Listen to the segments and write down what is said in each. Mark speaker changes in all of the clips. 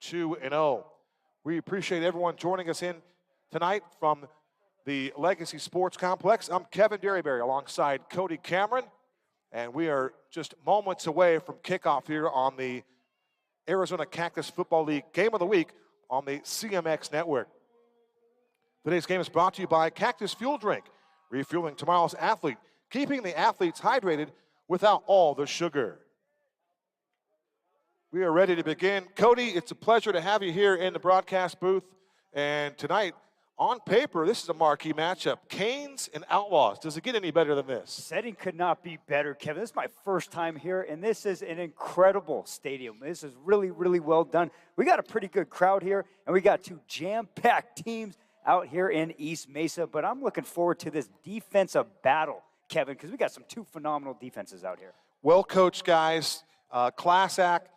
Speaker 1: 2-0. We appreciate everyone joining us in tonight from the Legacy Sports Complex. I'm Kevin Derryberry alongside Cody Cameron, and we are just moments away from kickoff here on the Arizona Cactus Football League Game of the Week on the CMX Network. Today's game is brought to you by Cactus Fuel Drink, refueling tomorrow's athlete, keeping the athletes hydrated without all the sugar. We are ready to begin. Cody, it's a pleasure to have you here in the broadcast booth. And tonight, on paper, this is a marquee matchup. Canes and Outlaws. Does it get any better than this?
Speaker 2: Setting could not be better, Kevin. This is my first time here, and this is an incredible stadium. This is really, really well done. We got a pretty good crowd here, and we got two jam-packed teams out here in East Mesa. But I'm looking forward to this defensive battle, Kevin, because we got two phenomenal defenses out here.
Speaker 1: Well-coached guys, class act.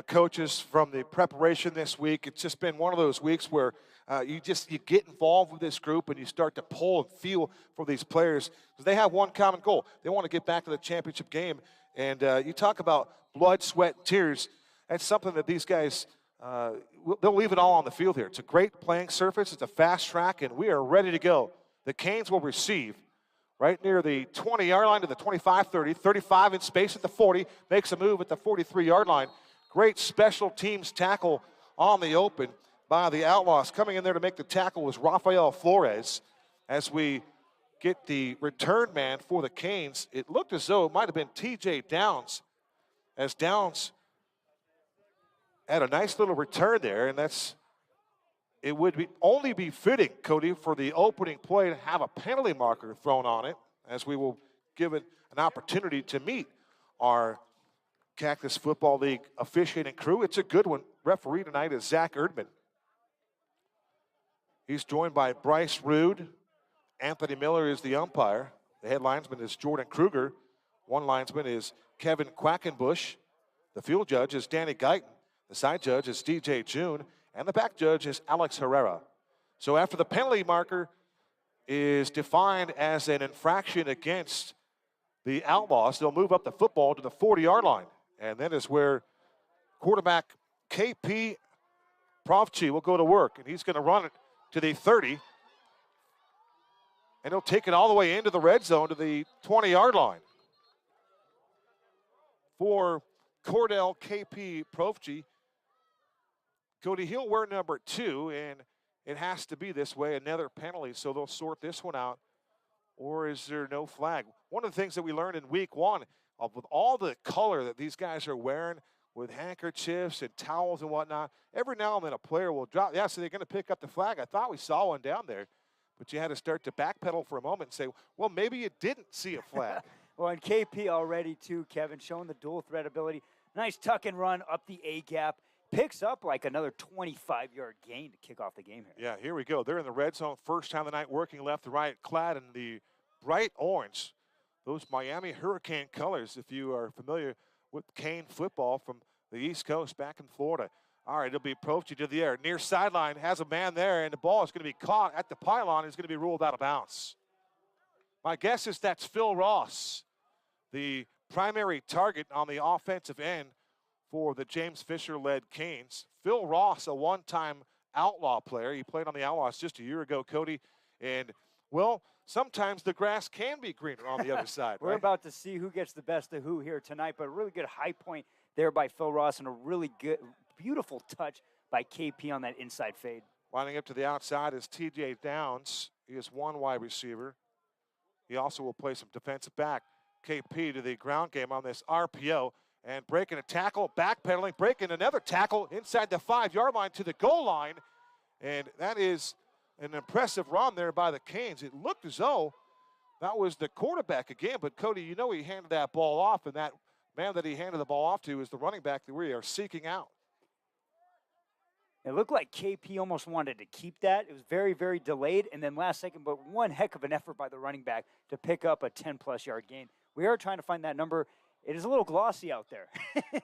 Speaker 1: Coaches from the preparation this week. It's just been one of those weeks where you get involved with this group and you start to pull and feel for these players because they have one common goal. They want to get back to the championship game. And you talk about blood, sweat, and tears. That's something that these guys, they'll leave it all on the field here. It's a great playing surface. It's a fast track, and we are ready to go. The Canes will receive right near the 20-yard line to the 25-30, 35 in space at the 40, makes a move at the 43-yard line. Great special teams tackle on the open by the Outlaws. Coming in there to make the tackle was Rafael Flores. As we get the return man for the Canes, it looked as though it might have been T.J. Downs, as Downs had a nice little return there, and it would only be fitting, Cody, for the opening play to have a penalty marker thrown on it, as we will give it an opportunity to meet our Cactus Football League officiating crew. It's a good one. Referee tonight is Zach Erdman. He's joined by Bryce Rude. Anthony Miller is the umpire. The head linesman is Jordan Kruger. One linesman is Kevin Quackenbush. The field judge is Danny Guyton. The side judge is DJ June. And the back judge is Alex Herrera. So after the penalty marker is defined as an infraction against the Outlaws, they'll move up the football to the 40-yard line. And that is where quarterback KP Provci will go to work. And he's going to run it to the 30. And he'll take it all the way into the red zone to the 20-yard line. For Cordell KP Provci, Cody, he'll wear number 2, and it has to be this way, another penalty, so they'll sort this one out. Or is there no flag? One of the things that we learned in week 1, with all the color that these guys are wearing with handkerchiefs and towels and whatnot, every now and then a player will drop. Yeah, so they're going to pick up the flag. I thought we saw one down there, but you had to start to backpedal for a moment and say, well, maybe you didn't see a flag.
Speaker 2: Well, and KP already, too, Kevin, showing the dual threat ability. Nice tuck and run up the A-gap. Picks up like another 25-yard gain to kick off the game here.
Speaker 1: Yeah, here we go. They're in the red zone. First time of the night, working left to right, clad in the bright orange. Those Miami Hurricane colors, if you are familiar with Cane football from the East Coast back in Florida. All right, it'll be Provci to the air. Near sideline, has a man there, and the ball is going to be caught at the pylon. It's going to be ruled out of bounds. My guess is that's Phil Ross, the primary target on the offensive end for the James Fisher-led Canes. Phil Ross, a one-time Outlaw player. He played on the Outlaws just a year ago, Cody, and, well, sometimes the grass can be greener on the other side.
Speaker 2: We're about to see who gets the best of who here tonight, but a really good high point there by Phil Ross and a really good, beautiful touch by KP on that inside fade.
Speaker 1: Lining up to the outside is T.J. Downs. He is one wide receiver. He also will play some defensive back. KP to the ground game on this RPO and breaking a tackle, backpedaling, breaking another tackle inside the 5-yard line to the goal line. And that is an impressive run there by the Canes. It looked as though that was the quarterback again, but Cody, you know he handed that ball off, and that man that he handed the ball off to is the running back that we are seeking out.
Speaker 2: It looked like KP almost wanted to keep that. It was very, very delayed, and then last second, but one heck of an effort by the running back to pick up a 10-plus yard gain. We are trying to find that number. It is a little glossy out there.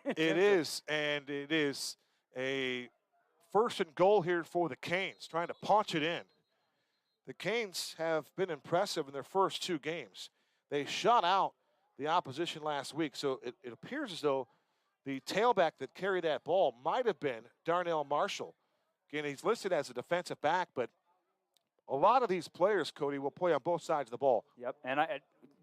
Speaker 1: It is, and it is a first and goal here for the Canes, trying to punch it in. The Canes have been impressive in their first 2 games. They shut out the opposition last week, so it appears as though the tailback that carried that ball might have been Darnell Marshall. Again, he's listed as a defensive back, but a lot of these players, Cody, will play on both sides of the ball.
Speaker 2: Yep, and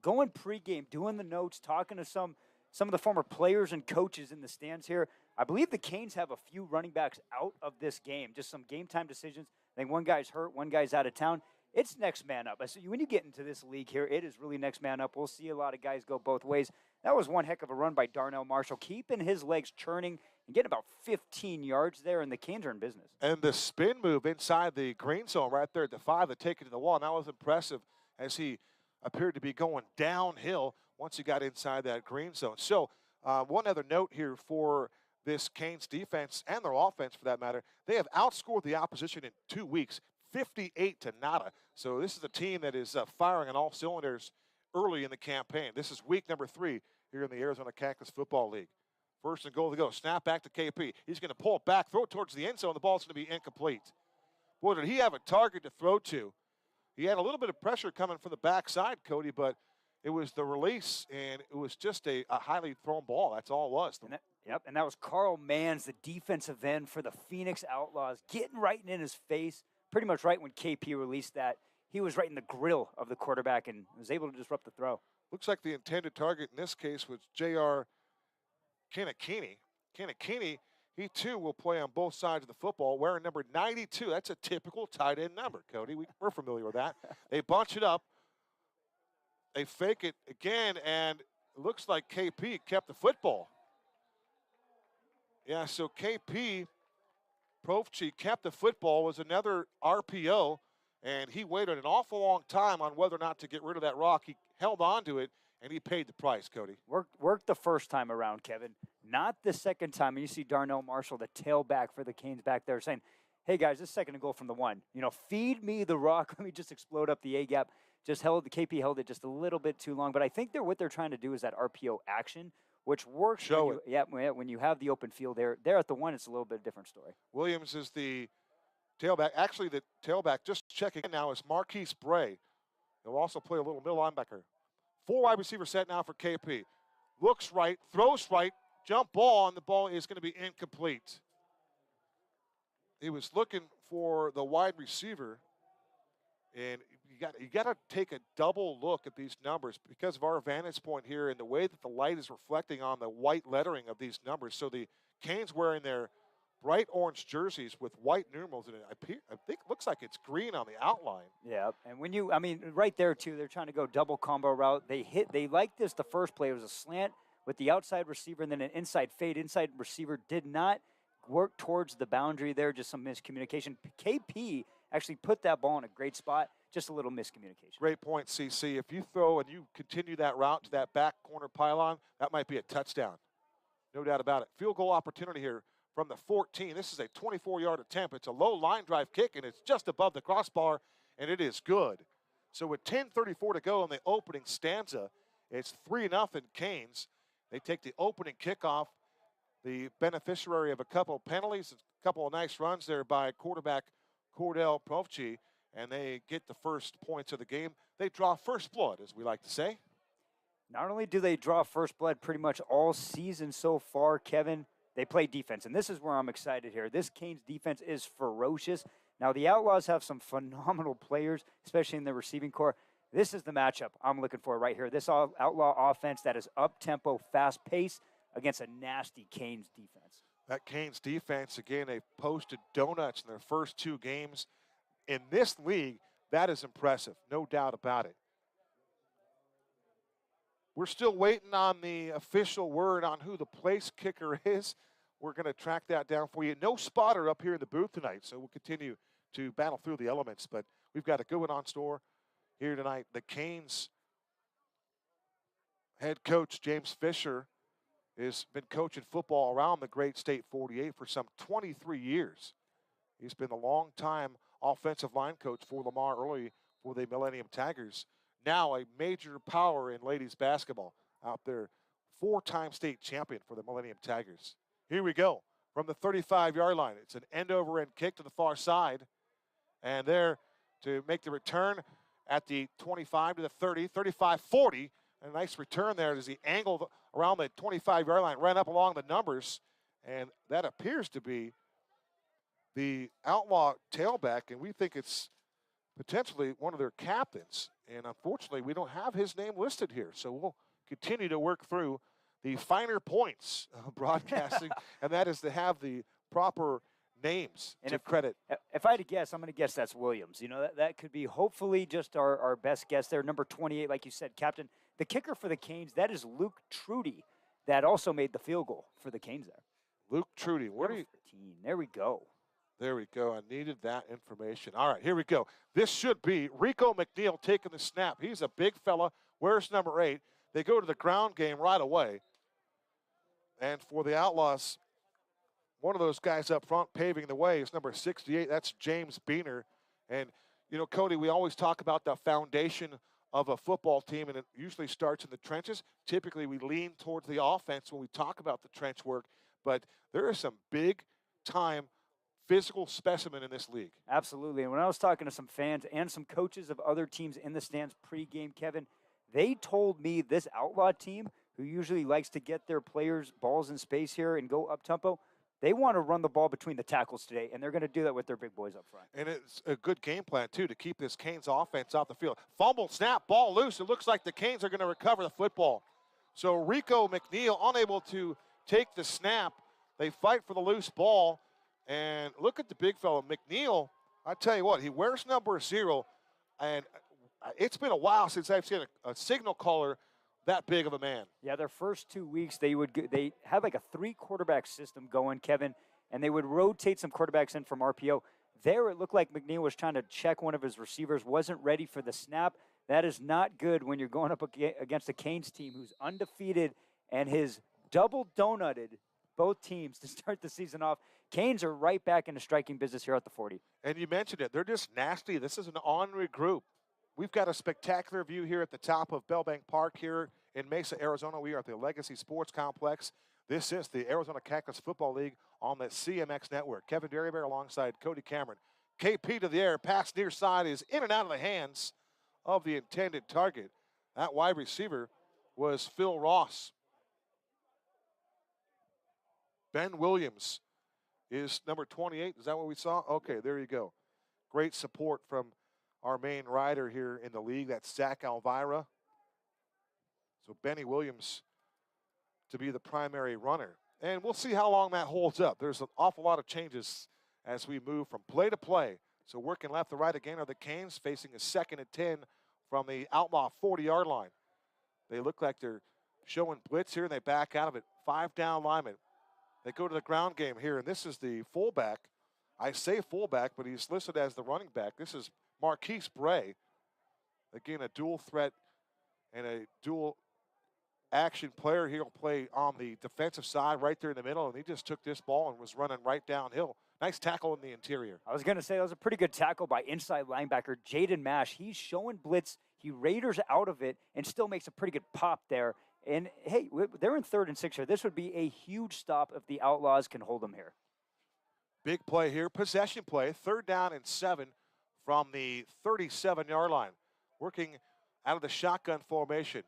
Speaker 2: going pregame, doing the notes, talking to some of the former players and coaches in the stands here. I believe the Canes have a few running backs out of this game, just some game time decisions. I think one guy's hurt, one guy's out of town. It's next man up. So when you get into this league here, it is really next man up. We'll see a lot of guys go both ways. That was one heck of a run by Darnell Marshall, keeping his legs churning and getting about 15 yards there, and the Canes are in business.
Speaker 1: And the spin move inside the green zone right there at the 5 to take it to the wall, and that was impressive as he appeared to be going downhill once he got inside that green zone. So one other note here for this Canes defense and their offense for that matter, they have outscored the opposition in 2 weeks, 58 to nada. So this is a team that is firing on all cylinders early in the campaign. This is week number 3 here in the Arizona Cactus Football League. First and goal to go. Snap back to KP. He's going to pull it back, throw it towards the end zone. The ball's going to be incomplete. Boy, did he have a target to throw to. He had a little bit of pressure coming from the backside, Cody, but it was the release, and it was just a highly thrown ball. That's all it was.
Speaker 2: And that was Carl Manns, the defensive end for the Phoenix Outlaws, getting right in his face, pretty much right when KP released that. He was right in the grill of the quarterback and was able to disrupt the throw.
Speaker 1: Looks like the intended target in this case was J.R. Kanakini. Kanakini, he too will play on both sides of the football, wearing number 92. That's a typical tight end number, Cody. We're familiar with that. They bunch it up. They fake it again, and it looks like KP kept the football. Yeah, so KP, Profchi, kept the football, was another RPO, and he waited an awful long time on whether or not to get rid of that rock. He held on to it, and he paid the price, Cody.
Speaker 2: Worked the first time around, Kevin. Not the second time. And you see Darnell Marshall, the tailback for the Canes back there, saying, hey, guys, this is second and goal from the 1. Feed me the rock. Let me just explode up the A-gap. The KP held it just a little bit too long. But I think what they're trying to do is that RPO action, which works. When you have the open field there at the 1, it's a little bit different story.
Speaker 1: Williams is the tailback. Actually, the tailback, just checking now, is Marquise Bray. He'll also play a little middle linebacker. 4 wide receiver set now for KP. Looks right, throws right, jump ball, and the ball is going to be incomplete. He was looking for the wide receiver, and you got to take a double look at these numbers because of our vantage point here and the way that the light is reflecting on the white lettering of these numbers. So the Canes wearing their bright orange jerseys with white numerals in it. I think it looks like it's green on the outline.
Speaker 2: Yeah, and right there too, they're trying to go double combo route. They like this. The first play was a slant with the outside receiver and then an inside fade. Inside receiver did not work towards the boundary there, just some miscommunication. KP actually put that ball in a great spot, just a little miscommunication.
Speaker 1: Great point, CC. If you throw and you continue that route to that back corner pylon, that might be a touchdown. No doubt about it. Field goal opportunity here from the 14. This is a 24-yard attempt. It's a low line drive kick, and it's just above the crossbar, and it is good. So with 10:34 to go in the opening stanza, it's 3-0 Canes. They take the opening kickoff, the beneficiary of a couple of penalties, a couple of nice runs there by quarterback Cordell Profchi, and they get the first points of the game. They draw first blood, as we like to say.
Speaker 2: Not only do they draw first blood pretty much all season so far, Kevin, they play defense, and this is where I'm excited here. This Canes defense is ferocious. Now, the Outlaws have some phenomenal players, especially in the receiving core. This is the matchup I'm looking for right here. This Outlaw offense that is up-tempo, fast-paced against a nasty Canes defense.
Speaker 1: That Canes defense, again, they posted donuts in their first 2 games. In this league, that is impressive, no doubt about it. We're still waiting on the official word on who the place kicker is. We're going to track that down for you. No spotter up here in the booth tonight, so we'll continue to battle through the elements. But we've got a good one on store here tonight. The Canes head coach, James Fisher, has been coaching football around the great state 48 for some 23 years. He's been a long-time offensive line coach for Lamar early for the Millennium Tigers. Now a major power in ladies basketball out there. 4-time state champion for the Millennium Tigers. Here we go from the 35-yard line. It's an end-over-end kick to the far side. And there to make the return at the 25 to the 30, 35-40. A nice return there as he angled around the 25-yard line, ran up along the numbers, and that appears to be the Outlaw tailback, and we think it's potentially one of their captains. And unfortunately, we don't have his name listed here, so we'll continue to work through the finer points of broadcasting, and that is to have the proper names and to credit.
Speaker 2: If I had to guess, I'm going to guess that's Williams. You know, that could be hopefully just our best guess there. Number 28, like you said, captain. The kicker for the Canes, that is Wk3 that also made the field goal for the Canes there.
Speaker 1: Wk3, where do you?
Speaker 2: 13. There we go.
Speaker 1: There we go. I needed that information. All right, here we go. This should be Rico McNeil taking the snap. He's a big fella. Where's number 8? They go to the ground game right away. And for the Outlaws, one of those guys up front paving the way is number 68. That's James Beener. And, you know, Cody, we always talk about the foundation of a football team, and it usually starts in the trenches. Typically, we lean towards the offense when we talk about the trench work. But there is some big-time physical specimen in this league.
Speaker 2: Absolutely. And when I was talking to some fans and some coaches of other teams in the stands pregame, Kevin, they told me this Outlaw team, who usually likes to get their players balls in space here and go up-tempo, they want to run the ball between the tackles today, and they're going to do that with their big boys up front.
Speaker 1: And it's a good game plan, too, to keep this Canes offense off the field. Fumble, snap, ball loose. It looks like the Canes are going to recover the football. So Rico McNeil unable to take the snap. They fight for the loose ball. And look at the big fellow. McNeil, I tell you what, he wears number 0, and it's been a while since I've seen a signal caller that big of a man.
Speaker 2: Yeah, their first 2 weeks, they had like a 3-quarterback system going, Kevin, and they would rotate some quarterbacks in from RPO. There, it looked like McNeil was trying to check one of his receivers, wasn't ready for the snap. That is not good when you're going up against a Canes team who's undefeated and has double donutted both teams to start the season off. Canes are right back into striking business here at the 40.
Speaker 1: And you mentioned it. They're just nasty. This is an ornery group. We've got a spectacular view here at the top of Bellbank Park here in Mesa, Arizona. We are at the Legacy Sports Complex. This is the Arizona Cactus Football League on the CMX Network. Kevin Derryberry alongside Cody Cameron. KP to the air. Pass near side is in and out of the hands of the intended target. That wide receiver was Phil Ross. Ben Williams is number 28. Is that what we saw? Okay, there you go. Great support from our main rider here in the league. That's Zach Elvira. So Benny Williams to be the primary runner. And we'll see how long that holds up. There's an awful lot of changes as we move from play to play. So working left to right again are the Canes facing a 2nd and 10 from the Outlaw 40-yard line. They look like they're showing blitz here, and they back out of it. 5 down linemen. They go to the ground game here, and this is the fullback. I say fullback, but he's listed as the running back. This is Marquise Bray. Again, a dual threat and a dual action player. He'll play on the defensive side right there in the middle, and he just took this ball and was running right downhill. Nice tackle in the interior.
Speaker 2: I was going to say that was a pretty good tackle by inside linebacker Jaden Mash. He's showing blitz. He raiders out of it and still makes a pretty good pop there. And, hey, they're in 3rd and 6 here. This would be a huge stop if the Outlaws can hold them here.
Speaker 1: Big play here. Possession play. 3rd down and 7 from the 37-yard line. Working out of the shotgun formation.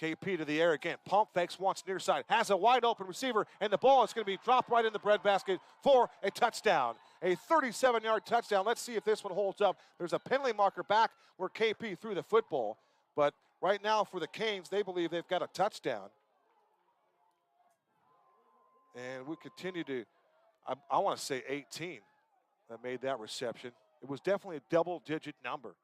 Speaker 1: KP to the air again. Pump fakes once near side. Has a wide open receiver, and the ball is going to be dropped right in the breadbasket for a touchdown. A 37-yard touchdown. Let's see if this one holds up. There's a penalty marker back where KP threw the football. But right now for the Canes, they believe they've got a touchdown. And we continue to, I want to say 18 that made that reception. It was definitely a double-digit number.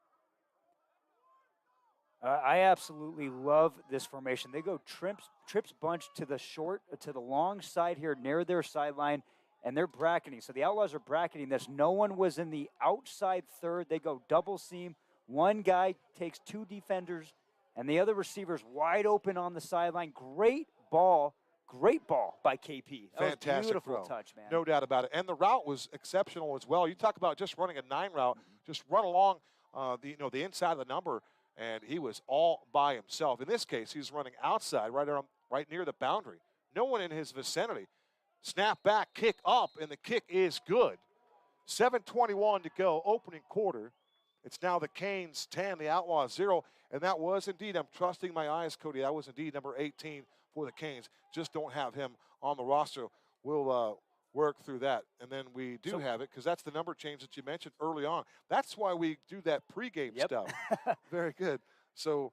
Speaker 2: I absolutely love this formation. They go trips bunch to the long side here near their sideline, and they're bracketing. So the Outlaws are bracketing this. No one was in the outside third. They go double seam. One guy takes 2 defenders, and the other receiver's wide open on the sideline. Great ball by KP. That
Speaker 1: Fantastic
Speaker 2: was beautiful
Speaker 1: throw.
Speaker 2: touch, man.
Speaker 1: No doubt about it. And the route was exceptional as well. You talk about just running a 9 route, just run along the inside of the number, and he was all by himself. In this case, he's running outside, right near the boundary. No one in his vicinity. Snap back, kick up, and the kick is good. 7:21 to go, opening quarter. It's now the Canes 10, the Outlaws 0, and that was indeed, I'm trusting my eyes, Cody, that was indeed number 18 for the Canes. Just don't have him on the roster. We'll work through that. And then we do have it because that's the number change that you mentioned early on. That's why we do that pregame stuff. Very good. So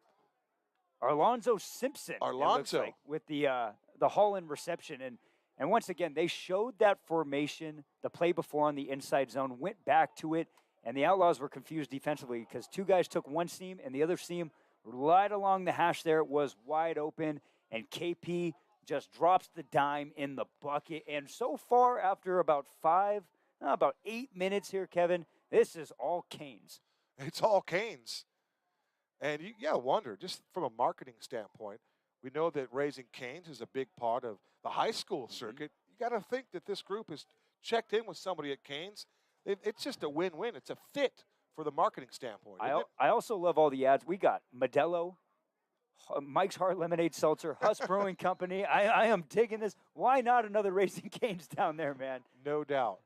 Speaker 2: Arlonzo Simpson, it looks like, with the haul-in reception. And once again, they showed that formation, the play before on the inside zone, went back to it, and the Outlaws were confused defensively because two guys took one seam and the other seam right along the hash there. It was wide open, and KP just drops the dime in the bucket. And so far, after about 8 minutes here, Kevin, this is all Canes.
Speaker 1: It's all Canes. And you gotta wonder, just from a marketing standpoint, we know that raising Canes is a big part of the high school circuit. You got to think that this group has checked in with somebody at Canes. It's just a win-win. It's a fit for the marketing standpoint.
Speaker 2: I also love all the ads. We got Modelo, Mike's Hard Lemonade Seltzer, Huss Brewing Company. I am digging this. Why not another Raising Canes down there, man?
Speaker 1: No doubt.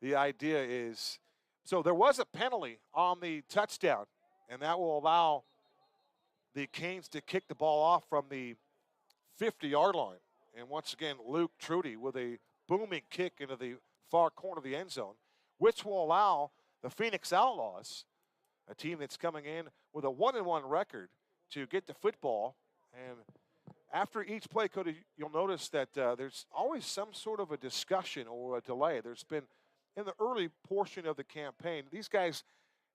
Speaker 1: The idea is, so there was a penalty on the touchdown, and that will allow the Canes to kick the ball off from the 50-yard line. And once again, Wk3 with a booming kick into the far corner of the end zone, which will allow the Phoenix Outlaws, a team that's coming in with a 1-1 record, to get the football. And after each play, Cody, you'll notice that there's always some sort of a discussion or a delay. There's been, in the early portion of the campaign, these guys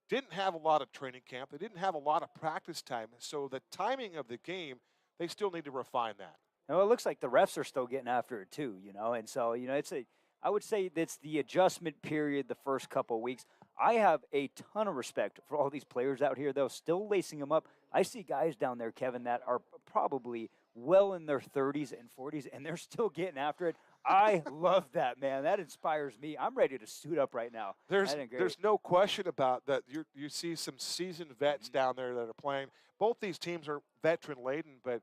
Speaker 1: didn't have a lot of training camp. They didn't have a lot of practice time. So the timing of the game, they still need to refine that.
Speaker 2: Well, it looks like the refs are still getting after it too, And so, I would say that's the adjustment period the first couple of weeks. I have a ton of respect for all these players out here, though, still lacing them up. I see guys down there, Kevin, that are probably well in their 30s and 40s, and they're still getting after it. I love that, man. That inspires me. I'm ready to suit up right now.
Speaker 1: There's no question about that. You see some seasoned vets down there that are playing. Both these teams are veteran-laden, but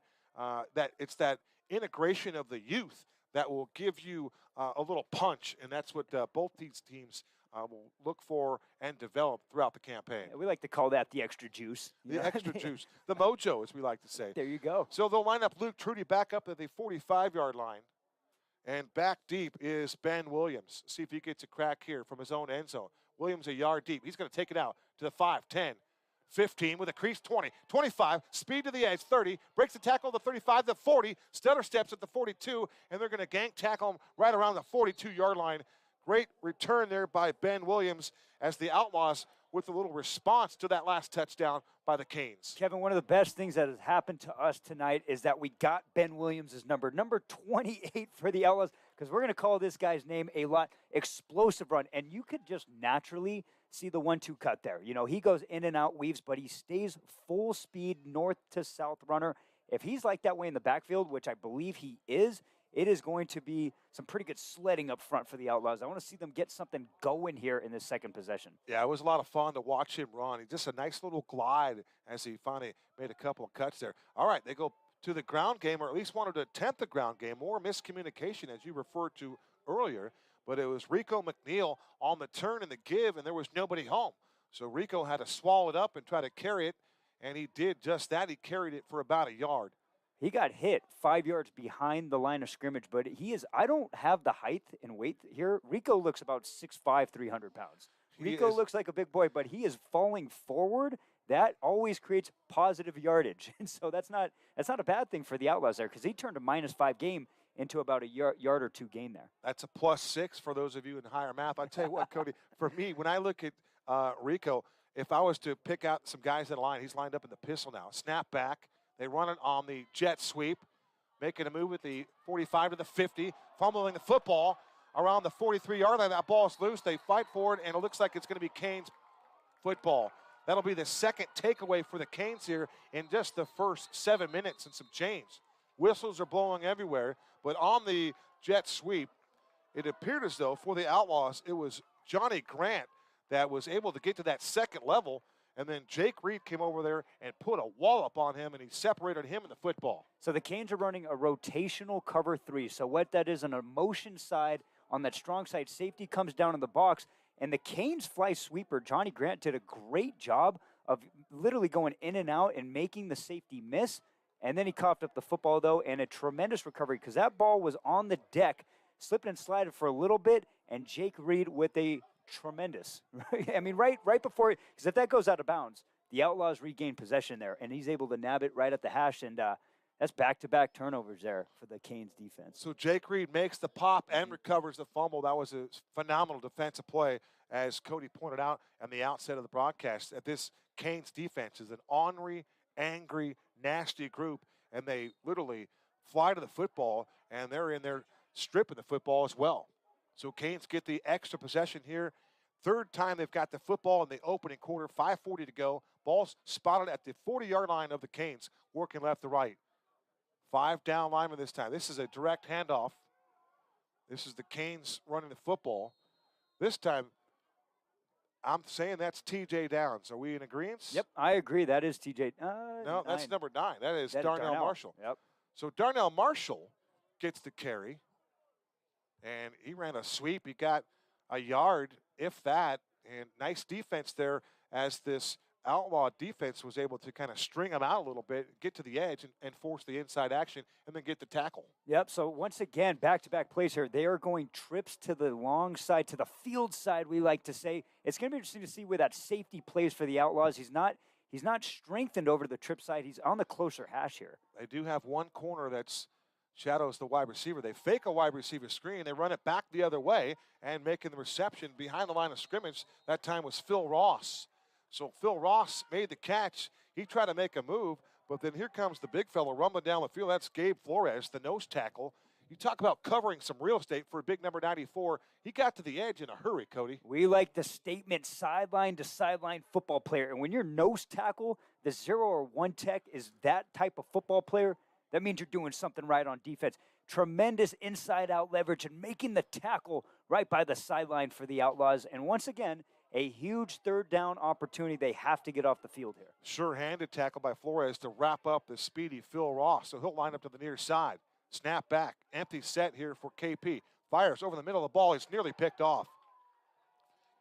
Speaker 1: it's that integration of the youth that will give you a little punch, and that's what both these teams will look for and develop throughout the campaign.
Speaker 2: Yeah, we like to call that the extra juice.
Speaker 1: The extra juice. The mojo, as we like to say.
Speaker 2: There you go.
Speaker 1: So they'll line up Wk3 back up at the 45-yard line. And back deep is Ben Williams. See if he gets a crack here from his own end zone. Williams a yard deep. He's going to take it out to the 5, 10, 15 with a crease 20, 25, speed to the edge, 30, breaks the tackle at the 35, the 40, stutter steps at the 42, and they're going to gank tackle him right around the 42-yard line. Great return there by Ben Williams as the Outlaws with a little response to that last touchdown by the Canes.
Speaker 2: Kevin, one of the best things that has happened to us tonight is that we got Ben Williams' number 28 for the Outlaws, because we're going to call this guy's name a lot. Explosive run, and you could just naturally see the 1-2 cut there. He goes in and out, weaves, but he stays full speed north to south runner. If he's like that way in the backfield, which I believe he is, it is going to be some pretty good sledding up front for the Outlaws. I want to see them get something going here in this second possession.
Speaker 1: Yeah, it was a lot of fun to watch him run. He just a nice little glide as he finally made a couple of cuts there. All right, they go to the ground game, or at least wanted to attempt the ground game. More miscommunication, as you referred to earlier. But it was Rico McNeil on the turn and the give, and there was nobody home. So Rico had to swallow it up and try to carry it, and he did just that. He carried it for about a yard.
Speaker 2: He got hit 5 yards behind the line of scrimmage, but I don't have the height and weight here. Rico looks about 6'5", 300 pounds. Rico looks like a big boy, but he is falling forward. That always creates positive yardage. And so that's not a bad thing for the Outlaws there, because he turned a -5 game into about a yard or two gain there.
Speaker 1: That's a +6 for those of you in higher math. I tell you what, Cody, for me, when I look at Rico, if I was to pick out some guys in the line, he's lined up in the pistol now. Snap back. They run it on the jet sweep, making a move at the 45 to the 50, fumbling the football around the 43-yard line. That ball's loose. They fight for it, and it looks like it's going to be Canes football. That'll be the second takeaway for the Canes here in just the first 7 minutes and some change. Whistles are blowing everywhere, but on the jet sweep, it appeared as though for the Outlaws, it was Johnny Grant that was able to get to that second level. And then Jake Reed came over there and put a wallop on him, and he separated him in the football.
Speaker 2: So the Canes are running a rotational cover 3. So what that is, on a motion side, on that strong side, safety comes down in the box, and the Canes fly sweeper, Johnny Grant, did a great job of literally going in and out and making the safety miss. And then he coughed up the football, though, and a tremendous recovery because that ball was on the deck, slipped and slided for a little bit, and Jake Reed with a tremendous, I mean, right before, because if that goes out of bounds, the Outlaws regain possession there, and he's able to nab it right at the hash, and that's back-to-back turnovers there for the Canes defense.
Speaker 1: So Jake Reed makes the pop and recovers the fumble. That was a phenomenal defensive play, as Cody pointed out at the outset of the broadcast, that this Canes defense is an ornery, angry, nasty group, and they literally fly to the football, and they're in there stripping the football as well. So Canes get the extra possession here. Third time they've got the football in the opening quarter, 5:40 to go. Ball's spotted at the 40-yard line of the Canes, working left to right. 5 down linemen this time. This is a direct handoff. This is the Canes running the football. This time, I'm saying that's T.J. Downs. Are we in agreement?
Speaker 2: Yep, I agree. That is T.J.
Speaker 1: No, that's number 9. That is Darnell Marshall.
Speaker 2: Yep.
Speaker 1: So Darnell Marshall gets the carry, and he ran a sweep. He got a yard, if that, and nice defense there as this Outlaw defense was able to kind of string them out a little bit, get to the edge, and force the inside action, and then get the tackle.
Speaker 2: Yep, so once again, back-to-back plays here. They are going trips to the long side, to the field side, we like to say. It's going to be interesting to see where that safety plays for the Outlaws. He's not strengthened over to the trip side. He's on the closer hash here.
Speaker 1: They do have one corner that's shadows the wide receiver. They fake a wide receiver screen. They run it back the other way, and making the reception behind the line of scrimmage, that time was Phil Ross. So Phil Ross made the catch. He tried to make a move, but then here comes the big fella rumbling down the field. That's Gabe Flores, the nose tackle. You talk about covering some real estate for a big number 94. He got to the edge in a hurry, Cody.
Speaker 2: We like the statement sideline to sideline football player. And when your nose tackle, the 0 or 1 tech, is that type of football player, that means you're doing something right on defense. Tremendous inside-out leverage and making the tackle right by the sideline for the Outlaws. And once again, a huge third down opportunity. They have to get off the field here.
Speaker 1: Sure-handed tackle by Flores to wrap up the speedy Phil Ross. So he'll line up to the near side. Snap back. Empty set here for KP. Fires over the middle of the ball. He's nearly picked off.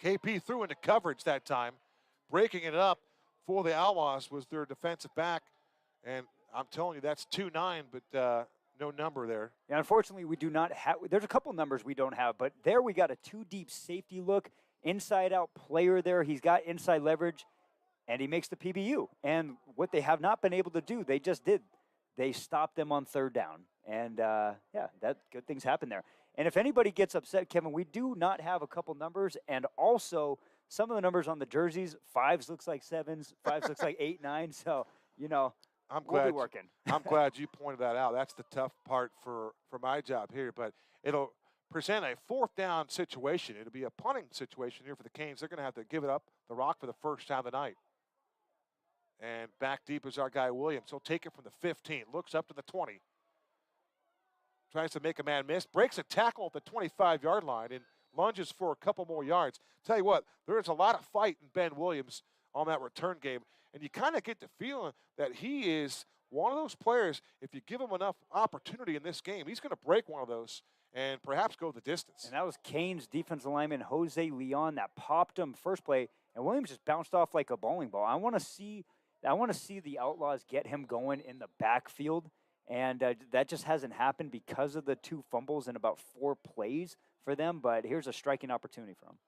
Speaker 1: KP threw into coverage that time. Breaking it up for the Outlaws was their defensive back. And I'm telling you, that's 2-9, but no number there.
Speaker 2: Yeah, unfortunately, we do not have – there's a couple numbers we don't have, but there we got a 2-deep safety look. Inside-out player there. He's got inside leverage, and he makes the PBU. And what they have not been able to do, they just did. They stopped them on third down. And, that good things happen there. And if anybody gets upset, Kevin, we do not have a couple numbers. And also, some of the numbers on the jerseys, 5s looks like 7s, 5s looks like 8, 9. So, we'll be working.
Speaker 1: I'm glad you pointed that out. That's the tough part for my job here. But it'll present a fourth down situation. It'll be a punting situation here for the Canes. They're going to have to give it up the rock for the first time of the night. And back deep is our guy Williams. He'll take it from the 15, looks up to the 20. Tries to make a man miss, breaks a tackle at the 25-yard line and lunges for a couple more yards. Tell you what, there's a lot of fight in Ben Williams on that return game. And you kind of get the feeling that he is one of those players, if you give him enough opportunity in this game, he's going to break one of those and perhaps go the distance.
Speaker 2: And that was Canes defensive lineman Jose Leon that popped him first play, and Williams just bounced off like a bowling ball. I want to see the Outlaws get him going in the backfield, and that just hasn't happened because of the 2 fumbles in about 4 plays for them, but here's a striking opportunity for him.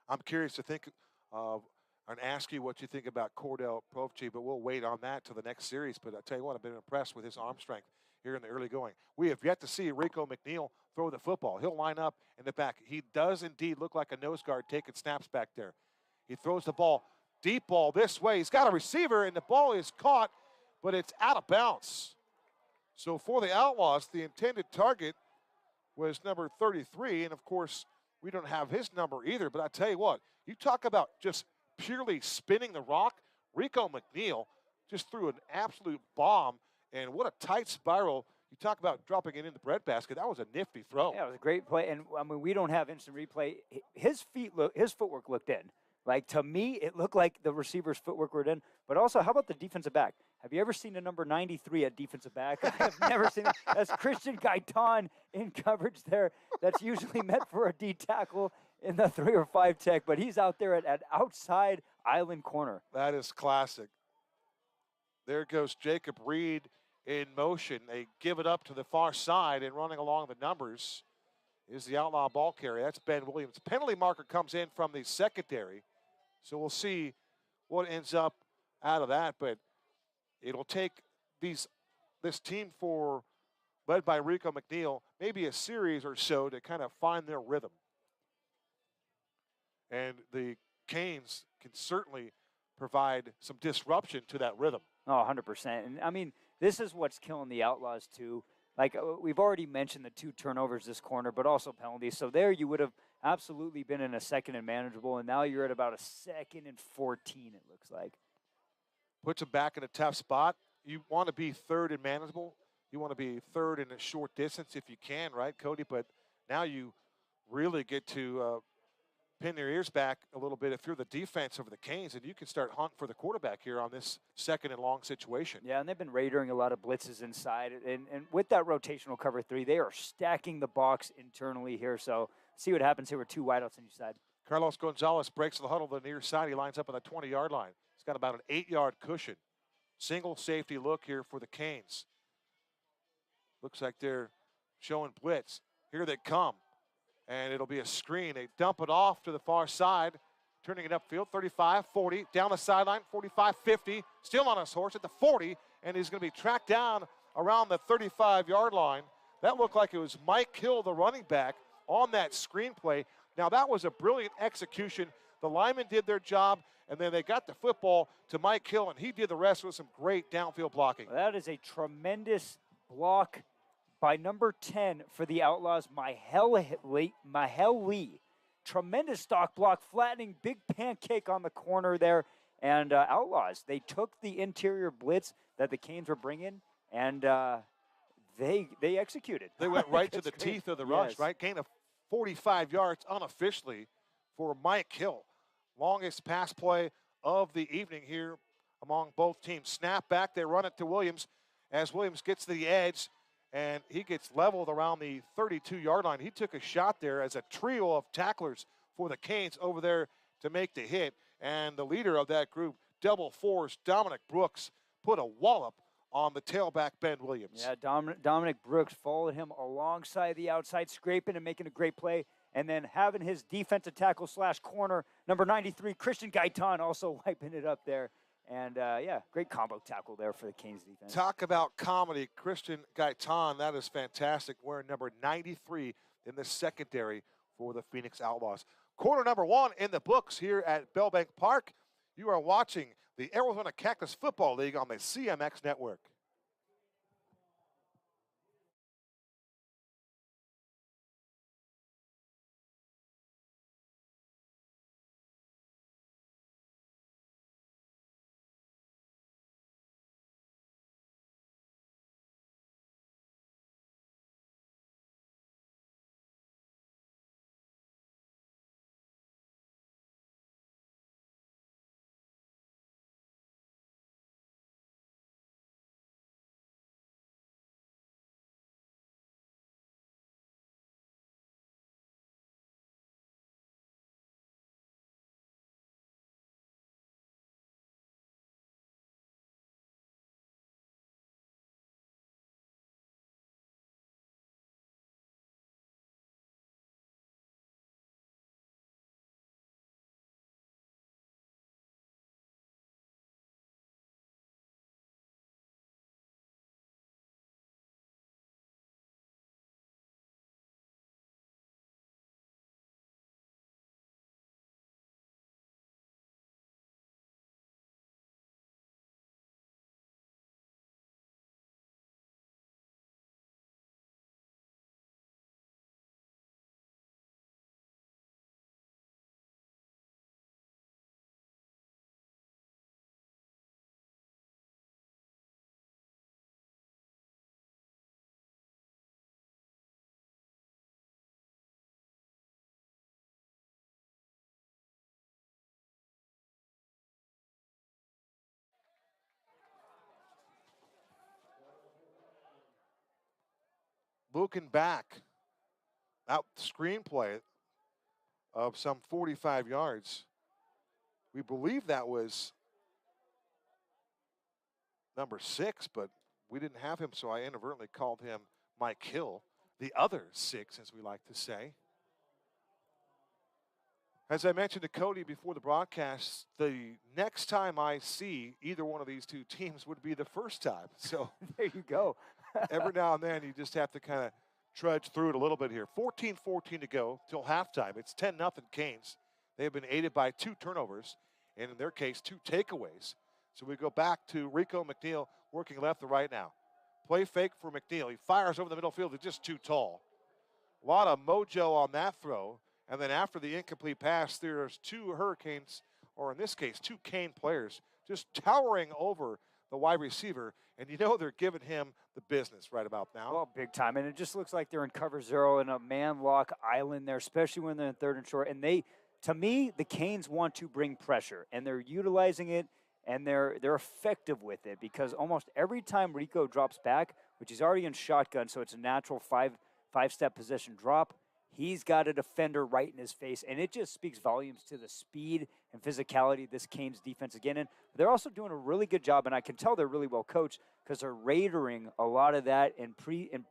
Speaker 1: I'm curious to think and ask you what you think about Cordell Povchi, but we'll wait on that till the next series. But I'll tell you what, I've been impressed with his arm strength here in the early going. We have yet to see Rico McNeil throw the football. He'll line up in the back. He does indeed look like a nose guard taking snaps back there. He throws the ball, deep ball this way. He's got a receiver, and the ball is caught, but it's out of bounds. So for the Outlaws, the intended target was number 33, and of course, we don't have his number either. But I tell you what, you talk about just purely spinning the rock. Rico McNeil just threw an absolute bomb, and what a tight spiral. You talk about dropping it in the breadbasket. That was a nifty throw.
Speaker 2: Yeah, it was a great play, and I mean, we don't have instant replay. His footwork looked in. Like, to me, it looked like the receiver's footwork were in. But also, how about the defensive back? Have you ever seen a number 93 at defensive back? I have never seen it. That's Christian Gaitan in coverage there. That's usually meant for a D tackle in the 3 or 5 tech, but he's out there at outside island corner.
Speaker 1: That is classic. There goes Jacob Reed in motion. They give it up to the far side, and running along the numbers is the Outlaw ball carrier. That's Ben Williams. Penalty marker comes in from the secondary, so we'll see what ends up out of that. But it'll take this team led by Rico McNeil, maybe a series or so to kind of find their rhythm. And the Canes can certainly provide some disruption to that rhythm.
Speaker 2: Oh, 100%. And, I mean, this is what's killing the Outlaws, too. Like, we've already mentioned the 2 turnovers this corner, but also penalties. So there you would have absolutely been in a second and manageable, and now you're at about a 2nd and 14, it looks like.
Speaker 1: Puts them back in a tough spot. You want to be 3rd and manageable. You want to be 3rd in a short distance if you can, right, Cody? But now you really get to pin your ears back a little bit if you're the defense over the Canes, and you can start hunting for the quarterback here on this 2nd and long situation.
Speaker 2: Yeah, and they've been raiding a lot of blitzes inside. And with that rotational cover 3, they are stacking the box internally here. So see what happens here with 2 wideouts on each side.
Speaker 1: Carlos Gonzalez breaks the huddle to the near side. He lines up on the 20-yard line. He's got about an 8-yard cushion. Single safety look here for the Canes. Looks like they're showing blitz. Here they come. And it'll be a screen. They dump it off to the far side, turning it upfield, 35, 40, down the sideline, 45, 50, still on his horse at the 40, and he's going to be tracked down around the 35-yard line. That looked like it was Mike Hill, the running back, on that screen play. Now, that was a brilliant execution. The linemen did their job, and then they got the football to Mike Hill, and he did the rest with some great downfield blocking.
Speaker 2: Well, that is a tremendous block by number 10 for the Outlaws, Mahel Lee. Tremendous stock block, flattening, big pancake on the corner there. And Outlaws, they took the interior blitz that the Canes were bringing, and they executed.
Speaker 1: They went right to the teeth of the rush, right? Gain of 45 yards unofficially for Mike Hill. Longest pass play of the evening here among both teams. Snap back, they run it to Williams as Williams gets to the edge, and he gets leveled around the 32-yard line. He took a shot there as a trio of tacklers for the Canes over there to make the hit. And the leader of that group, double force, Dominic Brooks, put a wallop on the tailback, Ben Williams.
Speaker 2: Yeah, Dominic Brooks followed him alongside the outside, scraping and making a great play. And then having his defensive tackle / corner, number 93, Christian Gaitan, also wiping it up there. And, yeah, great combo tackle there for the Canes defense.
Speaker 1: Talk about comedy. Christian Gaitan, that is fantastic, wearing number 93 in the secondary for the Phoenix Outlaws. Quarter number 1 in the books here at Bellbank Park. You are watching the Arizona Cactus Football League on the CMX Network. Looking back, out screenplay of some 45 yards. We believe that was number 6, but we didn't have him, so I inadvertently called him Mike Hill, the other 6, as we like to say. As I mentioned to Cody before the broadcast, the next time I see either one of these two teams would be the first time. So
Speaker 2: there you go.
Speaker 1: every now and then you just have to kind of trudge through it a little bit here. 14-14 to go till halftime. It's 10-0 Canes. They have been aided by 2 turnovers, and in their case, 2 takeaways. So we go back to Rico McNeil working left to right now. Play fake for McNeil. He fires over the middle field. It's just too tall. A lot of mojo on that throw. And then after the incomplete pass, there's 2 Hurricanes, or in this case, 2 Cane players, just towering over the wide receiver. And you know they're giving him the business right about now.
Speaker 2: Well, big time. And it just looks like they're in cover 0 in a man-lock island there, especially when they're in 3rd and short. And to me, the Canes want to bring pressure, and they're utilizing it, and they're effective with it, because almost every time Rico drops back, which he's already in shotgun, so it's a natural five-step position drop, he's got a defender right in his face, and it just speaks volumes to the speed and physicality this Canes defense again. And they're also doing a really good job, and I can tell they're really well coached because they're radering a lot of that in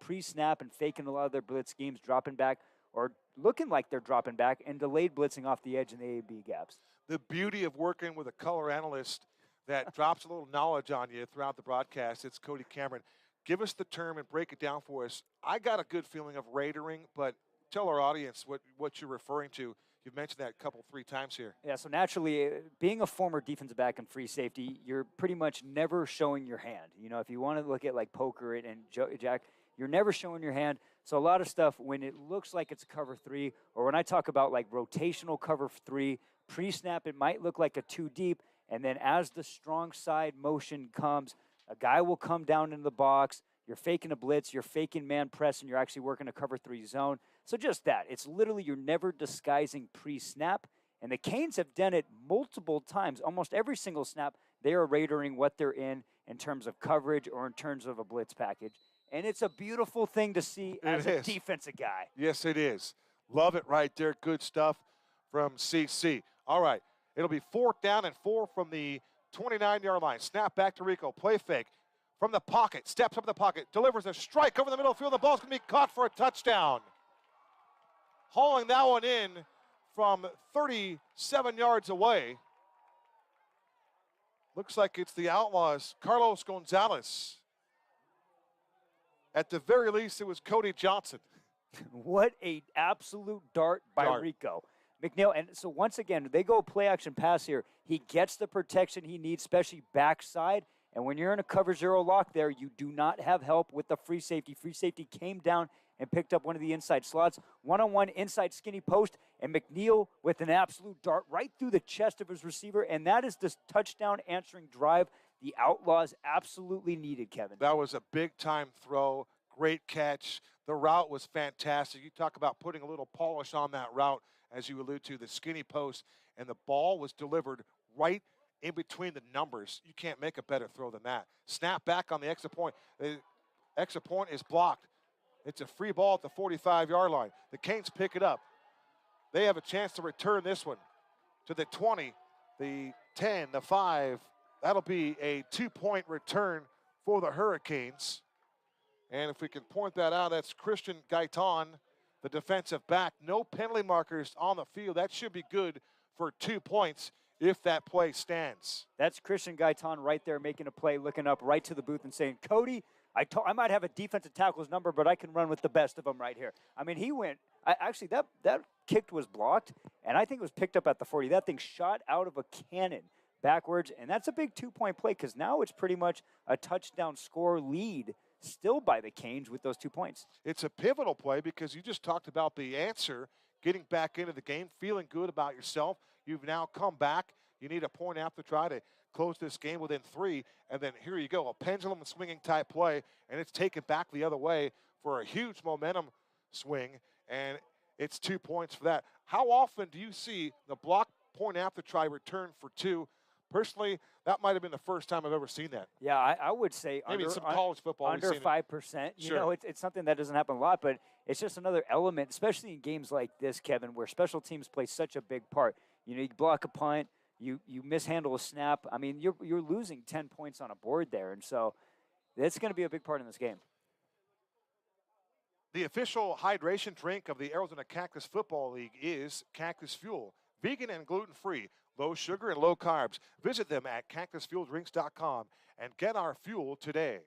Speaker 2: pre-snap and faking a lot of their blitz schemes, dropping back or looking like they're dropping back, and delayed blitzing off the edge in the A-B gaps.
Speaker 1: The beauty of working with a color analyst that drops a little knowledge on you throughout the broadcast, it's Cody Cameron. Give us the term and break it down for us. I got a good feeling of radering, but tell our audience what you're referring to. You've mentioned that a couple, 3 times here.
Speaker 2: Yeah, so naturally, being a former defensive back and free safety, you're pretty much never showing your hand. You know, if you want to look at like poker and Jack, you're never showing your hand. So a lot of stuff, when it looks like it's a cover 3, or when I talk about like rotational cover 3, pre-snap, it might look like a 2 deep, and then as the strong side motion comes, a guy will come down into the box. You're faking a blitz, you're faking man press, and you're actually working a cover 3 zone. So just that. It's literally you're never disguising pre-snap. And the Canes have done it multiple times. Almost every single snap, they are radering what they're in terms of coverage or in terms of a blitz package. And it's a beautiful thing to see as a defensive guy.
Speaker 1: Yes, it is. Love it right there. Good stuff from CC. All right. It'll be 4th down and 4 from the 29-yard line. Snap back to Rico. Play fake. From the pocket, steps up the pocket, delivers a strike over the middle field. The ball's going to be caught for a touchdown. Hauling that one in from 37 yards away. Looks like it's the Outlaws, Carlos Gonzalez. At the very least, it was Cody Johnson.
Speaker 2: What a absolute dart by Rico. McNeil, and so once again, they go play action pass here. He gets the protection he needs, especially backside. And when you're in a cover 0 lock there, you do not have help with the free safety. Free safety came down and picked up one of the inside slots. One-on-one inside skinny post, and McNeil with an absolute dart right through the chest of his receiver. And that is this touchdown answering drive the Outlaws absolutely needed, Kevin.
Speaker 1: That was a big-time throw. Great catch. The route was fantastic. You talk about putting a little polish on that route, as you allude to, the skinny post, and the ball was delivered right in between the numbers. You can't make a better throw than that. Snap back on the extra point. The extra point is blocked. It's a free ball at the 45-yard line. The Canes pick it up. They have a chance to return this one to the 20, the 10, the 5. That'll be a 2-point return for the Hurricanes. And if we can point that out, that's Christian Gaitan, the defensive back. No penalty markers on the field. That should be good for 2 points if that play stands.
Speaker 2: That's Christian Gaitan right there making a play, looking up right to the booth and saying, Cody, I might have a defensive tackle's number, but I can run with the best of them right here. I mean, he went, actually, that kick was blocked, and I think it was picked up at the 40. That thing shot out of a cannon backwards, and that's a big 2-point play because now it's pretty much a touchdown score lead still by the Canes with those 2 points.
Speaker 1: It's a pivotal play because you just talked about the answer, getting back into the game, feeling good about yourself. You've now come back. You need a point after try to close this game within 3, and then here you go, a pendulum swinging type play, and it's taken back the other way for a huge momentum swing, and it's 2 points for that. How often do you see the block point after try return for 2? Personally, that might have been the first time I've ever seen that.
Speaker 2: Yeah, I would say
Speaker 1: maybe some college football
Speaker 2: under 5%. You know, it's something that doesn't happen a lot, but it's just another element, especially in games like this, Kevin, where special teams play such a big part. You know, you block a punt, you mishandle a snap. I mean, you're losing 10 points on a board there, and so That's going to be a big part in this game.
Speaker 1: The official hydration drink of the Arizona Cactus Football League is Cactus Fuel. Vegan and gluten-free, low sugar and low carbs. Visit them at cactusfueldrinks.com and get our fuel today.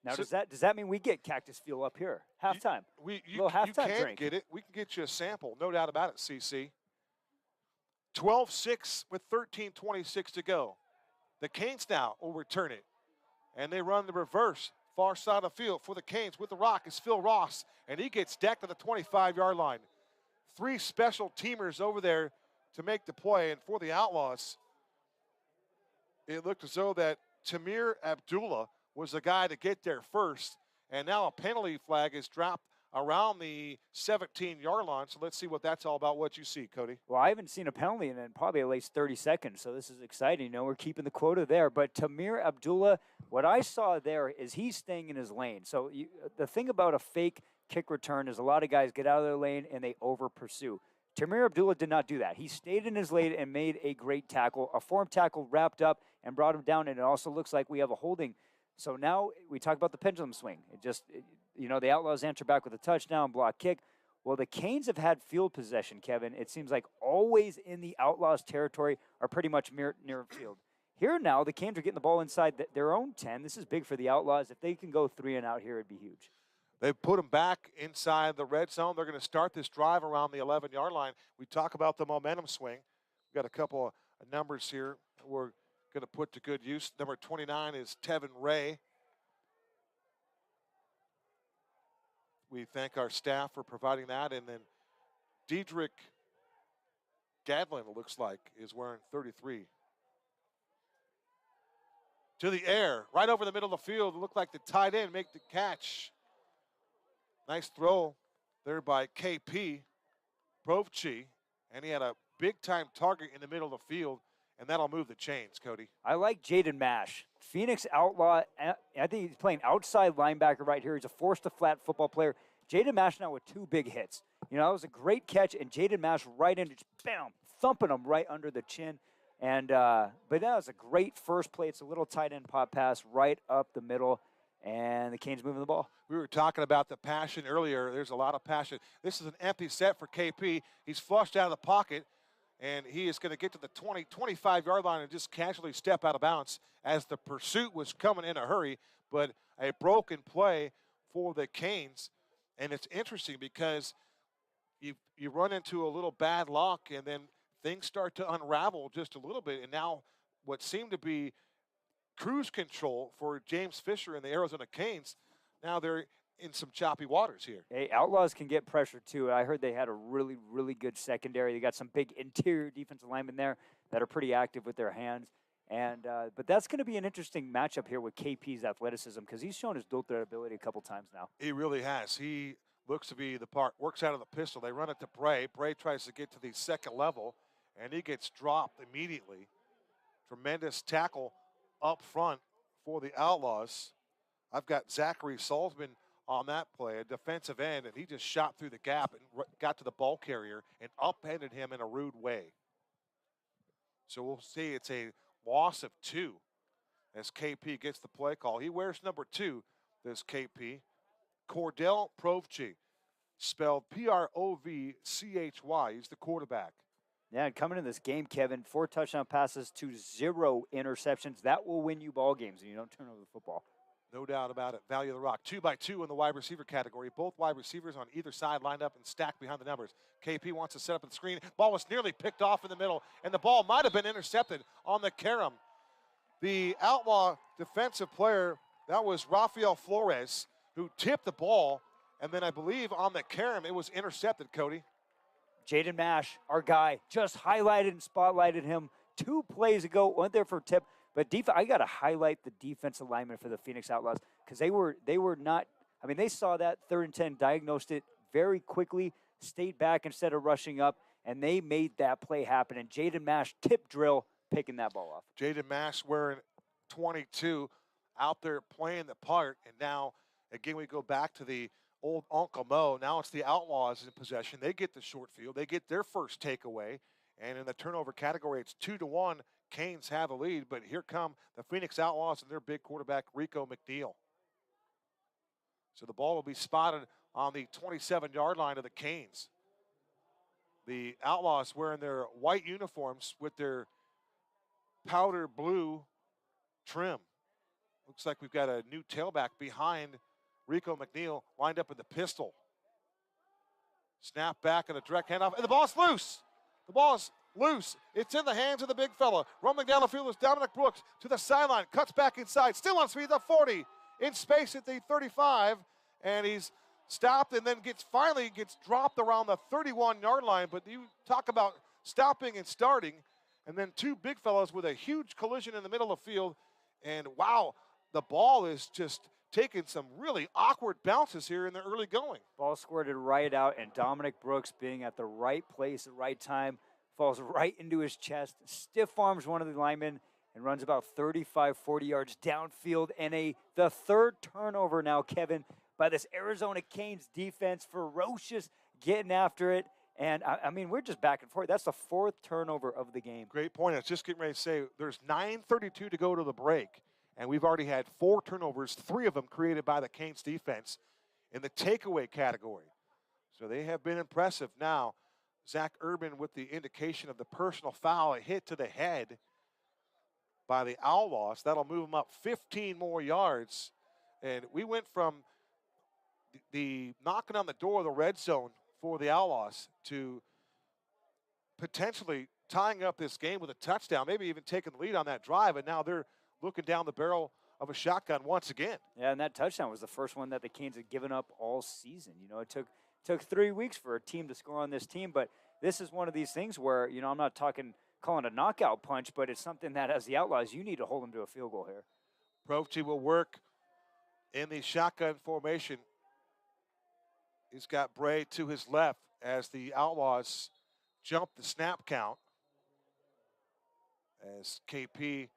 Speaker 2: Now, does that mean we get Cactus Fuel up here? Halftime.
Speaker 1: You can
Speaker 2: drink.
Speaker 1: Get it. We can get you a sample. No doubt about it, CC. 12-6 with 13:26 to go. The Canes now will return it. And they run the reverse. Far side of the field for the Canes with the rock is Phil Ross. And he gets decked at the 25-yard line. 3 special teamers over there to make the play. And for the Outlaws, it looked as though that Tamir Abdullah was the guy to get there first. And now a penalty flag is dropped around the 17-yard line. So let's see what that's all about. What you see, Cody?
Speaker 2: Well, I haven't seen a penalty in probably at least 30 seconds, so this is exciting. You know, we're keeping the quota there. But Tamir Abdullah, what I saw there is he's staying in his lane. So the thing about a fake kick return is a lot of guys get out of their lane and they over-pursue. Tamir Abdullah did not do that. He stayed in his lane and made a great tackle. A form tackle wrapped up and brought him down, and it also looks like we have a holding. So now we talk about the pendulum swing. The Outlaws answer back with a touchdown, block kick. Well, the Canes have had field possession, Kevin. It seems like always in the Outlaws territory or pretty much near field. Here now, the Canes are getting the ball inside their own 10. This is big for the Outlaws. If they can go 3 and out here, it'd be huge.
Speaker 1: They put them back inside the red zone. They're going to start this drive around the 11-yard line. We talk about the momentum swing. We've got a couple of numbers here we're going to put to good use. Number 29 is Tevin Ray. We thank our staff for providing that. And then Diedrich Gadlin, it looks like, is wearing 33. To the air, right over the middle of the field. It looked like the tight end make the catch. Nice throw there by KP Provchi. And he had a big-time target in the middle of the field. And that'll move the chains, Cody.
Speaker 2: I like Jaden Mash. Phoenix Outlaw, I think he's playing outside linebacker right here. He's a force-to-flat football player. Jaden Mash now with 2 big hits. You know, that was a great catch, and Jaden Mash right into, bam, thumping him right under the chin. And but that was a great first play. It's a little tight end pop pass right up the middle, and the Canes moving the ball.
Speaker 1: We were talking about the passion earlier. There's a lot of passion. This is an empty set for KP. He's flushed out of the pocket. And he is going to get to the 25-yard line and just casually step out of bounds as the pursuit was coming in a hurry. But a broken play for the Canes. And it's interesting because you run into a little bad luck and then things start to unravel just a little bit. And now what seemed to be cruise control for James Fisher and the Arizona Canes, now they're in some choppy waters here.
Speaker 2: Hey, Outlaws can get pressure too. I heard they had a really, really good secondary. They got some big interior defensive linemen there that are pretty active with their hands. And but that's going to be an interesting matchup here with KP's athleticism because he's shown his dual threat ability a couple times now.
Speaker 1: He really has. He looks to be the part, works out of the pistol. They run it to Bray. Bray tries to get to the second level, and he gets dropped immediately. Tremendous tackle up front for the Outlaws. I've got Zachary Salzman on that play, a defensive end, and he just shot through the gap and got to the ball carrier and upended him in a rude way. So we'll see it's a loss of 2 as KP gets the play call. He wears number 2, this KP. Cordell Provchi, spelled Provchy. He's the quarterback.
Speaker 2: Yeah, and coming in this game, Kevin, 4 touchdown passes to 0 interceptions. That will win you ball games, and you don't turn over the football.
Speaker 1: No doubt about it. Value of the rock. 2x2 in the wide receiver category. Both wide receivers on either side lined up and stacked behind the numbers. KP wants to set up the screen. Ball was nearly picked off in the middle, and the ball might have been intercepted on the carom. The Outlaw defensive player, that was Rafael Flores, who tipped the ball, and then I believe on the carom it was intercepted, Cody.
Speaker 2: Jaden Mash, our guy, just highlighted and spotlighted him 2 plays ago, went there for a tip. But I got to highlight the defensive lineman for the Phoenix Outlaws because they were not, I mean, they saw that 3rd and 10, diagnosed it very quickly, stayed back instead of rushing up, and they made that play happen. And Jaden Mash, tip drill, picking that ball off.
Speaker 1: Jaden Mash wearing 22, out there playing the part. And now, again, we go back to the old Uncle Mo. Now it's the Outlaws in possession. They get the short field. They get their first takeaway. And in the turnover category, it's 2-1 Canes have the lead, but here come the Phoenix Outlaws and their big quarterback, Rico McNeil. So the ball will be spotted on the 27-yard line of the Canes. The Outlaws wearing their white uniforms with their powder blue trim. Looks like we've got a new tailback behind Rico McNeil lined up in the pistol. Snap back and a direct handoff, and the ball's loose. The ball is loose. It's in the hands of the big fella. Rolling down the field is Dominic Brooks to the sideline, cuts back inside, still on speed, the 40, in space at the 35, and he's stopped and then finally gets dropped around the 31-yard line. But you talk about stopping and starting, and then two big fellas with a huge collision in the middle of the field, and wow, the ball is just taking some really awkward bounces here in the early going.
Speaker 2: Ball squirted right out, and Dominic Brooks, being at the right place at the right time, falls right into his chest, stiff arms one of the linemen, and runs about 35, 40 yards downfield. And the third turnover now, Kevin, by this Arizona Canes defense, ferocious, getting after it. And, I mean, we're just back and forth. That's the fourth turnover of the game.
Speaker 1: Great point. I was just getting ready to say there's 9:32 to go to the break, and we've already had 4 turnovers, 3 of them created by the Canes defense in the takeaway category. So they have been impressive. Now, Zach Urban with the indication of the personal foul, a hit to the head by the Outlaws. That'll move them up 15 more yards. And we went from the knocking on the door of the red zone for the Outlaws to potentially tying up this game with a touchdown, maybe even taking the lead on that drive, and now they're looking down the barrel of a shotgun once again.
Speaker 2: Yeah, and that touchdown was the first one that the Canes had given up all season. You know, it took 3 weeks for a team to score on this team, but this is one of these things where, you know, I'm not calling a knockout punch, but it's something that as the Outlaws, you need to hold them to a field goal here.
Speaker 1: Profchi will work in the shotgun formation. He's got Bray to his left as the Outlaws jump the snap count. As KP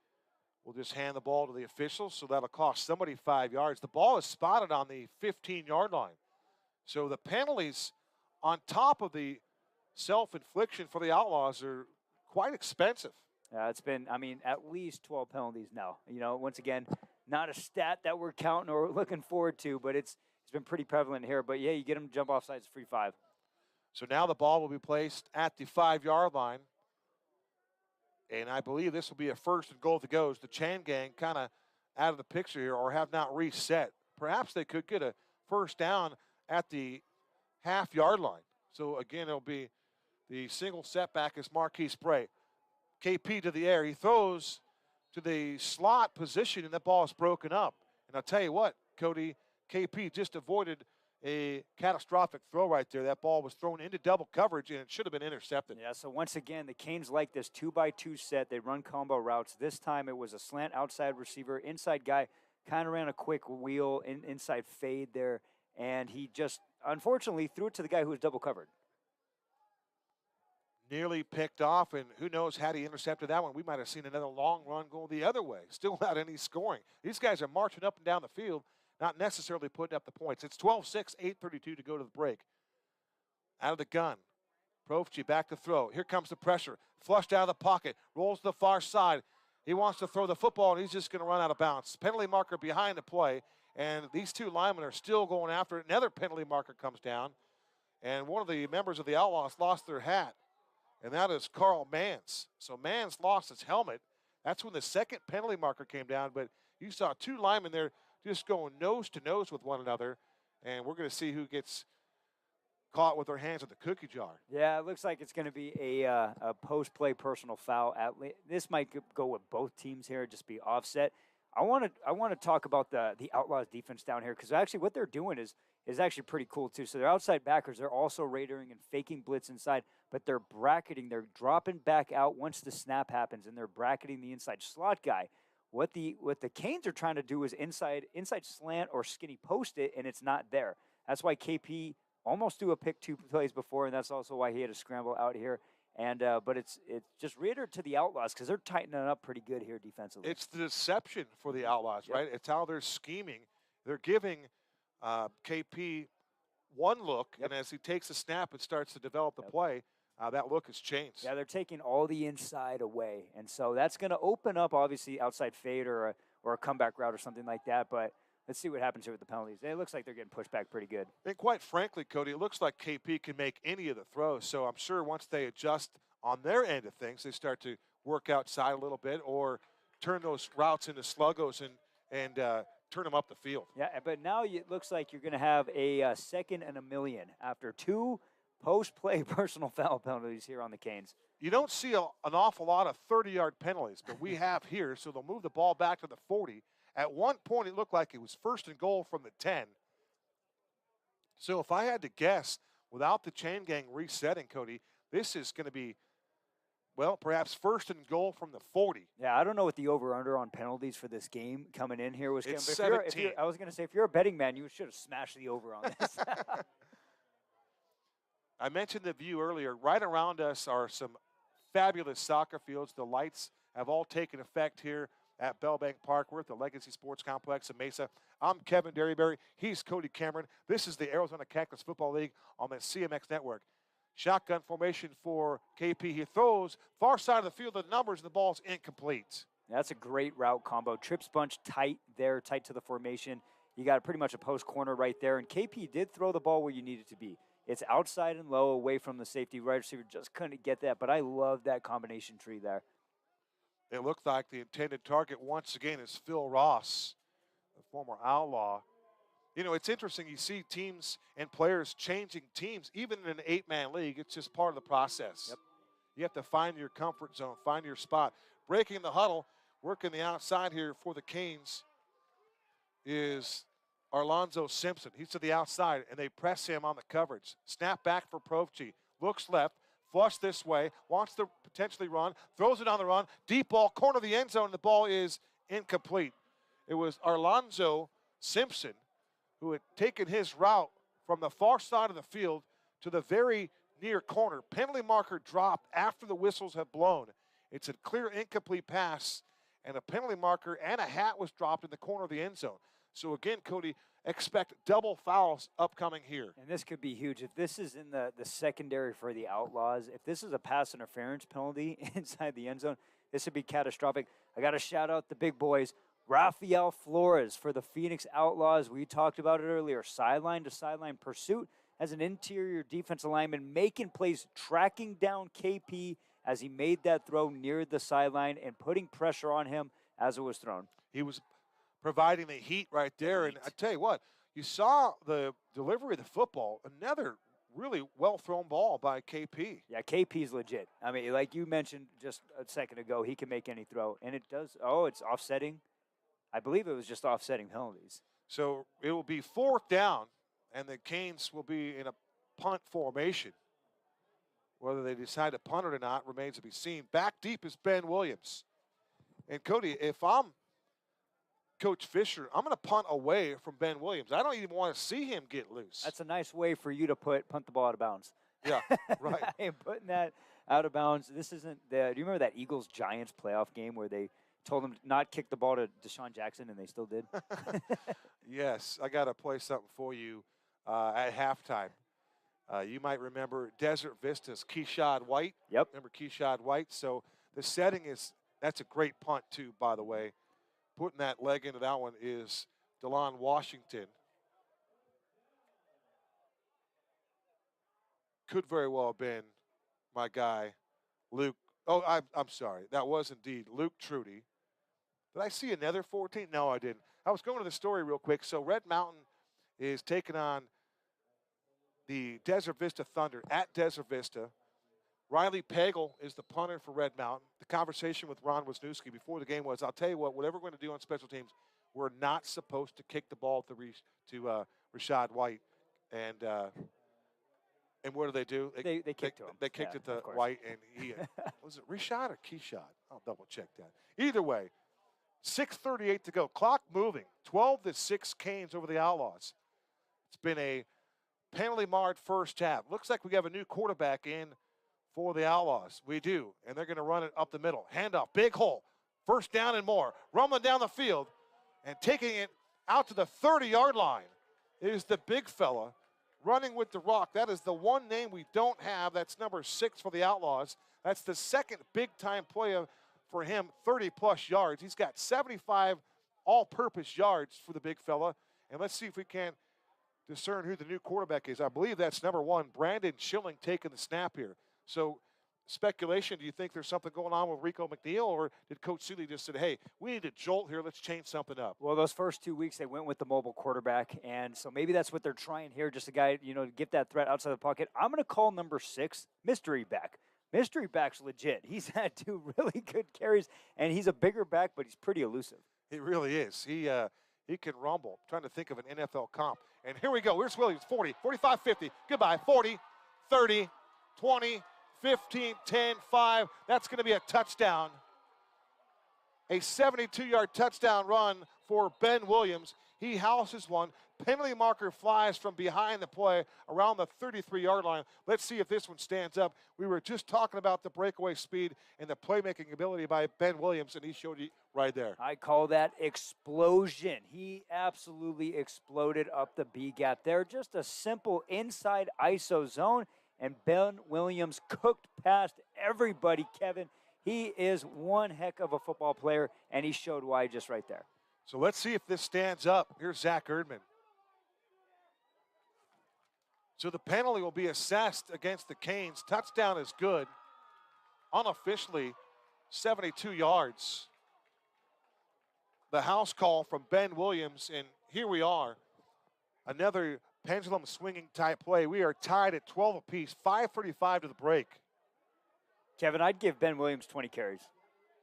Speaker 1: will just hand the ball to the officials, so that'll cost somebody 5 yards. The ball is spotted on the 15-yard line. So the penalties on top of the self-infliction for the Outlaws are quite expensive.
Speaker 2: It's been, I mean, at least 12 penalties now. You know, once again, not a stat that we're counting or looking forward to, but it's been pretty prevalent here. But, yeah, you get them to jump off sides, free 5.
Speaker 1: So now the ball will be placed at the 5-yard line. And I believe this will be a first and goal to go. The Chan gang kind of out of the picture here or have not reset. Perhaps they could get a first down at the half-yard line. So, again, it'll be the single setback is Marquise Bray. KP to the air. He throws to the slot position, and that ball is broken up. And I'll tell you what, Cody, KP just avoided a catastrophic throw right there. That ball was thrown into double coverage, and it should have been intercepted.
Speaker 2: Yeah, so once again, the Canes like this 2-by-2 set. They run combo routes. This time it was a slant outside receiver. Inside guy kind of ran a quick wheel, inside fade there, and he just, unfortunately, threw it to the guy who was double covered.
Speaker 1: Nearly picked off, and who knows, had he intercepted that one, we might have seen another long run go the other way. Still without any scoring. These guys are marching up and down the field, not necessarily putting up the points. It's 12-6, 8:32 to go to the break. Out of the gun. Profchi back to throw. Here comes the pressure. Flushed out of the pocket. Rolls to the far side. He wants to throw the football, and he's just going to run out of bounds. Penalty marker behind the play, and these two linemen are still going after it. Another penalty marker comes down, and one of the members of the Outlaws lost their hat, and that is Carl Mans. So Mans lost his helmet. That's when the second penalty marker came down, but you saw two linemen there just going nose to nose with one another, and we're going to see who gets caught with their hands in the cookie jar.
Speaker 2: Yeah, it looks like it's going to be a post-play personal foul. This might go with both teams here, just be offset. I want to talk about the Outlaws defense down here, because actually what they're doing is actually pretty cool too. So they're outside backers. They're also radaring and faking blitz inside, but they're bracketing. They're dropping back out once the snap happens, and they're bracketing the inside slot guy. What the Canes are trying to do is inside slant or skinny post it, and it's not there. That's why KP almost threw a pick 2 plays before, and that's also why he had to scramble out here. And but it's just reitered to the Outlaws, because they're tightening up pretty good here defensively.
Speaker 1: It's the deception for the Outlaws, right? It's how they're scheming. They're giving KP one look, and as he takes a snap and starts to develop the play, that look has changed.
Speaker 2: Yeah, they're taking all the inside away. And so that's going to open up, obviously, outside fade or a comeback route or something like that. But let's see what happens here with the penalties. It looks like they're getting pushed back pretty good.
Speaker 1: And quite frankly, Cody, it looks like KP can make any of the throws. So I'm sure once they adjust on their end of things, they start to work outside a little bit or turn those routes into sluggos and turn them up the field.
Speaker 2: Yeah, but now it looks like you're going to have a second and a million after 2 post-play personal foul penalties here on the Canes.
Speaker 1: You don't see an awful lot of 30-yard penalties, but we have here, so they'll move the ball back to the 40. At one point, it looked like it was first and goal from the 10. So if I had to guess, without the chain gang resetting, Cody, this is going to be, well, perhaps first and goal from the 40.
Speaker 2: Yeah, I don't know what the over-under on penalties for this game coming in here was.
Speaker 1: It's
Speaker 2: but
Speaker 1: 17.
Speaker 2: I was going to say, if you're a betting man, you should have smashed the over on this.
Speaker 1: I mentioned the view earlier. Right around us are some fabulous soccer fields. The lights have all taken effect here at Bellbank Park. We're at the Legacy Sports Complex in Mesa. I'm Kevin Derryberry. He's Cody Cameron. This is the Arizona Cactus Football League on the CMX Network. Shotgun formation for KP. He throws far side of the field. The numbers, the ball's incomplete.
Speaker 2: That's a great route combo. Trips bunch tight there, tight to the formation. You got pretty much a post corner right there. And KP did throw the ball where you need it to be. It's outside and low, away from the safety. Right receiver just couldn't get that, but I love that combination tree there.
Speaker 1: It looked like the intended target once again is Phil Ross, the former Outlaw. You know, it's interesting. You see teams and players changing teams, even in an 8-man league. It's just part of the process.
Speaker 2: Yep.
Speaker 1: You have to find your comfort zone, find your spot. Breaking the huddle, working the outside here for the Canes is Alonzo Simpson. He's to the outside, and they press him on the coverage. Snap back for Provci. Looks left, flush this way, wants to potentially run, throws it on the run. Deep ball, corner of the end zone, and the ball is incomplete. It was Alonzo Simpson who had taken his route from the far side of the field to the very near corner. Penalty marker dropped after the whistles have blown. It's a clear incomplete pass, and a penalty marker and a hat was dropped in the corner of the end zone. So again, Cody, expect double fouls upcoming here.
Speaker 2: And this could be huge. If this is in the secondary for the Outlaws, if this is a pass interference penalty inside the end zone, this would be catastrophic. I got to shout out the big boys. Rafael Flores for the Phoenix Outlaws. We talked about it earlier. Sideline to sideline pursuit as an interior defensive lineman, making plays, tracking down KP as he made that throw near the sideline and putting pressure on him as it was thrown.
Speaker 1: He was providing the heat right there. And I tell you what, you saw the delivery of the football, another really well-thrown ball by KP.
Speaker 2: Yeah, KP's legit. I mean, like you mentioned just a second ago, he can make any throw. And it does, it's offsetting. I believe it was just offsetting penalties.
Speaker 1: So it will be 4th down, and the Canes will be in a punt formation. Whether they decide to punt it or not remains to be seen. Back deep is Ben Williams. And Cody, if I'm Coach Fisher, I'm going to punt away from Ben Williams. I don't even want to see him get loose.
Speaker 2: That's a nice way for you to punt the ball out of bounds.
Speaker 1: Yeah, right.
Speaker 2: I am putting that out of bounds. This isn't do you remember that Eagles-Giants playoff game where they told him not kick the ball to Deshaun Jackson, and they still did?
Speaker 1: Yes, I got to play something for you at halftime. You might remember Desert Vista's Keyshawn White.
Speaker 2: Yep.
Speaker 1: Remember Keyshawn White? So the setting is, that's a great punt too, by the way. Putting that leg into that one is DeLon Washington. Could very well have been my guy, Luke. Oh, I'm sorry. That was indeed Luke Trudy. Did I see another 14? No, I didn't. I was going to the story real quick. So Red Mountain is taking on the Desert Vista Thunder at Desert Vista. Riley Pagel is the punter for Red Mountain. The conversation with Ron Wisniewski before the game was, I'll tell you what, whatever we're going to do on special teams, we're not supposed to kick the ball to Rashad White. And what do?
Speaker 2: They kicked to him.
Speaker 1: They kicked it to White, and he was it Rashad or Keyshawn? I'll double check that. Either way, 6:38 to go. Clock moving. 12-6 Canes over the Outlaws. It's been a penalty-marred first half. Looks like we have a new quarterback in for the Outlaws. We do, and they're going to run it up the middle. Handoff, big hole. First down and more. Rumbling down the field and taking it out to the 30-yard line is the big fella, running with the rock. That is the one name we don't have. That's number 6 for the Outlaws. That's the second big-time play for him, 30-plus yards. He's got 75 all-purpose yards for the big fella. And let's see if we can discern who the new quarterback is. I believe that's number 1, Brandon Schilling, taking the snap here. So speculation, do you think there's something going on with Rico McNeil, or did Coach Seeley just say, hey, we need a jolt here, let's change something up?
Speaker 2: Well, those first 2 weeks they went with the mobile quarterback, and so maybe that's what they're trying here, just a guy, to get that threat outside the pocket. I'm going to call number 6 mystery back. Mystery back's legit. He's had 2 really good carries, and he's a bigger back, but he's pretty elusive.
Speaker 1: He really is. He can rumble. I'm trying to think of an NFL comp. And here we go. Here's Williams, 40, 45, 50. Goodbye. 40, 30, 20, 15, 10, 5. That's going to be a touchdown. A 72-yard touchdown run for Ben Williams. He houses one. Penalty marker flies from behind the play around the 33-yard line. Let's see if this one stands up. We were just talking about the breakaway speed and the playmaking ability by Ben Williams, and he showed you right there.
Speaker 2: I call that explosion. He absolutely exploded up the B-gap there. Just a simple inside ISO zone, and Ben Williams cooked past everybody, Kevin. He is one heck of a football player, and he showed why just right there.
Speaker 1: So let's see if this stands up. Here's Zach Erdman. So the penalty will be assessed against the Canes. Touchdown is good. Unofficially, 72 yards. The house call from Ben Williams, and here we are. Another pendulum swinging type play. We are tied at 12 apiece, 5:35 to the break.
Speaker 2: Kevin, I'd give Ben Williams 20 carries.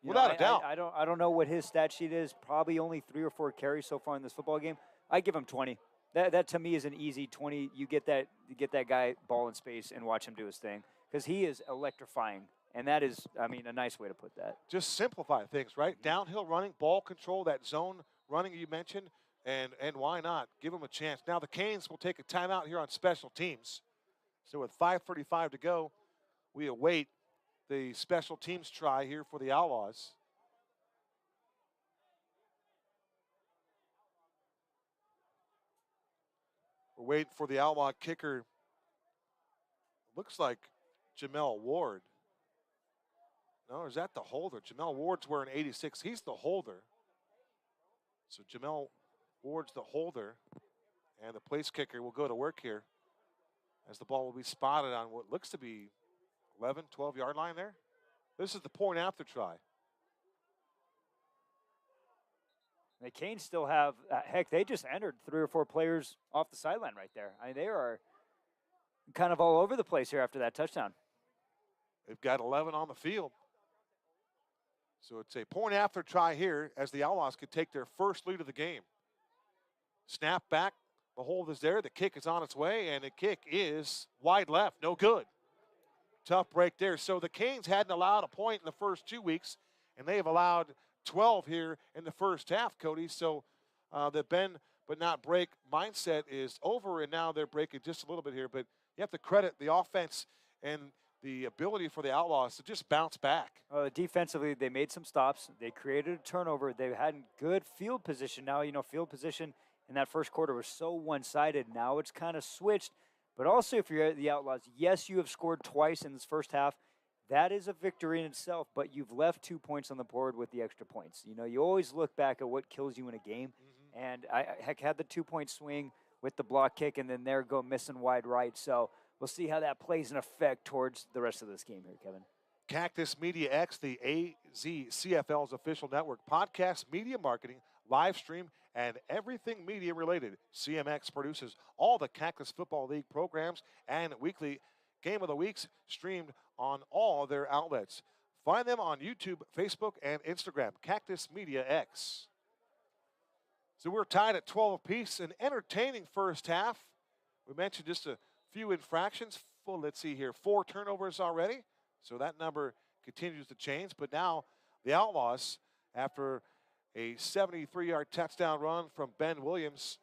Speaker 1: Without a doubt.
Speaker 2: I don't know what his stat sheet is. Probably only 3 or 4 carries so far in this football game. I give him 20. That to me is an easy 20. You get that guy ball in space and watch him do his thing, because he is electrifying. And that is, a nice way to put that.
Speaker 1: Just simplify things, right? Downhill running, ball control, that zone running you mentioned, and why not? Give him a chance. Now the Canes will take a timeout here on special teams. So with 5:35 to go, we await the special teams try here for the Outlaws. We're waiting for the Outlaw kicker. Looks like Jamel Ward. No, is that the holder? Jamel Ward's wearing 86. He's the holder. So Jamel Ward's the holder. And the place kicker will go to work here as the ball will be spotted on what looks to be 11, 12-yard line there. This is the point after try.
Speaker 2: The Canes still have, they just entered 3 or 4 players off the sideline right there. They are kind of all over the place here after that touchdown.
Speaker 1: They've got 11 on the field. So it's a point after try here as the Outlaws could take their first lead of the game. Snap back, the hold is there, the kick is on its way, and the kick is wide left, no good. Tough break there. So the Canes hadn't allowed a point in the first 2 weeks, and they have allowed 12 here in the first half, Cody. So the bend but not break mindset is over, and now they're breaking just a little bit here. But you have to credit the offense and the ability for the Outlaws to just bounce back.
Speaker 2: Defensively, they made some stops. They created a turnover. They had good field position. Now, field position in that first quarter was so one-sided. Now it's kind of switched. But also, if you're the Outlaws, yes, you have scored twice in this first half. That is a victory in itself, but you've left 2 points on the board with the extra points. You always look back at what kills you in a game. Mm-hmm. And I had the 2-point swing with the block kick, and then there go missing wide right. So we'll see how that plays an effect towards the rest of this game here, Kevin.
Speaker 1: Cactus Media X, the AZCFL's official network, podcast, media marketing, live stream, and everything media related. CMX produces all the Cactus Football League programs and weekly Game of the Weeks streamed on all their outlets. Find them on YouTube, Facebook, and Instagram, Cactus Media X. So we're tied at 12 apiece, an entertaining first half. We mentioned just a few infractions. Well, let's see here, 4 turnovers already. So that number continues to change. But now the Outlaws, after a 73-yard touchdown run from Ben Williams,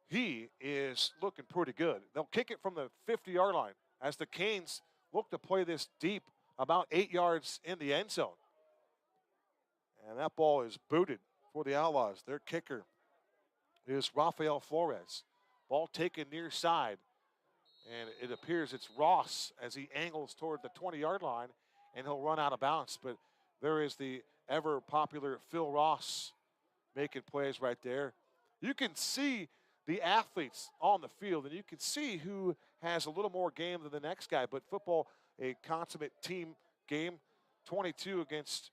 Speaker 1: he is looking pretty good. They'll kick it from the 50-yard line as the Canes look to play this deep, about 8 yards in the end zone. And that ball is booted for the Outlaws. Their kicker is Rafael Flores. Ball taken near side. And it appears it's Ross as he angles toward the 20-yard line, and he'll run out of bounds. But there is the ever-popular Phil Ross making plays right there. You can see the athletes on the field, and you can see who has a little more game than the next guy. But football, a consummate team game, 22 against,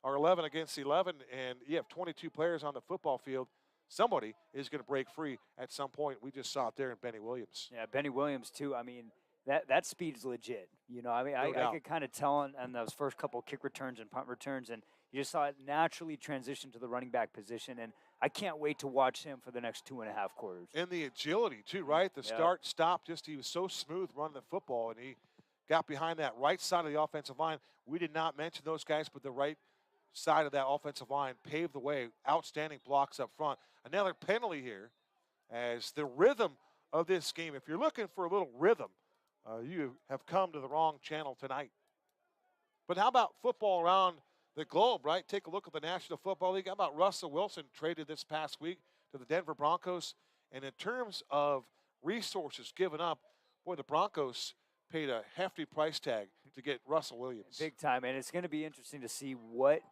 Speaker 1: or 11 against 11, and you have 22 players on the football field. Somebody is going to break free at some point. We just saw it there in Benny Williams.
Speaker 2: Yeah, Benny Williams, too. I mean, that speed's legit. You know, I mean, I could kind of tell on those first couple of kick returns and punt returns, and you just saw it naturally transition to the running back position. And I can't wait to watch him for the next 2.5 quarters.
Speaker 1: And the agility, too, right? The start, stop, he was so smooth running the football, and he got behind that right side of the offensive line. We did not mention those guys, but the right side of that offensive line paved the way. Outstanding blocks up front. Another penalty here as the rhythm of this game. If you're looking for a little rhythm, you have come to the wrong channel tonight. But how about football around the globe, right? Take a look at the National Football League. How about Russell Wilson traded this past week to the Denver Broncos? And in terms of resources given up, boy, the Broncos paid a hefty price tag to get Russell Williams.
Speaker 2: Big time, and it's going to be interesting to see what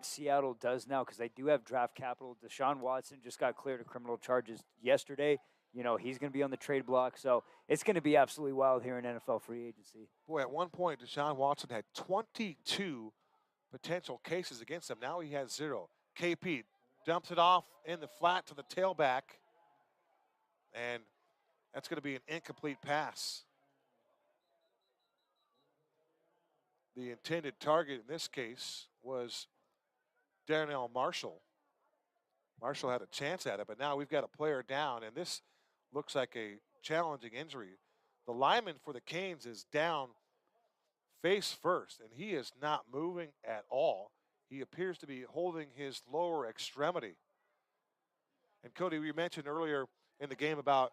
Speaker 2: Seattle does now, because they do have draft capital. Deshaun Watson just got cleared of criminal charges yesterday. You know, he's going to be on the trade block, so it's going to be absolutely wild here in NFL free agency.
Speaker 1: Boy, at one point, Deshaun Watson had 22 potential cases against him. Now he has 0. KP dumps it off in the flat to the tailback, and that's going to be an incomplete pass. The intended target in this case was Darnell Marshall. Marshall had a chance at it, but now we've got a player down, and this looks like a challenging injury. The lineman for the Canes is down face first, and he is not moving at all. He appears to be holding his lower extremity. And Cody, we mentioned earlier in the game about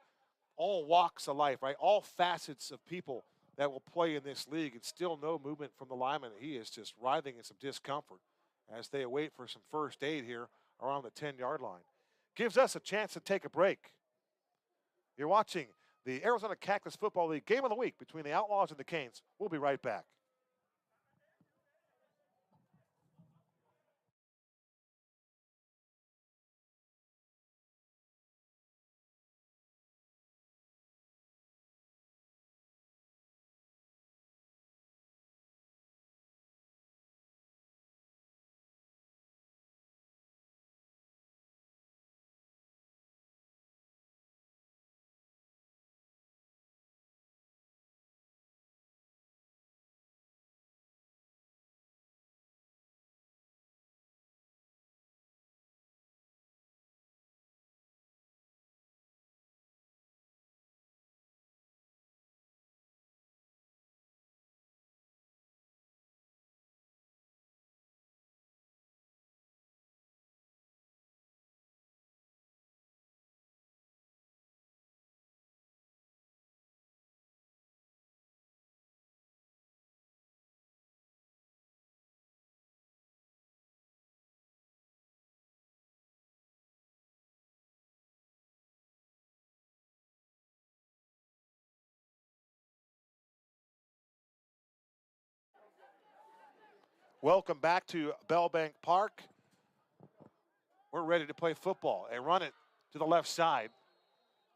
Speaker 1: all walks of life, right? All facets of people that will play in this league, and still no movement from the lineman. He is just writhing in some discomfort as they await for some first aid here around the 10-yard line. Gives us a chance to take a break. You're watching the Arizona Cactus Football League Game of the Week between the Outlaws and the Canes. We'll be right back. Welcome back to Bellbank Park. We're ready to play football and run it to the left side.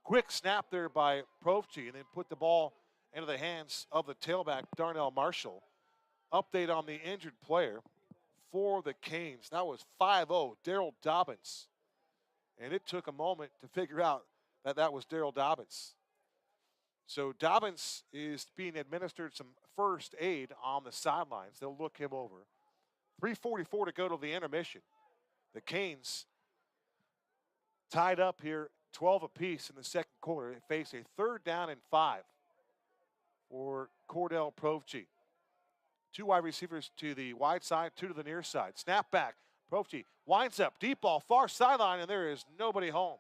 Speaker 1: Quick snap there by Profchi, and then put the ball into the hands of the tailback, Darnell Marshall. Update on the injured player for the Canes. That was 5-0, Daryl Dobbins. And it took a moment to figure out that that was Daryl Dobbins. So Dobbins is being administered some first aid on the sidelines. They'll look him over. 3:44 to go to the intermission. The Canes tied up here, 12 apiece in the second quarter. They face a 3rd down and 5 for Cordell Profchi. 2 wide receivers to the wide side, 2 to the near side. Snap back. Profchi winds up, deep ball, far sideline, and there is nobody home.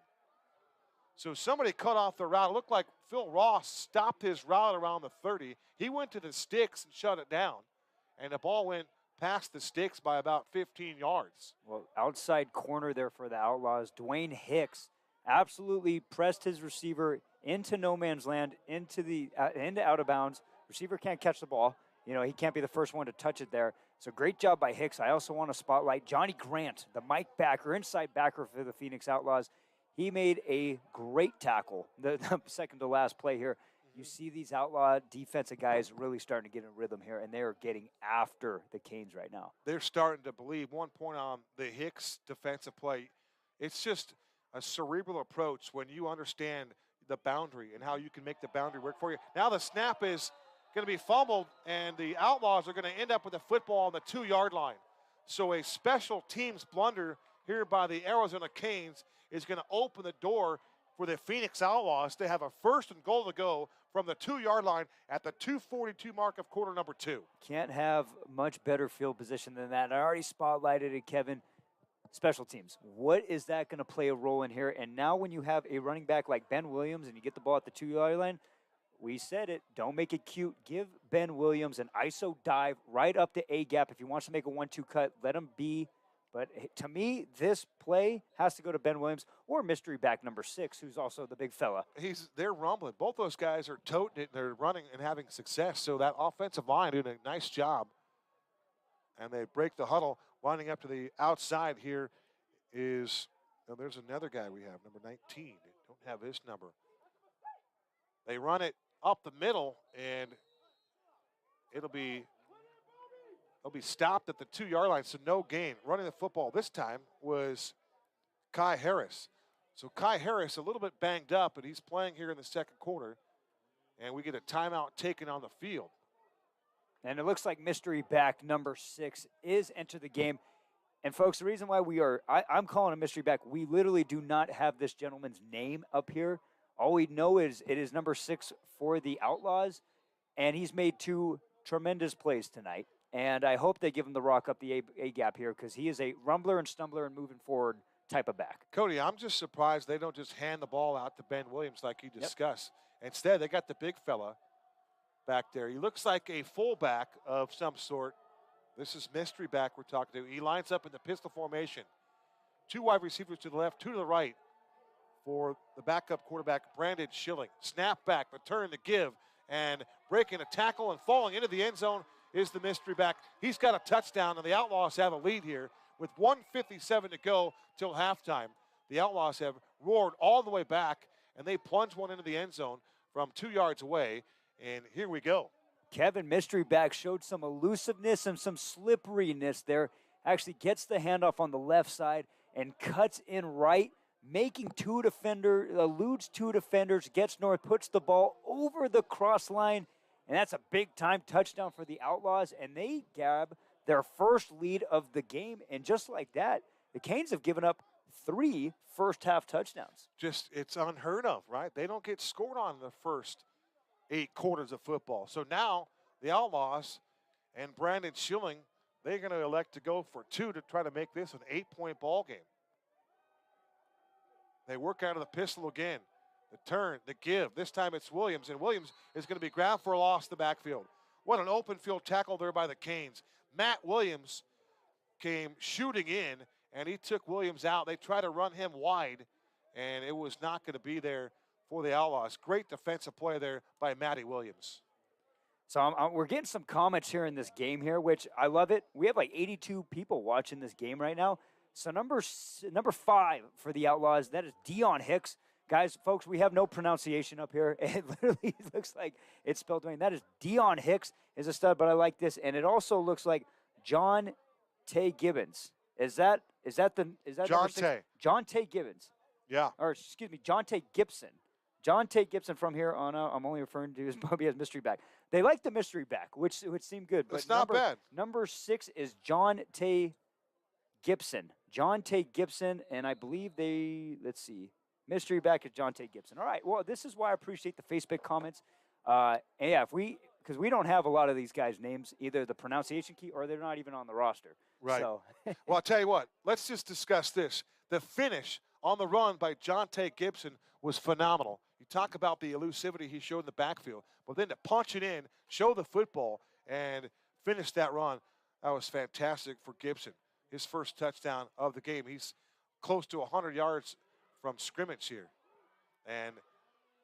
Speaker 1: So somebody cut off the route. It looked like Phil Ross stopped his route around the 30. He went to the sticks and shut it down. And the ball went past the sticks by about 15 yards.
Speaker 2: Well, outside corner there for the Outlaws. Dwayne Hicks absolutely pressed his receiver into no man's land, into out of bounds. Receiver can't catch the ball. You know, he can't be the first one to touch it there. So great job by Hicks. I also want to spotlight Johnny Grant, the Mike backer, inside backer for the Phoenix Outlaws. He made a great tackle, the second to last play here. You see these Outlaw defensive guys really starting to get in rhythm here, and they are getting after the Canes right now.
Speaker 1: They're starting to believe. One point on the Hicks defensive play, it's just a cerebral approach when you understand the boundary and how you can make the boundary work for you. Now the snap is going to be fumbled, and the Outlaws are going to end up with the football on the 2-yard line. So a special teams blunder here by the Arizona Canes is going to open the door for the Phoenix Outlaws to have a 1st and goal to go from the 2-yard line at the 2:42 mark of quarter number 2.
Speaker 2: Can't have much better field position than that. I already spotlighted it, Kevin. Special teams. What is that going to play a role in here? And now when you have a running back like Ben Williams and you get the ball at the 2-yard line, we said it, don't make it cute. Give Ben Williams an ISO dive right up to A-gap. If he wants to make a 1-2 cut, let him be. But to me, this play has to go to Ben Williams or mystery back number 6, who's also the big fella.
Speaker 1: They're rumbling. Both those guys are toting it. They're running and having success. So that offensive line doing a nice job. And they break the huddle. Winding up to the outside here is, oh, there's another guy we have, number 19. They don't have his number. They run it up the middle, and it'll be stopped at the 2-yard line, so no gain. Running the football this time was Kai Harris. So Kai Harris a little bit banged up, but he's playing here in the second quarter, and we get a timeout taken on the field.
Speaker 2: And it looks like mystery back number 6 is entered the game. And folks, the reason why I'm calling a mystery back, we literally do not have this gentleman's name up here. All we know is it is number 6 for the Outlaws, and he's made 2 tremendous plays tonight. And I hope they give him the rock up the A-gap here, because he is a rumbler and stumbler and moving forward type of back.
Speaker 1: Cody, I'm just surprised they don't just hand the ball out to Ben Williams like you discussed. Yep. Instead, they got the big fella back there. He looks like a fullback of some sort. This is mystery back we're talking to. He lines up in the pistol formation. 2 wide receivers to the left, 2 to the right for the backup quarterback, Brandon Schilling. Snap back, the turn to give, and breaking a tackle and falling into the end zone is the mystery back. He's got a touchdown, and the Outlaws have a lead here with 1:57 to go till halftime. The Outlaws have roared all the way back, and they plunge one into the end zone from 2 yards away, and here we go.
Speaker 2: Kevin, mystery back, showed some elusiveness and some slipperiness there. Actually gets the handoff on the left side and cuts in right, making 2 defenders, eludes 2 defenders, gets north, puts the ball over the cross line, and that's a big-time touchdown for the Outlaws, and they grab their first lead of the game. And just like that, the Canes have given up 3 first-half touchdowns.
Speaker 1: Just, it's unheard of, right? They don't get scored on in the first 8 quarters of football. So now the Outlaws and Brandon Schilling, they're going to elect to go for 2 to try to make this an 8-point ball game. They work out of the pistol again. The turn, the give. This time it's Williams, and Williams is going to be grabbed for a loss in the backfield. What an open field tackle there by the Canes. Matt Williams came shooting in, and he took Williams out. They tried to run him wide, and it was not going to be there for the Outlaws. Great defensive play there by Matty Williams.
Speaker 2: So we're getting some comments here in this game here, which I love it. We have like 82 people watching this game right now. So number 5 for the Outlaws, that is Dion Hicks. Guys, folks, we have no pronunciation up here. It literally looks like it's spelled wrong. That is Dion Hicks is a stud, but I like this. And it also looks like John Tay Gibbons. Is that
Speaker 1: John Tay?
Speaker 2: John Tay Gibbons.
Speaker 1: Yeah.
Speaker 2: Or excuse me, John Tay Gibson. John Tay Gibson from here on out. I'm only referring to his Bobby as mystery back. They like the mystery back, which would seem good. But
Speaker 1: it's not bad.
Speaker 2: Number 6 is John Tay Gibson. John Tay Gibson, and I believe let's see. Mystery back is John Tay Gibson. All right, well, this is why I appreciate the Facebook comments. And yeah, because we don't have a lot of these guys' names, either the pronunciation key or they're not even on the roster.
Speaker 1: Right.
Speaker 2: So.
Speaker 1: Well, I'll tell you what, let's just discuss this. The finish on the run by John Tay Gibson was phenomenal. You talk about the elusivity he showed in the backfield, but then to punch it in, show the football, and finish that run, that was fantastic for Gibson. His first touchdown of the game. He's close to 100 yards from scrimmage here. And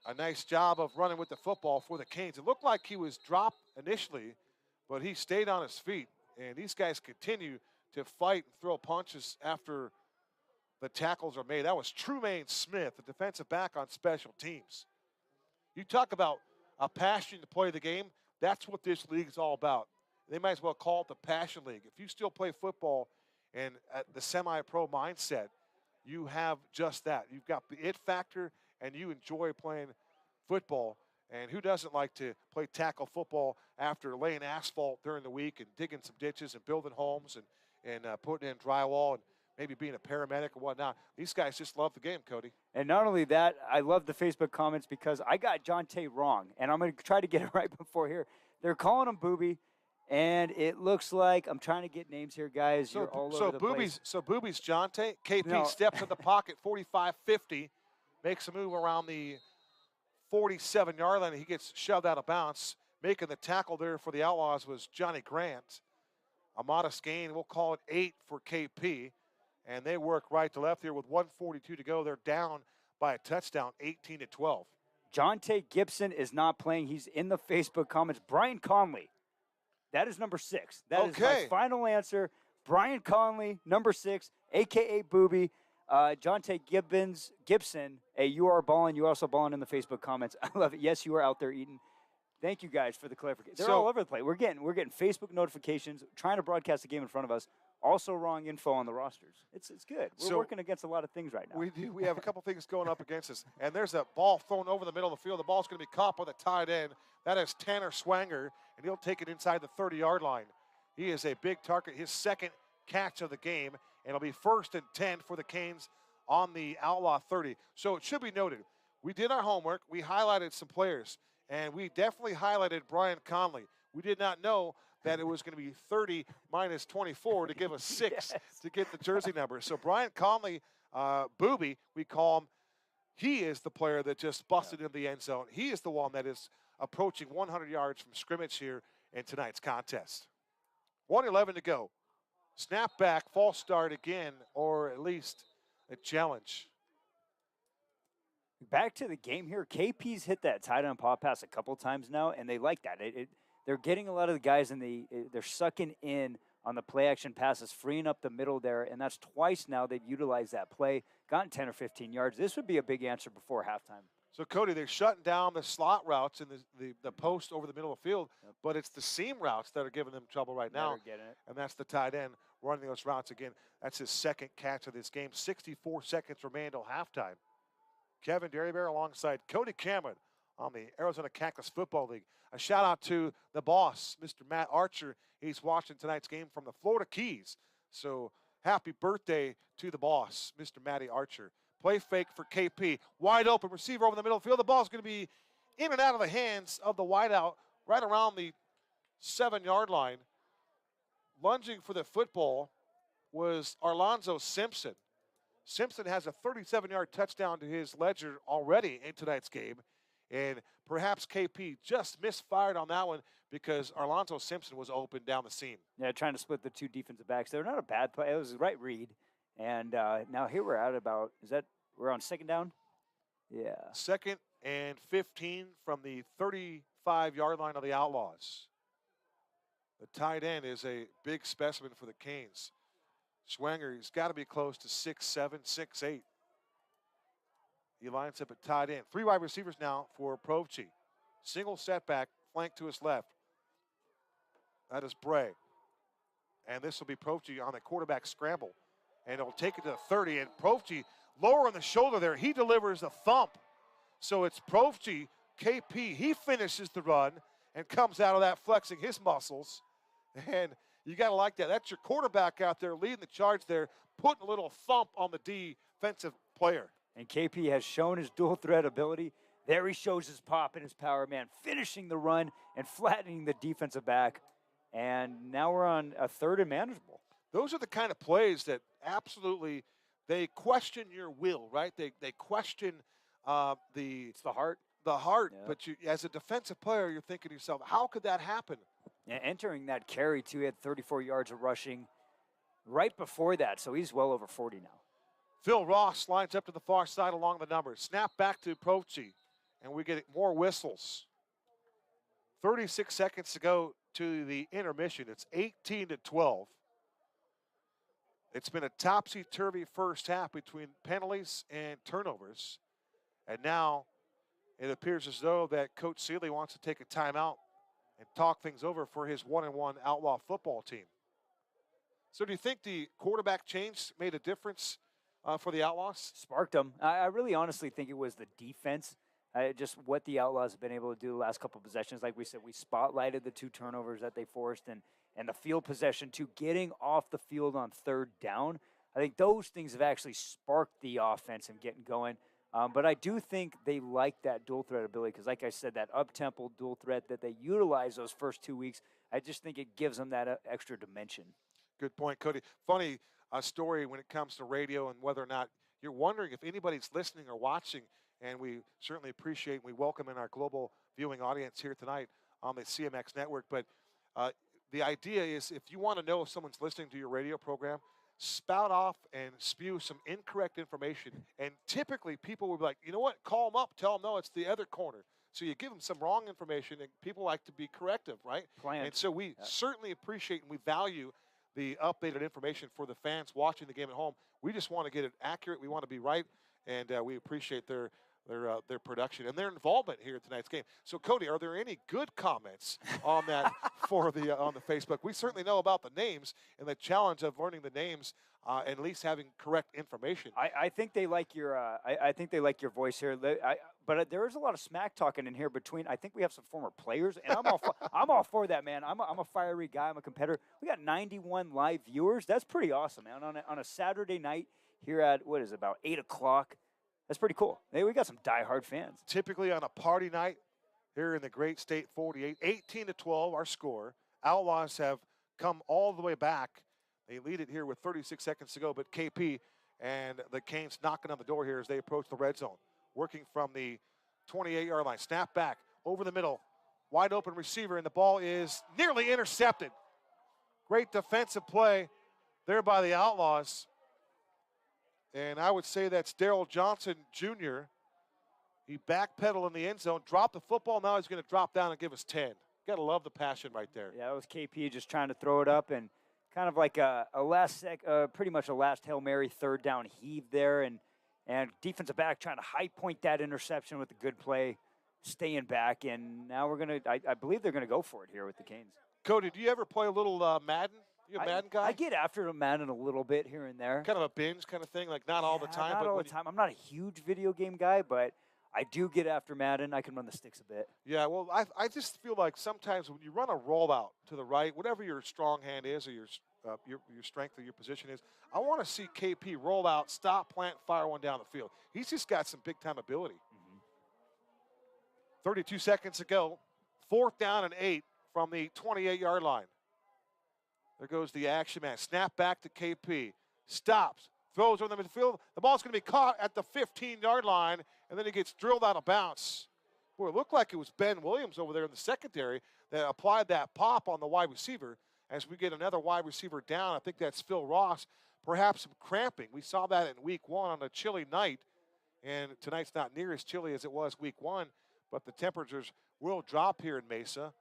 Speaker 1: a nice job of running with the football for the Canes. It looked like he was dropped initially, but he stayed on his feet. And these guys continue to fight and throw punches after the tackles are made. That was Trumaine Smith, the defensive back on special teams. You talk about a passion to play the game, that's what this league is all about. They might as well call it the Passion League. If you still play football and at the semi-pro mindset, you have just that. You've got the it factor, and you enjoy playing football. And who doesn't like to play tackle football after laying asphalt during the week and digging some ditches and building homes and putting in drywall and maybe being a paramedic or whatnot? These guys just love the game, Cody.
Speaker 2: And not only that, I love the Facebook comments because I got Jonte wrong, and I'm going to try to get it right before here. They're calling him Booby, and it looks like I'm trying to get names here, guys. You're all over the place.
Speaker 1: So Booby's Jonte. KP steps in the pocket, 45-50, makes a move around the 47-yard line. He gets shoved out of bounds. Making the tackle there for the Outlaws was Johnny Grant. A modest gain. We'll call it 8 for KP. And they work right to left here with 1:42 to go. They're down by a touchdown, 18-12.
Speaker 2: Jonte Gibson is not playing. He's in the Facebook comments. Brian Conley. That is number 6. That is my final answer. Brian Conley, number 6, a.k.a. Booby. Jonte Gibson, hey, you are balling. You also balling in the Facebook comments. I love it. Yes, you are out there eating. Thank you guys for the clarification. They're all over the place. We're getting Facebook notifications, trying to broadcast the game in front of us. Also wrong info on the rosters. It's good. We're working against a lot of things right now.
Speaker 1: We do. We have a couple things going up against us. And there's a ball thrown over the middle of the field. The ball's going to be caught by the tight end. That is Tanner Swanger, and he'll take it inside the 30-yard line. He is a big target, his second catch of the game, and it'll be 1st and 10 for the Canes on the Outlaw 30. So it should be noted, we did our homework. We highlighted some players, and we definitely highlighted Brian Conley. We did not know that it was going to be 30 minus 24 to give us 6 to get the jersey number. So Brian Conley, Booby, we call him, he is the player that just busted into the end zone. He is the one that is approaching 100 yards from scrimmage here in tonight's contest. 1:11 to go. Snap back, false start again, or at least a challenge.
Speaker 2: Back to the game here. KP's hit that tight end pop pass a couple times now, and they like that. They're getting a lot of the guys, and they're sucking in on the play action passes, freeing up the middle there, and that's twice now they've utilized that play, gotten 10 or 15 yards. This would be a big answer before halftime.
Speaker 1: So, Cody, they're shutting down the slot routes and the post over the middle of the field, but it's the seam routes that are giving them trouble right now. And that's the tight end running those routes again. That's his second catch of this game. 64 seconds remain till halftime. Kevin Derryberry alongside Cody Cameron on the Arizona Cactus Football League. A shout-out to the boss, Mr. Matt Archer. He's watching tonight's game from the Florida Keys. So happy birthday to the boss, Mr. Matty Archer. Play fake for KP. Wide open receiver over the middle of the field. The ball's going to be in and out of the hands of the wideout right around the 7-yard line. Lunging for the football was Arlonzo Simpson. Simpson has a 37-yard touchdown to his ledger already in tonight's game. And perhaps KP just misfired on that one because Arlonzo Simpson was open down the seam.
Speaker 2: Yeah, trying to split the two defensive backs. They're not a bad play. It was the right read. And now here we're at about, we're on 2nd down? Yeah. 2nd
Speaker 1: and 15 from the 35-yard line of the Outlaws. The tight end is a big specimen for the Canes. Schwanger, he's got to be close to 6'7", 6'8". He lines up at tight end. 3 wide receivers now for Provci. Single setback, flank to his left. That is Bray. And this will be Provci on the quarterback scramble. And it'll take it to the 30. And Provci, lower on the shoulder there, he delivers a thump. So it's Provci, KP. He finishes the run and comes out of that flexing his muscles. And you got to like that. That's your quarterback out there leading the charge there, putting a little thump on the defensive player.
Speaker 2: And KP has shown his dual threat ability. There he shows his pop and his power, man, finishing the run and flattening the defensive back. And now we're on a 3rd and manageable.
Speaker 1: Those are the kind of plays that absolutely, they question your will, right? They question
Speaker 2: it's the heart.
Speaker 1: The heart, yeah. But as a defensive player, you're thinking to yourself, how could that happen?
Speaker 2: Yeah, entering that carry, too, he had 34 yards of rushing right before that, so he's well over 40 now.
Speaker 1: Phil Ross lines up to the far side along the numbers. Snap back to Pochi, and we get more whistles. 36 seconds to go to the intermission. It's 18-12. It's been a topsy-turvy first half between penalties and turnovers. And now it appears as though that Coach Seeley wants to take a timeout and talk things over for his 1-1 Outlaw football team. So do you think the quarterback change made a difference for the Outlaws?
Speaker 2: Sparked them. I really honestly think it was the defense. Just what the Outlaws have been able to do the last couple of possessions. Like we said, we spotlighted the 2 turnovers that they forced and the field possession to getting off the field on third down. I think those things have actually sparked the offense and getting going. But I do think they like that dual threat ability because, like I said, that up-tempo dual threat that they utilize those first 2 weeks, I just think it gives them that extra dimension.
Speaker 1: Good point, Cody. Funny story when it comes to radio and whether or not you're wondering if anybody's listening or watching, and we certainly appreciate and we welcome in our global viewing audience here tonight on the CMX network. But the idea is if you want to know if someone's listening to your radio program, spout off and spew some incorrect information. And typically people will be like, you know what, call them up, tell them, no, it's the other corner. So you give them some wrong information, and people like to be corrective, right?
Speaker 2: Planned.
Speaker 1: And so we certainly appreciate and we value the updated information for the fans watching the game at home. We just want to get it accurate. We want to be right, and we appreciate their production and their involvement here in tonight's game. So, Cody, are there any good comments on that for the on the Facebook? We certainly know about the names and the challenge of learning the names and at least having correct information.
Speaker 2: I think they like your I think they like your voice here. But there is a lot of smack talking in here between. I think we have some former players, and I'm all for that, man. I'm a fiery guy. I'm a competitor. We got 91 live viewers. That's pretty awesome, man. On a Saturday night here at what is it, about 8 o'clock. That's pretty cool. Hey, we got some diehard fans.
Speaker 1: Typically on a party night here in the great state 48, 18-12 our score. Outlaws have come all the way back. They lead it here with 36 seconds to go, but KP and the Canes knocking on the door here as they approach the red zone. Working from the 28-yard line. Snap back over the middle. Wide open receiver, and the ball is nearly intercepted. Great defensive play there by the Outlaws. And I would say that's Daryl Johnson Jr. He backpedaled in the end zone, dropped the football. Now he's going to drop down and give us 10. Got to love the passion right there.
Speaker 2: Yeah, that was KP just trying to throw it up and kind of like pretty much a last Hail Mary third down heave there. And defensive back trying to high point that interception with a good play, staying back. And now I believe they're going to go for it here with the Canes.
Speaker 1: Cody, do you ever play a little Madden? You a Madden guy?
Speaker 2: I get after Madden a little bit here and there.
Speaker 1: Kind of a binge kind of thing, like not all the time.
Speaker 2: Not all the time. I'm not a huge video game guy, but I do get after Madden. I can run the sticks a bit.
Speaker 1: Yeah, well, I just feel like sometimes when you run a rollout to the right, whatever your strong hand is or your strength or your position is, I want to see KP roll out, stop, plant, fire one down the field. He's just got some big-time ability. 32 seconds to go. 4th down and 8 from the 28-yard line. There goes the action man. Snap back to KP. Stops. Throws over the midfield. The ball's going to be caught at the 15-yard line, and then he gets drilled out of bounds. Boy, it looked like it was Ben Williams over there in the secondary that applied that pop on the wide receiver. As we get another wide receiver down, I think that's Phil Ross. Perhaps some cramping. We saw that in week 1 on a chilly night, and tonight's not near as chilly as it was week 1, but the temperatures will drop here in Mesa.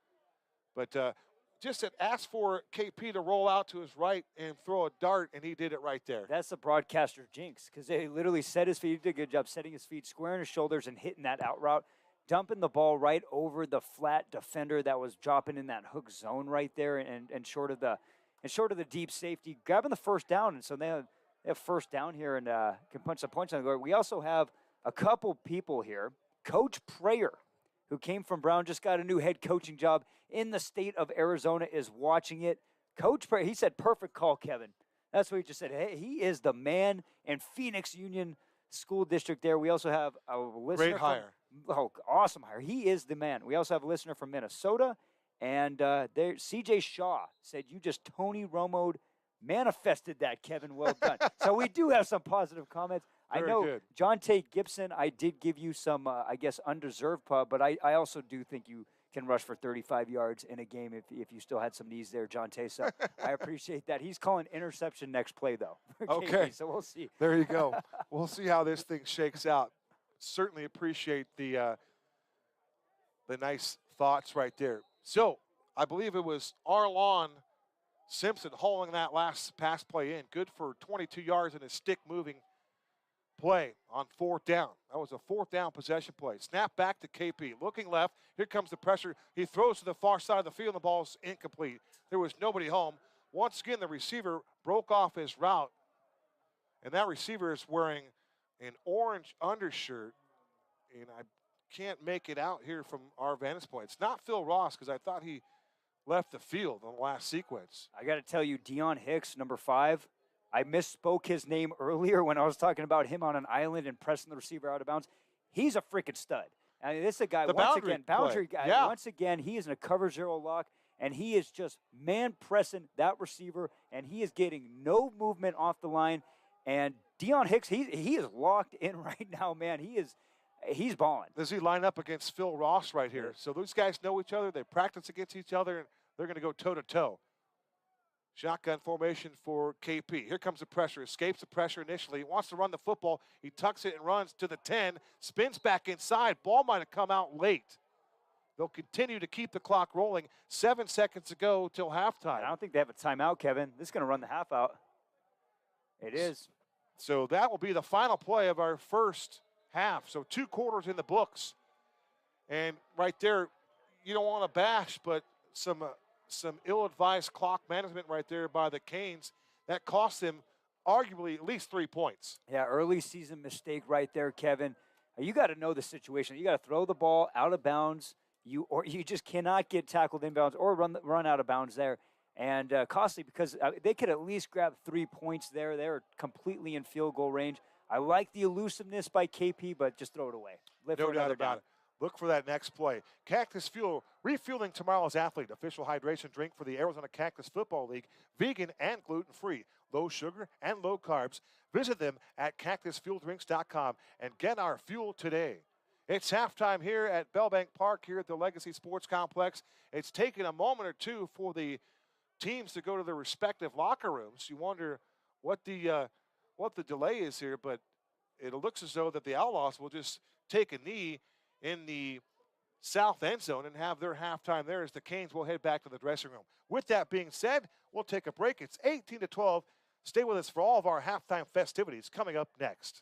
Speaker 1: But just asked for KP to roll out to his right and throw a dart, and he did it right there.
Speaker 2: That's the broadcaster jinx, because they literally set his feet. He did a good job setting his feet, squaring his shoulders, and hitting that out route, dumping the ball right over the flat defender that was dropping in that hook zone right there, and short of the deep safety, grabbing the first down. And so they have first down here and can punch the punch on the guard. We also have a couple people here. Coach Prayer, who came from Brown, just got a new head coaching job in the state of Arizona, is watching it. Coach Prayer, he said, perfect call, Kevin. That's what he just said. Hey, he is the man in Phoenix Union School District there. We also have a listener.
Speaker 1: Great hire.
Speaker 2: Awesome hire. He is the man. We also have a listener from Minnesota. And CJ Shaw said, you just Tony Romo'd, manifested that, Kevin. Well done. So we do have some positive comments.
Speaker 1: Very
Speaker 2: I know
Speaker 1: good.
Speaker 2: John Tate Gibson, I did give you some, I guess, undeserved pub, but I also do think you can rush for 35 yards in a game if you still had some knees there, John Tay. So I appreciate that. He's calling interception next play, though.
Speaker 1: Okay.
Speaker 2: So we'll see.
Speaker 1: There you go. We'll see how this thing shakes out. Certainly appreciate the nice thoughts right there. So I believe it was Arlon Simpson hauling that last pass play in. Good for 22 yards in a stick-moving play on 4th down. That was a 4th down possession play. Snap back to KP. Looking left. Here comes the pressure. He throws to the far side of the field. The ball's incomplete. There was nobody home. Once again, the receiver broke off his route. And that receiver is wearing an orange undershirt. And I can't make it out here from our vantage point. It's not Phil Ross because I thought he left the field on the last sequence.
Speaker 2: I got to tell you, Deion Hicks, number 5, I misspoke his name earlier when I was talking about him on an island and pressing the receiver out of bounds. He's a freaking stud. I mean, this is a guy, boundary guy.
Speaker 1: Yeah.
Speaker 2: Once again, he is in a cover 0 lock, and he is just man-pressing that receiver, and he is getting no movement off the line. And Deion Hicks, he is locked in right now, man. He's balling.
Speaker 1: Does he line up against Phil Ross right here? So those guys know each other. They practice against each other, and they're going to go toe-to-toe. Shotgun formation for KP. Here comes the pressure. Escapes the pressure initially. He wants to run the football. He tucks it and runs to the 10. Spins back inside. Ball might have come out late. They'll continue to keep the clock rolling. 7 seconds to go till halftime.
Speaker 2: I don't think they have a timeout, Kevin. This is going to run the half out. It is.
Speaker 1: So that will be the final play of our first half. So 2 quarters in the books. And right there, you don't want to bash, but some ill-advised clock management right there by the Canes. That cost them arguably at least 3 points.
Speaker 2: Yeah, early season mistake right there, Kevin. You got to know the situation. You got to throw the ball out of bounds. You just cannot get tackled inbounds or run out of bounds there. And costly because they could at least grab 3 points there. They're completely in field goal range. I like the elusiveness by KP, but just throw it away.
Speaker 1: No doubt about it. Look for that next play. Cactus Fuel, refueling tomorrow's athlete. Official hydration drink for the Arizona Cactus Football League. Vegan and gluten-free. Low sugar and low carbs. Visit them at cactusfueldrinks.com and get our fuel today. It's halftime here at Bellbank Park here at the Legacy Sports Complex. It's taken a moment or two for the teams to go to their respective locker rooms. You wonder what the delay is here, but it looks as though that the Outlaws will just take a knee in the south end zone and have their halftime there as the Canes will head back to the dressing room. With that being said, we'll take a break. It's 18-12. Stay with us for all of our halftime festivities coming up next.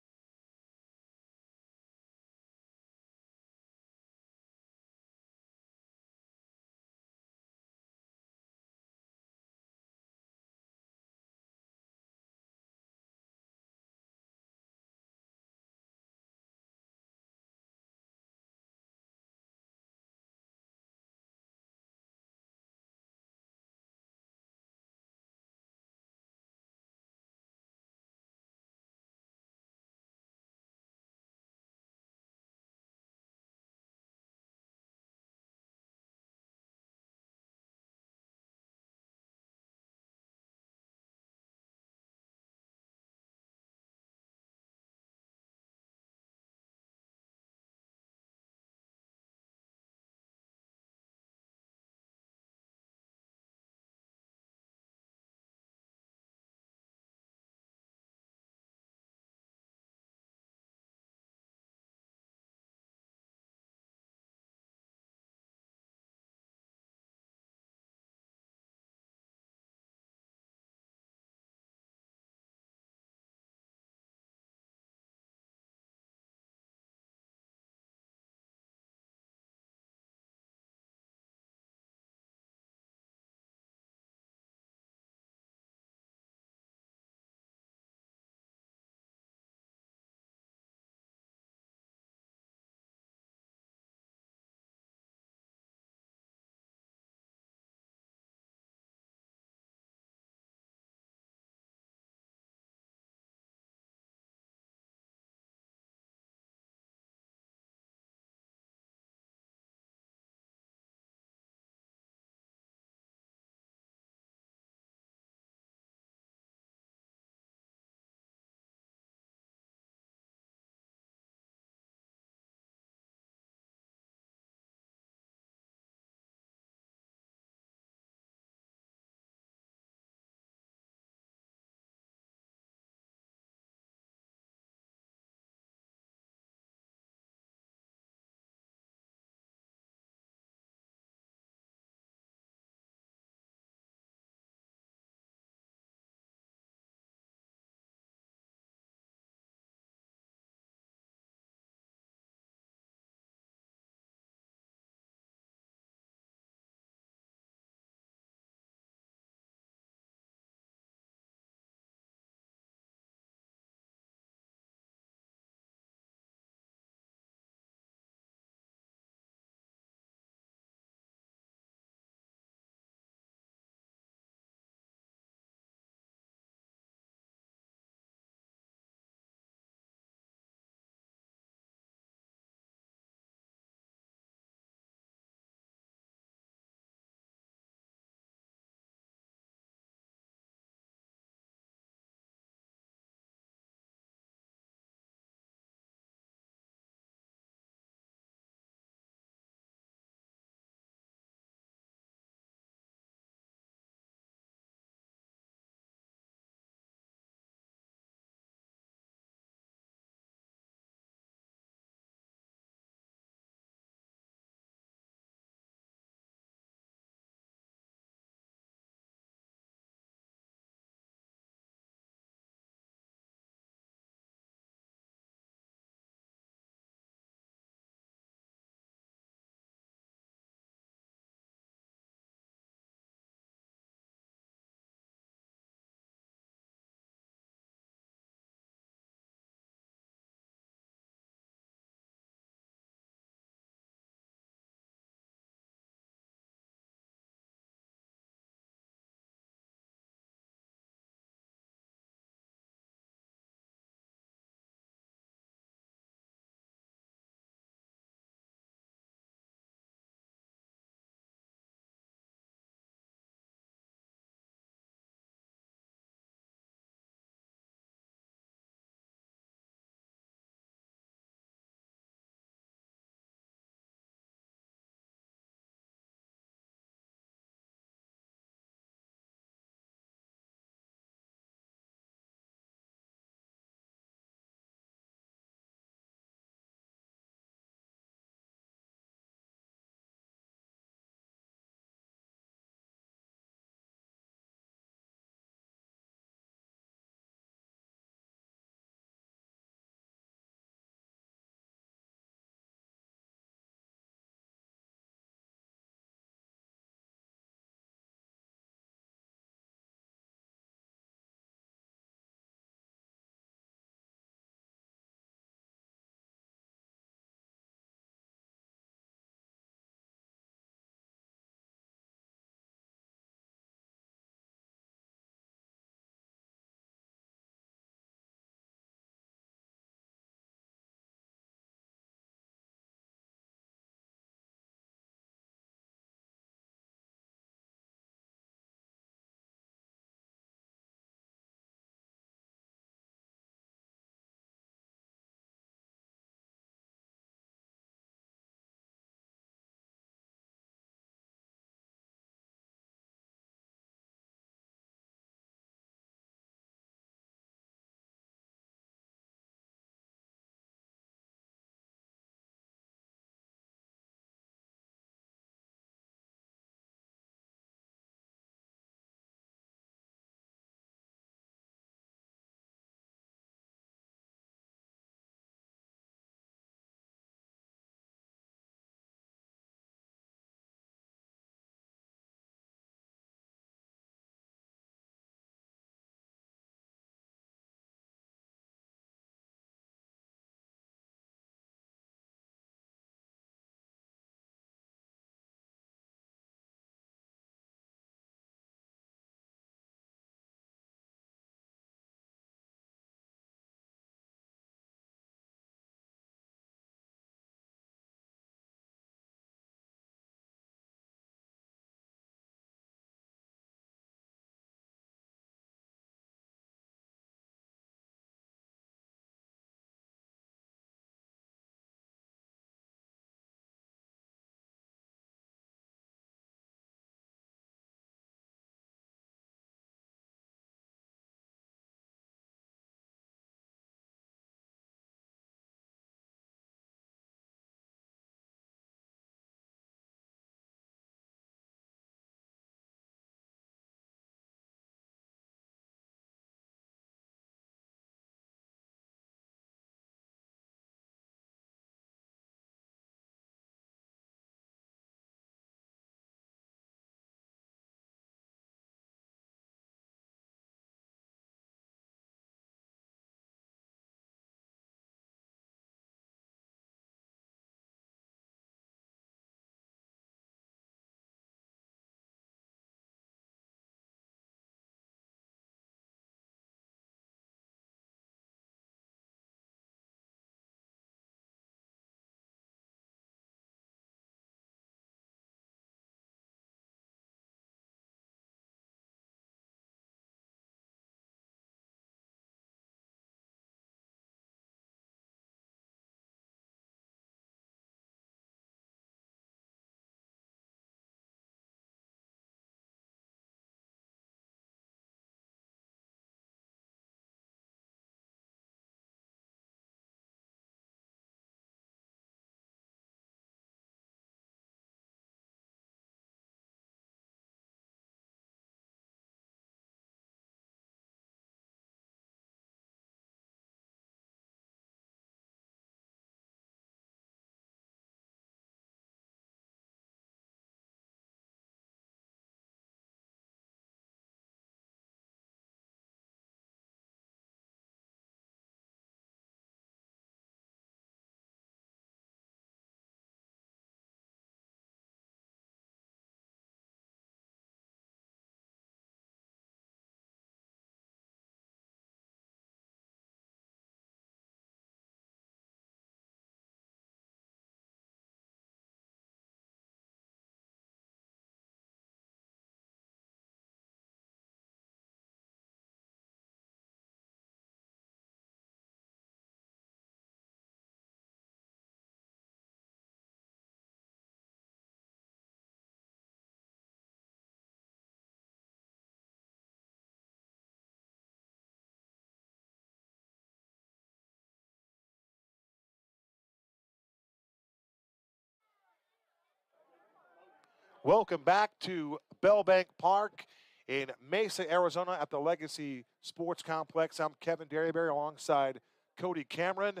Speaker 1: Welcome back to Bellbank Park in Mesa, Arizona at the Legacy Sports Complex. I'm Kevin Derryberry alongside Cody Cameron.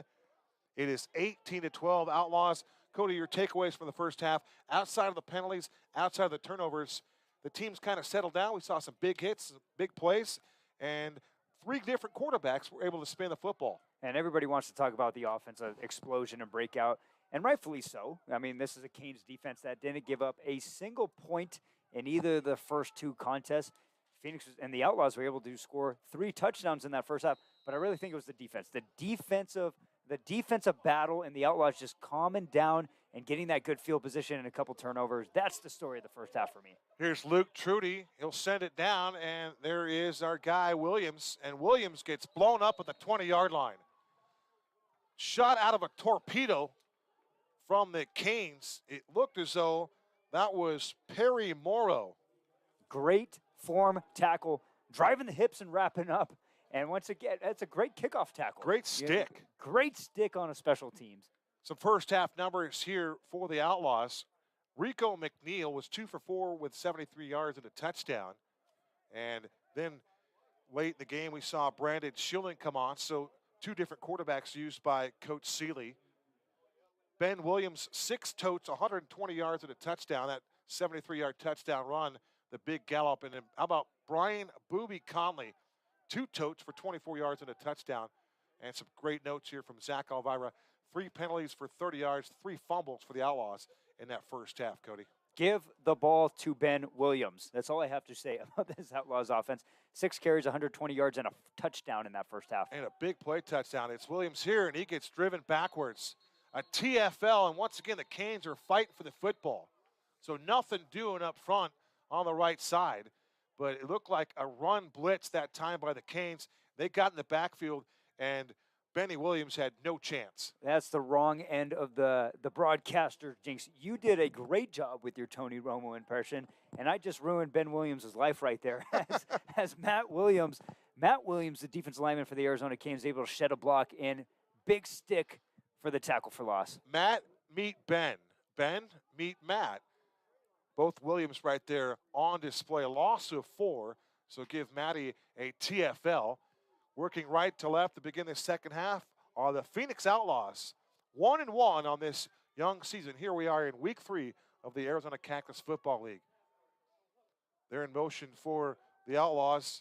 Speaker 1: It is 18-12 Outlaws. Cody, your takeaways from the first half, outside of the penalties, outside of the turnovers, the team's kind of settled down. We saw some big hits, big plays, and 3 different quarterbacks were able to spin the football.
Speaker 2: And everybody wants to talk about the offensive explosion and breakout, and rightfully so. I mean, this is a Canes defense that didn't give up a single point in either of the first 2 contests. Phoenix and the Outlaws were able to score 3 touchdowns in that first half, but I really think it was the defense. The defensive battle, and the Outlaws just calming down and getting that good field position and a couple turnovers. That's the story of the first half for me.
Speaker 1: Here's Luke Trudy. He'll send it down, and there is our guy Williams, and Williams gets blown up at the 20-yard line. Shot out of a torpedo from the Canes. It looked as though that was Perry Morrow.
Speaker 2: Great form tackle, driving the hips and wrapping up. And once again, that's a great kickoff tackle.
Speaker 1: Great stick.
Speaker 2: Great stick on a special teams.
Speaker 1: Some first half numbers here for the Outlaws. Rico McNeil was 2 for 4 with 73 yards and a touchdown. And then late in the game, we saw Brandon Schilling come on. So 2 different quarterbacks used by Coach Seeley. Ben Williams, 6 totes, 120 yards and a touchdown. That 73-yard touchdown run, the big gallop. And then how about Brian Booby Conley? 2 totes for 24 yards and a touchdown. And some great notes here from Zach Elvira. 3 penalties for 30 yards, 3 fumbles for the Outlaws in that first half, Cody.
Speaker 2: Give the ball to Ben Williams. That's all I have to say about this Outlaws offense. 6 carries, 120 yards, and a touchdown in that first half.
Speaker 1: And a big play touchdown. It's Williams here, and he gets driven backwards. A TFL, and once again, the Canes are fighting for the football. So nothing doing up front on the right side. But it looked like a run blitz that time by the Canes. They got in the backfield, and Benny Williams had no chance.
Speaker 2: That's the wrong end of the broadcaster jinx. You did a great job with your Tony Romo impression, and I just ruined Ben Williams' life right there. as Matt Williams, the defensive lineman for the Arizona Canes, able to shed a block in big stick for the tackle for loss.
Speaker 1: Matt meet Ben. Ben meet Matt. Both Williams right there on display. A loss of 4, so give Matty a TFL. Working right to left to begin the second half are the Phoenix Outlaws. 1-1 on this young season. Here we are in week 3 of the Arizona Cactus Football League. They're in motion for the Outlaws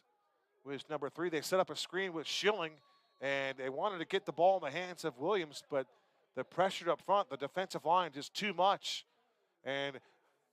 Speaker 1: with number 3. They set up a screen with Schilling, and they wanted to get the ball in the hands of Williams, but the pressure up front, the defensive line, just too much. And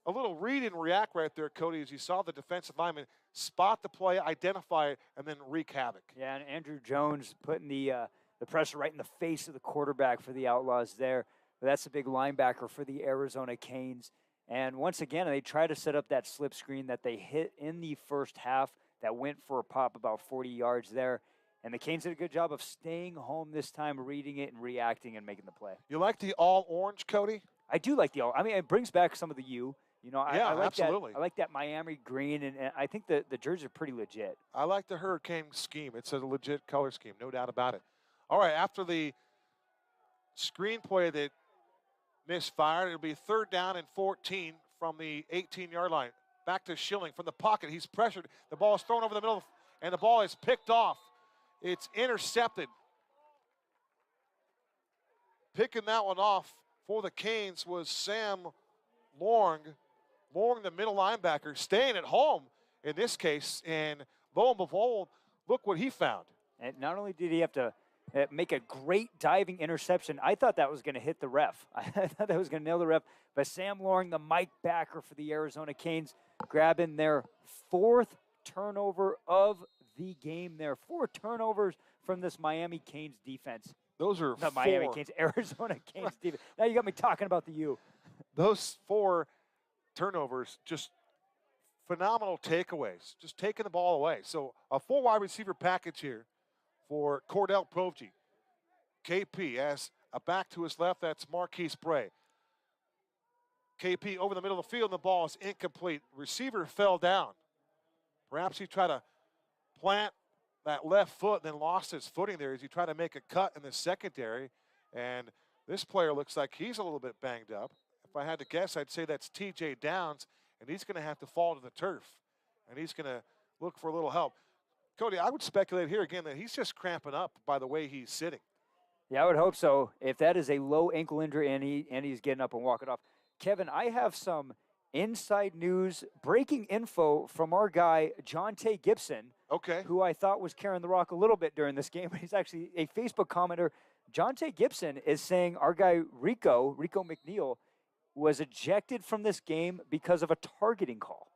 Speaker 1: a little read and react right there, Cody, as you saw the defensive lineman spot the play, identify it, and then wreak havoc.
Speaker 2: Yeah, and Andrew Jones putting the pressure right in the face of the quarterback for the Outlaws there. But that's a big linebacker for the Arizona Canes. And once again, they try to set up that slip screen that they hit in the first half that went for a pop about 40 yards there. And the Canes did a good job of staying home this time, reading it and reacting and making the play.
Speaker 1: You like the all-orange, Cody?
Speaker 2: I do like the all. I mean, it brings back some of the U. You know,
Speaker 1: yeah,
Speaker 2: I like
Speaker 1: absolutely.
Speaker 2: I like that Miami green, and I think the jerseys are pretty legit.
Speaker 1: I like the Hurricane scheme. It's a legit color scheme, no doubt about it. All right, after the screenplay that misfired, it'll be 3rd down and 14 from the 18-yard line. Back to Schilling from the pocket. He's pressured. The ball is thrown over the middle, and the ball is picked off. It's intercepted. Picking that one off for the Canes was Sam Long. Long, the middle linebacker, staying at home in this case. And lo and behold, look what he found.
Speaker 2: And not only did he have to make a great diving interception, I thought that was going to hit the ref. I thought that was going to nail the ref. But Sam Loring, the Mike backer for the Arizona Canes, grabbing their 4th turnover of the game there. 4 turnovers from this Miami Canes defense.
Speaker 1: Those are
Speaker 2: Not Miami Canes, Arizona Canes defense. Now you got me talking about the U.
Speaker 1: Those 4 turnovers, just phenomenal takeaways, just taking the ball away. So a 4 wide receiver package here for Cordell Provji. KP as a back to his left, that's Marquise Bray. KP over the middle of the field, and the ball is incomplete. Receiver fell down. Perhaps he tried to plant that left foot, then lost his footing there as he tried to make a cut in the secondary. And this player looks like he's a little bit banged up. If I had to guess, I'd say that's TJ Downs, and he's going to have to fall to the turf, and he's going to look for a little help. Cody, I would speculate here again that he's just cramping up by the way he's sitting.
Speaker 2: Yeah, I would hope so. If that is a low ankle injury and he's getting up and walking off. Kevin, I have some inside news, breaking info from our guy, Jonte Gibson, who I thought was carrying the rock a little bit during this game. He's actually a Facebook commenter. Jonte Gibson is saying our guy Rico McNeil, was ejected from this game because of a targeting call.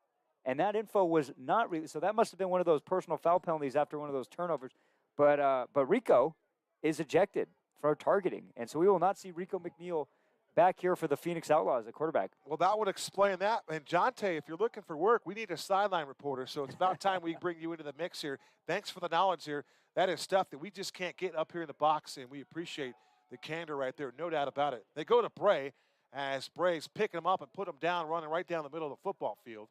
Speaker 2: And that info was not really, so that must have been one of those personal foul penalties after one of those turnovers. But Rico is ejected for targeting. And so we will not see Rico McNeil back here for the Phoenix Outlaws at quarterback.
Speaker 1: Well, that would explain that. And Jonte, if you're looking for work, we need a sideline reporter. So it's about time we bring you into the mix here. Thanks for the knowledge here. That is stuff that we just can't get up here in the box, and we appreciate the candor right there. No doubt about it. They go to Bray as Bray's picking him up and put him down, running right down the middle of the football field.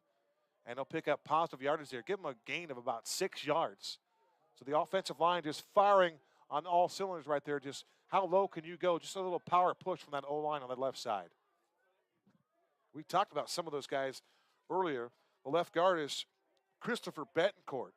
Speaker 1: And they'll pick up positive yardage there. Give him a gain of about 6 yards. So the offensive line just firing on all cylinders right there. Just how low can you go? Just a little power push from that O-line on the left side. We talked about some of those guys earlier. The left guard is Christopher Betancourt.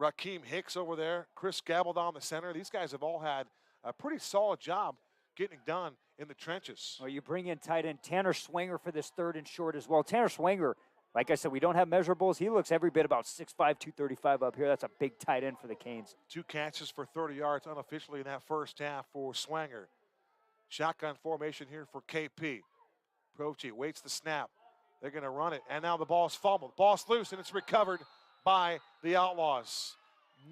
Speaker 1: Rakeem Hicks over there. Chris Gabaldon, the center. These guys have all had a pretty solid job getting done in the trenches.
Speaker 2: Well, you bring in tight end Tanner Swanger for this third and short as well. Tanner Swanger, like I said, we don't have measurables. He looks every bit about 6'5", 235 up here. That's a big tight end for the Canes.
Speaker 1: 2 catches for 30 yards unofficially in that first half for Swanger. Shotgun formation here for KP. Prochi waits the snap. They're going to run it, and now the ball's fumbled. Ball's loose, and it's recovered by the Outlaws.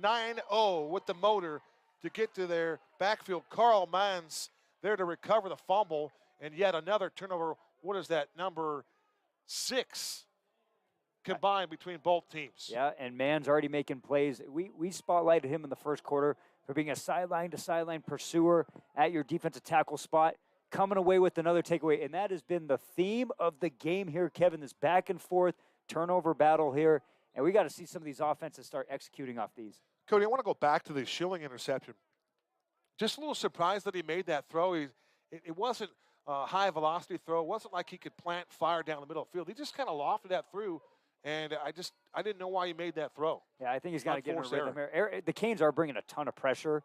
Speaker 1: 9-0 with the motor to get to their backfield. Carl Mans there to recover the fumble, and yet another turnover. What is that, number 6 combined between both teams?
Speaker 2: Yeah, and Mans already making plays. We spotlighted him in the first quarter for being a sideline-to-sideline pursuer at your defensive tackle spot, coming away with another takeaway, and that has been the theme of the game here, Kevin, this back-and-forth turnover battle here, and we got to see some of these offenses start executing off these.
Speaker 1: Cody, I want to go back to the Schilling interception. Just a little surprised that he made that throw. It wasn't a high-velocity throw. It wasn't like he could plant fire down the middle of the field. He just kind of lofted that through, and I didn't know why he made that throw.
Speaker 2: Yeah, I think he's got to get in a rhythm here. The Canes are bringing a ton of pressure,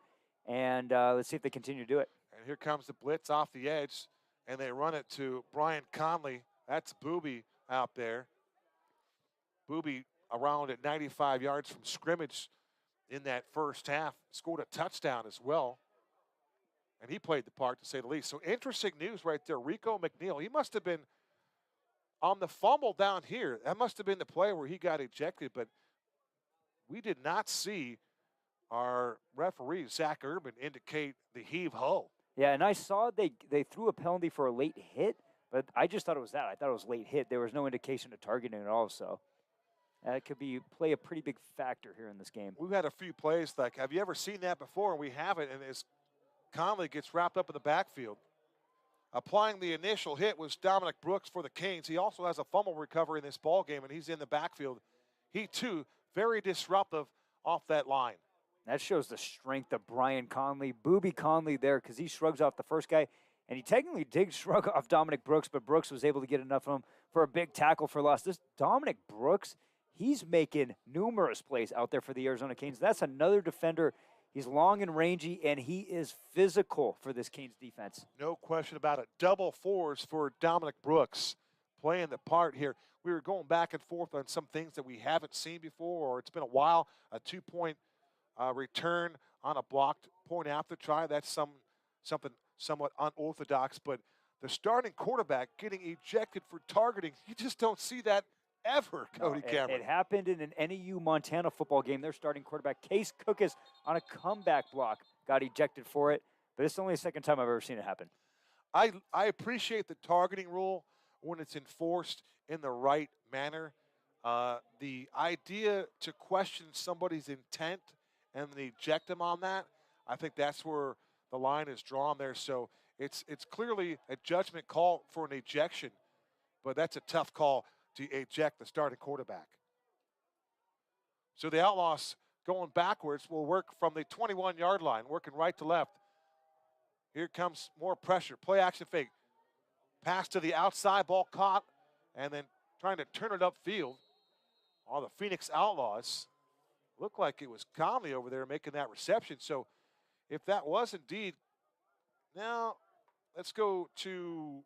Speaker 2: and let's see if they continue to do it.
Speaker 1: And here comes the blitz off the edge, and they run it to Brian Conley. That's Booby out there. Booby around at 95 yards from scrimmage in that first half. Scored a touchdown as well. And he played the part, to say the least. So interesting news right there. Rico McNeil, he must have been on the fumble down here. That must have been the play where he got ejected. But we did not see our referee, Zach Urban, indicate the heave-ho.
Speaker 2: Yeah, and I saw they threw a penalty for a late hit, but I just thought it was that. I thought it was late hit. There was no indication of targeting at all, so that could play a pretty big factor here in this game.
Speaker 1: We've had a few plays like, have you ever seen that before? And we haven't, and as Conley gets wrapped up in the backfield. Applying the initial hit was Dominic Brooks for the Canes. He also has a fumble recovery in this ball game, and he's in the backfield. He, too, very disruptive off that line.
Speaker 2: That shows the strength of Brian Conley. Booby Conley there, because he shrugs off the first guy. And he technically did shrug off Dominic Brooks, but Brooks was able to get enough of him for a big tackle for loss. This Dominic Brooks, he's making numerous plays out there for the Arizona Canes. That's another defender. He's long and rangy, and he is physical for this Canes defense.
Speaker 1: No question about it. Double fours for Dominic Brooks playing the part here. We were going back and forth on some things that we haven't seen before, or it's been a while. A 2-point return on a blocked point after try. That's something somewhat unorthodox, but the starting quarterback getting ejected for targeting, you just don't see that ever, Cody Cameron.
Speaker 2: It happened in an NEU Montana football game. Their starting quarterback, Case Cookus, on a comeback block, got ejected for it, but it's only the second time I've ever seen it happen.
Speaker 1: I appreciate the targeting rule when it's enforced in the right manner. The idea to question somebody's intent and then eject them on that, I think that's where the line is drawn there. So it's clearly a judgment call for an ejection, but that's a tough call to eject the starting quarterback. So the Outlaws going backwards will work from the 21-yard line, working right to left. Here comes more pressure. Play action fake. Pass to the outside, ball caught, and then trying to turn it upfield. All the Phoenix Outlaws. Looked like it was Conley over there making that reception. So if that was indeed, now let's go to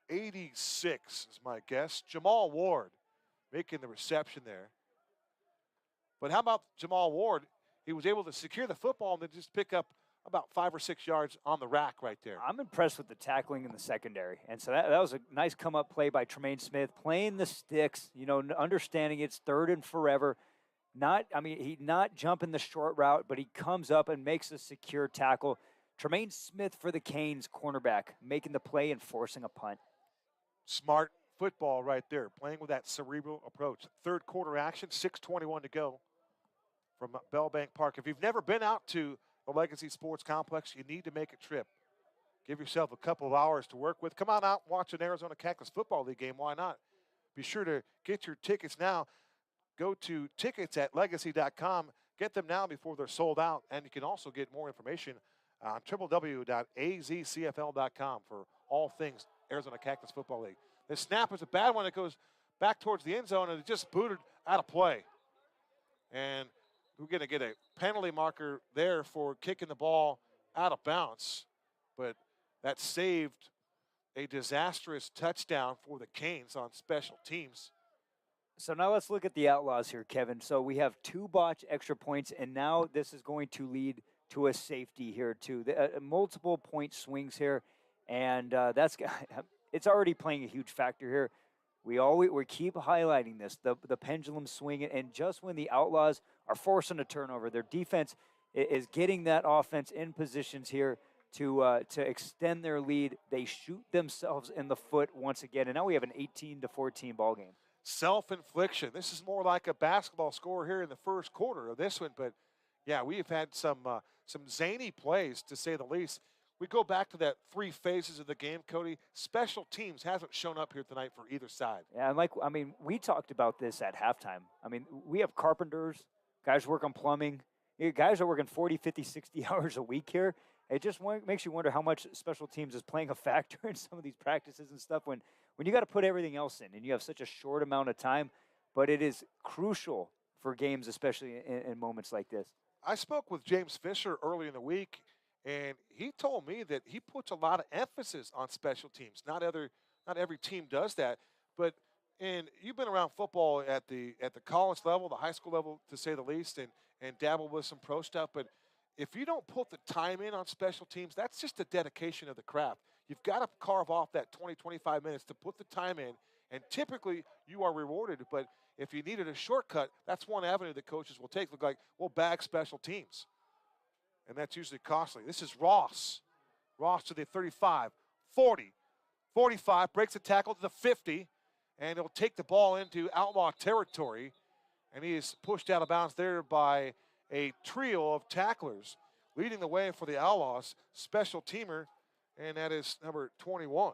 Speaker 1: 86 is my guess. Jamal Ward making the reception there. But how about Jamal Ward? He was able to secure the football and then just pick up about 5 or 6 yards on the rack right there.
Speaker 2: I'm impressed with the tackling in the secondary. And so that was a nice come-up play by Tremaine Smith, playing the sticks, understanding it's third and forever. He not jumping the short route, but he comes up and makes a secure tackle. Tremaine Smith for the Canes, cornerback, making the play and forcing a punt.
Speaker 1: Smart football right there, playing with that cerebral approach. Third quarter action, 6:21 to go from Bell Bank Park. If you've never been out to the Legacy Sports Complex, you need to make a trip. Give yourself a couple of hours to work with. Come on out and watch an Arizona Cactus Football League game. Why not? Be sure to get your tickets now. Go to tickets@legacy.com. Get them now before they're sold out. And you can also get more information on www.AZCFL.com for all things Arizona Cactus Football League. The snap is a bad one. It goes back towards the end zone, and it just booted out of play. And we're going to get a penalty marker there for kicking the ball out of bounds. But that saved a disastrous touchdown for the Canes on special teams.
Speaker 2: So now let's look at the Outlaws here, Kevin. So we have 2 botched extra points, and now this is going to lead to a safety here too. Multiple point swings here, and it's already playing a huge factor here. We keep highlighting this, the pendulum swinging, and just when the Outlaws are forcing a turnover, their defense is getting that offense in positions here to extend their lead. They shoot themselves in the foot once again, and now we have an 18-14 ball game.
Speaker 1: Self-infliction. This is more like a basketball score here in the first quarter of this one, but yeah, we've had some zany plays, to say the least. We go back to that 3 phases of the game, Cody. Special teams hasn't shown up here tonight for either side.
Speaker 2: Yeah, we talked about this at halftime. We have carpenters, guys work on plumbing. Guys are working 40, 50, 60 hours a week here. It just makes you wonder how much special teams is playing a factor in some of these practices and stuff when you got to put everything else in and you have such a short amount of time. But it is crucial for games, especially in moments like this.
Speaker 1: I spoke with James Fisher early in the week, and he told me that he puts a lot of emphasis on special teams. Not every team does that, but you've been around football at the college level, the high school level, to say the least, and dabble with some pro stuff. But if you don't put the time in on special teams, that's just a dedication of the craft. You've got to carve off that 20, 25 minutes to put the time in, and typically you are rewarded. But if you needed a shortcut, that's one avenue that coaches will take. Look like, we'll bag special teams. And that's usually costly. This is Ross. Ross to the 35, 40, 45, breaks the tackle to the 50, and he'll take the ball into Outlaw territory. And he is pushed out of bounds there by a trio of tacklers. Leading the way for the Outlaws, special teamer, and that is number 21.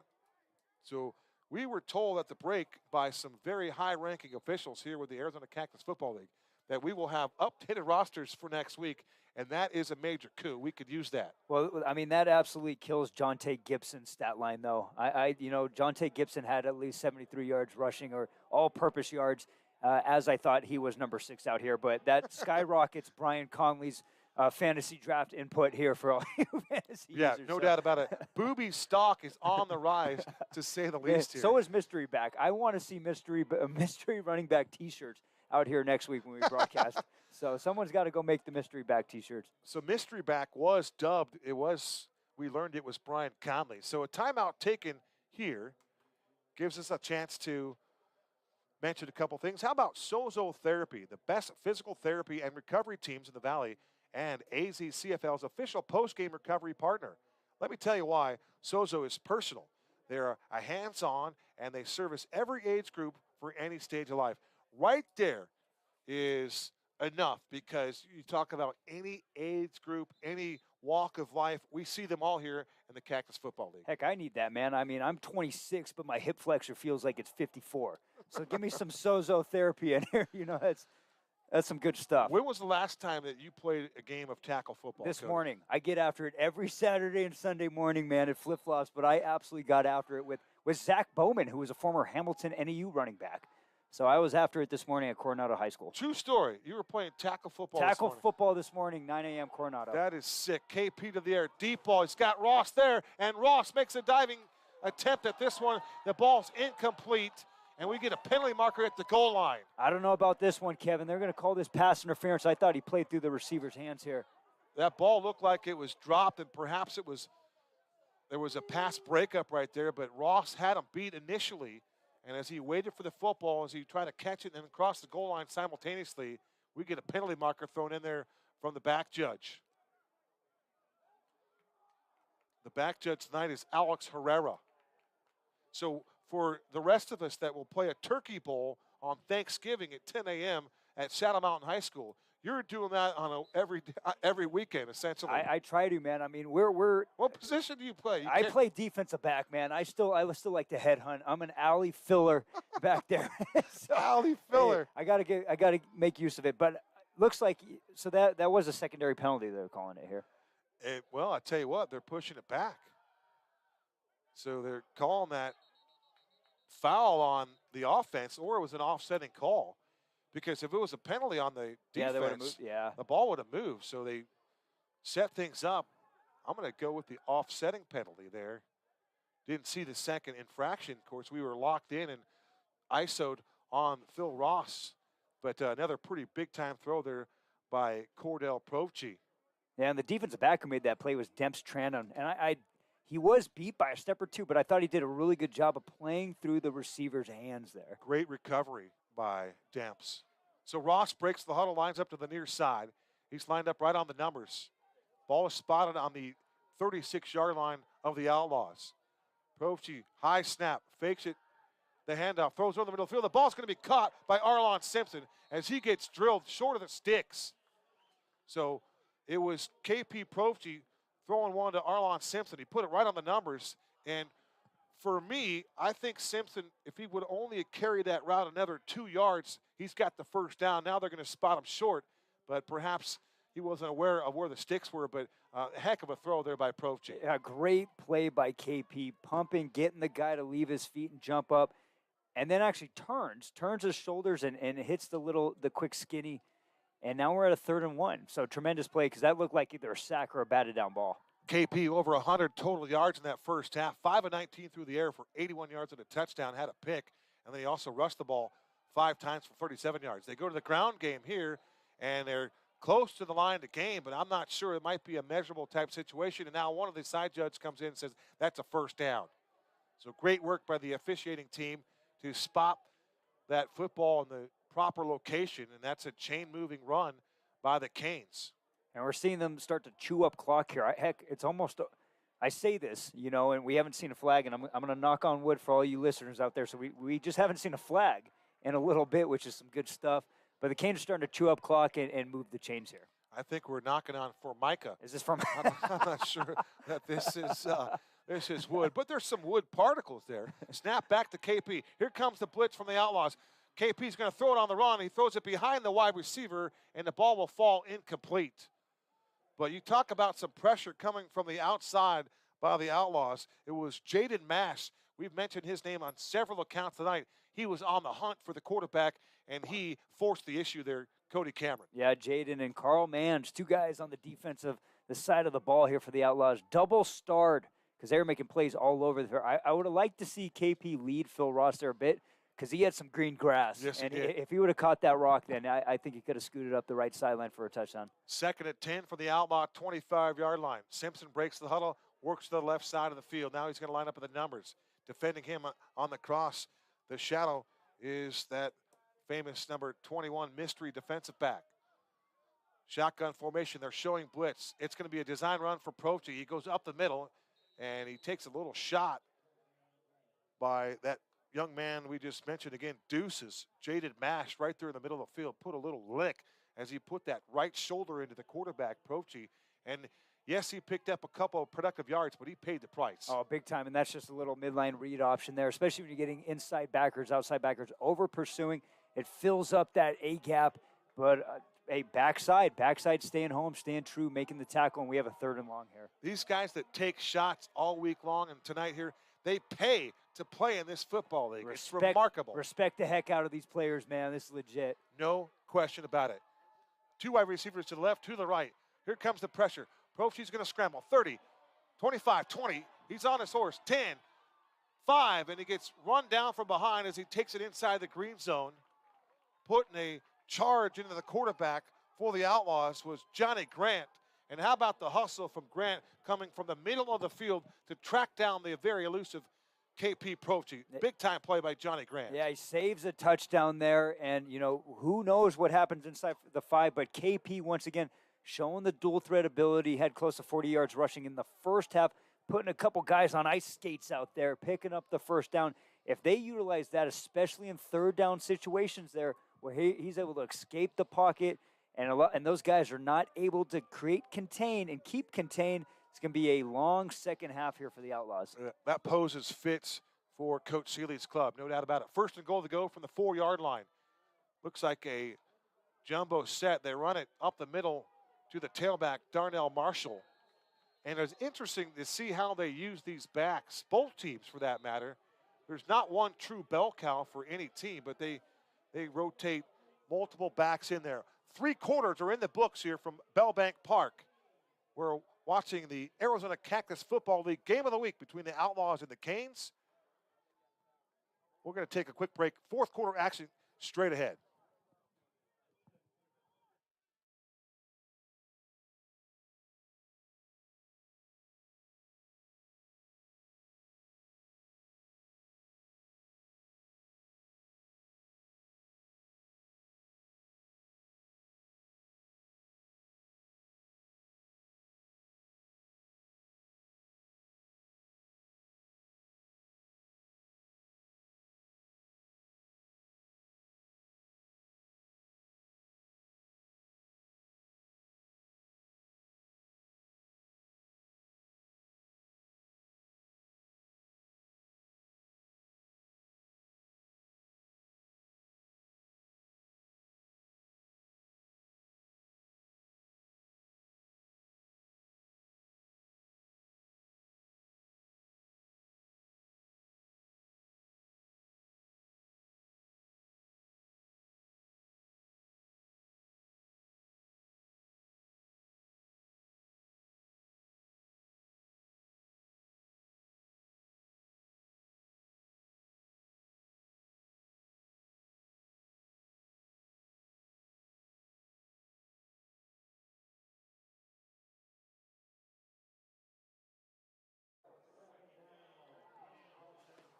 Speaker 1: So we were told at the break by some very high-ranking officials here with the Arizona Cactus Football League that we will have updated rosters for next week, and that is a major coup. We could use that.
Speaker 2: Well, that absolutely kills Jonte Gibson's stat line, though. Jonte Gibson had at least 73 yards rushing or all-purpose yards, as I thought he was number 6 out here. But that skyrockets Brian Conley's fantasy draft input here for all you fantasy
Speaker 1: users. Yeah, no doubt about it. Booby stock is on the rise, to say the least here.
Speaker 2: So is mystery back. I want to see mystery running back T-shirts out here next week when we broadcast. So someone's got to go make the mystery back T-shirts.
Speaker 1: So mystery back was dubbed. We learned it was Brian Conley. So a timeout taken here gives us a chance to mention a couple things. How about Sozo Therapy, the best physical therapy and recovery teams in the Valley, and AZCFL's official post-game recovery partner? Let me tell you why Sozo is personal. They're a hands-on, and they service every age group for any stage of life. Right there is enough, because you talk about any age group, any walk of life. We see them all here in the Cactus Football League.
Speaker 2: Heck, I need that, man. I'm 26, but my hip flexor feels like it's 54. So give me some Sozo Therapy in here. That's some good stuff.
Speaker 1: When was the last time that you played a game of tackle football?
Speaker 2: This morning. I get after it every Saturday and Sunday morning, man. It flip-flops, but I absolutely got after it with Zach Bowman, who was a former Hamilton NAU running back. So I was after it this morning at Coronado High School.
Speaker 1: True story. You were playing tackle football
Speaker 2: this morning, 9 a.m. Coronado.
Speaker 1: That is sick. KP to the air. Deep ball. He's got Ross there, and Ross makes a diving attempt at this one. The ball's incomplete, and we get a penalty marker at the goal line.
Speaker 2: I don't know about this one, Kevin. They're going to call this pass interference. I thought he played through the receiver's hands here.
Speaker 1: That ball looked like it was dropped, and perhaps there was a pass breakup right there, but Ross had him beat initially. And as he waited for the football, as he tried to catch it and cross the goal line simultaneously, we get a penalty marker thrown in there from the back judge. The back judge tonight is Alex Herrera. So for the rest of us that will play a turkey bowl on Thanksgiving at 10 a.m. at Shadow Mountain High School, you're doing that on every weekend, essentially.
Speaker 2: I try to, man. I mean, we're.
Speaker 1: What position do you play?
Speaker 2: I play defensive back, man. I still like to headhunt. I'm an alley filler back there.
Speaker 1: So, alley filler.
Speaker 2: Hey, I gotta make use of it. But looks like that was a secondary penalty they're calling it here.
Speaker 1: Well, I tell you what, they're pushing it back. So they're calling that foul on the offense, or it was an offsetting call. Because if it was a penalty on the defense, the ball would have moved. So they set things up. I'm going to go with the offsetting penalty there. Didn't see the second infraction. Of course, we were locked in and ISO'd on Phil Ross. But another pretty big-time throw there by Cordell Provci.
Speaker 2: Yeah, and the defensive back who made that play was Demps Tranum. And he was beat by a step or two, but I thought he did a really good job of playing through the receiver's hands there.
Speaker 1: Great recovery by Demps. So Ross breaks the huddle, lines up to the near side. He's lined up right on the numbers. Ball is spotted on the 36-yard line of the Outlaws. Provci, high snap, fakes it, the handoff, throws over the middle of the field. The ball's going to be caught by Arlon Simpson as he gets drilled short of the sticks. So it was KP Provci throwing one to Arlon Simpson. He put it right on the numbers, and for me, I think Simpson, if he would only carry that route another 2 yards, he's got the first down. Now they're going to spot him short, but perhaps he wasn't aware of where the sticks were, but a heck of a throw there by Provci.
Speaker 2: Yeah, great play by KP, pumping, getting the guy to leave his feet and jump up, and then actually turns his shoulders and hits the quick skinny, and now we're at a 3rd and 1. So tremendous play because that looked like either a sack or a batted down ball.
Speaker 1: KP over 100 total yards in that first half, 5 of 19 through the air for 81 yards and a touchdown, had a pick, and then he also rushed the ball 5 times for 37 yards. They go to the ground game here, and they're close to the line of the game, but I'm not sure. It might be a measurable type situation, and now one of the side judges comes in and says, that's a first down. So great work by the officiating team to spot that football in the proper location, and that's a chain-moving run by the Canes.
Speaker 2: And we're seeing them start to chew up clock here. Heck, it's almost, I say this, and we haven't seen a flag, and I'm going to knock on wood for all you listeners out there. So we just haven't seen a flag in a little bit, which is some good stuff. But the Canes are starting to chew up clock and move the chains here.
Speaker 1: I think we're knocking on Formica.
Speaker 2: Is this from?
Speaker 1: I'm not sure that this is wood, but there's some wood particles there. Snap back to KP. Here comes the blitz from the Outlaws. KP's going to throw it on the run. He throws it behind the wide receiver, and the ball will fall incomplete. But you talk about some pressure coming from the outside by the Outlaws. It was Jaden Mash. We've mentioned his name on several accounts tonight. He was on the hunt for the quarterback, and he forced the issue there, Cody Cameron.
Speaker 2: Yeah, Jaden and Carl Manns, 2 guys on the defensive the side of the ball here for the Outlaws. Double starred because they were making plays all over there. I would have liked to see KP lead Phil Ross there a bit because he had some green grass.
Speaker 1: Yes,
Speaker 2: and
Speaker 1: he did.
Speaker 2: If he would have caught that rock, then I think he could have scooted up the right sideline for a touchdown.
Speaker 1: 2nd and 10 for the Outlaw 25-yard line. Simpson breaks the huddle, works to the left side of the field. Now he's going to line up with the numbers. Defending him on the cross, the shadow is that famous number 21 mystery defensive back. Shotgun formation, they're showing blitz. It's going to be a design run for Provci. He goes up the middle, and he takes a little shot by that young man we just mentioned again, Deuces. Jaden Mash right there in the middle of the field, put a little lick as he put that right shoulder into the quarterback, Provci. And yes, he picked up a couple of productive yards, but he paid the price.
Speaker 2: Oh, big time, and that's just a little midline read option there, especially when you're getting inside backers, outside backers, over pursuing. It fills up that A gap, but backside staying home, staying true, making the tackle, and we have a 3rd and long here.
Speaker 1: These guys that take shots all week long, and tonight here, They pay to play in this football league. It's remarkable.
Speaker 2: Respect the heck out of these players, man. This is legit.
Speaker 1: No question about it. 2 wide receivers to the left, 2 to the right. Here comes the pressure. Prochi's going to scramble. 30, 25, 20. He's on his horse. 10, 5, and he gets run down from behind as he takes it inside the green zone. Putting a charge into the quarterback for the Outlaws was Johnny Grant. And how about the hustle from Grant coming from the middle of the field to track down the very elusive KP Prochi. Big time play by Johnny Grant.
Speaker 2: Yeah, he saves a touchdown there, and, you know, who knows what happens inside the 5, but KP, once again, showing the dual threat ability, had close to 40 yards rushing in the first half, putting a couple guys on ice skates out there, picking up the first down. If they utilize that, especially in third down situations there, where he's able to escape the pocket, and those guys are not able to contain, and keep contained, it's going to be a long second half here for the Outlaws.
Speaker 1: That poses fits for Coach Seeley's club, no doubt about it. First and goal to go from the 4-yard line. Looks like a jumbo set. They run it up the middle to the tailback, Darnell Marshall. And it's interesting to see how they use these backs, both teams for that matter. There's not one true bell cow for any team, but they rotate multiple backs in there. 3 quarters are in the books here from Bellbank Park. We're watching the Arizona Cactus Football League game of the week between the Outlaws and the Canes. We're going to take a quick break. 4th quarter action straight ahead.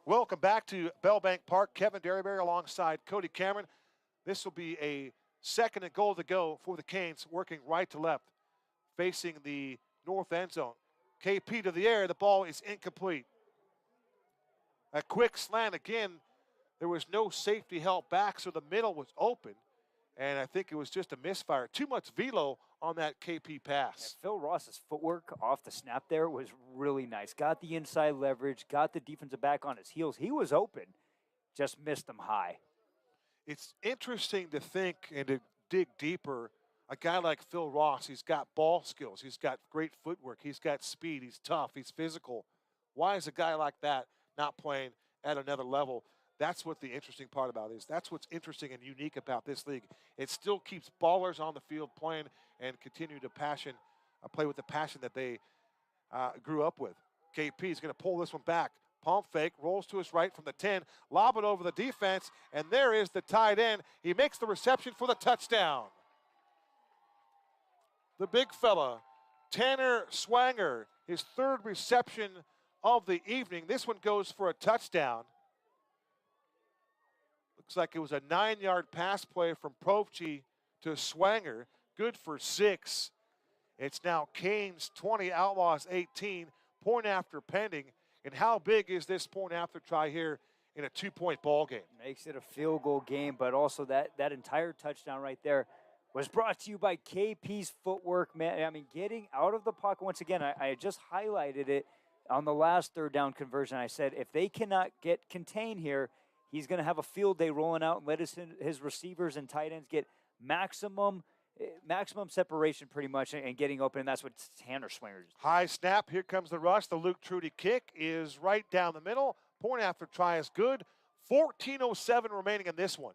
Speaker 1: Welcome back to Bellbank Park. Kevin Derryberry alongside Cody Cameron. This will be a 2nd and goal to go for the Canes, working right to left, facing the north end zone. KP to the air. The ball is incomplete. A quick slant again. There was no safety held back, so the middle was open. And I think it was just a misfire. Too much velo on that KP pass.
Speaker 2: Yeah, Phil Ross's footwork off the snap there was really nice. Got the inside leverage, got the defensive back on his heels. He was open, just missed him high.
Speaker 1: It's interesting to think and to dig deeper. A guy like Phil Ross, he's got ball skills. He's got great footwork. He's got speed. He's tough. He's physical. Why is a guy like that not playing at another level? That's what the interesting part about it is. That's what's interesting and unique about this league. It still keeps ballers on the field playing and continue to play with the passion that they grew up with. KP is going to pull this one back. Pump fake, rolls to his right from the 10, lob it over the defense, and there is the tight end. He makes the reception for the touchdown. The big fella, Tanner Swanger, his 3rd reception of the evening. This one goes for a touchdown. Looks like it was a 9-yard pass play from Prochi to Swanger. Good for 6. It's now Canes 20, Outlaws 18. Point after pending. And how big is this point after try here in a 2-point ball game?
Speaker 2: Makes it a field goal game, but also that entire touchdown right there was brought to you by KP's footwork, man. I mean, getting out of the pocket. Once again, I just highlighted it on the last 3rd down conversion. I said if they cannot get contained here, he's going to have a field day rolling out and let his receivers and tight ends get maximum maximum separation pretty much and getting open, and that's what Tanner Swinger just did.
Speaker 1: High snap. Here comes the rush. The Wk3 kick is right down the middle. Point after try is good. 14:07 remaining in this one.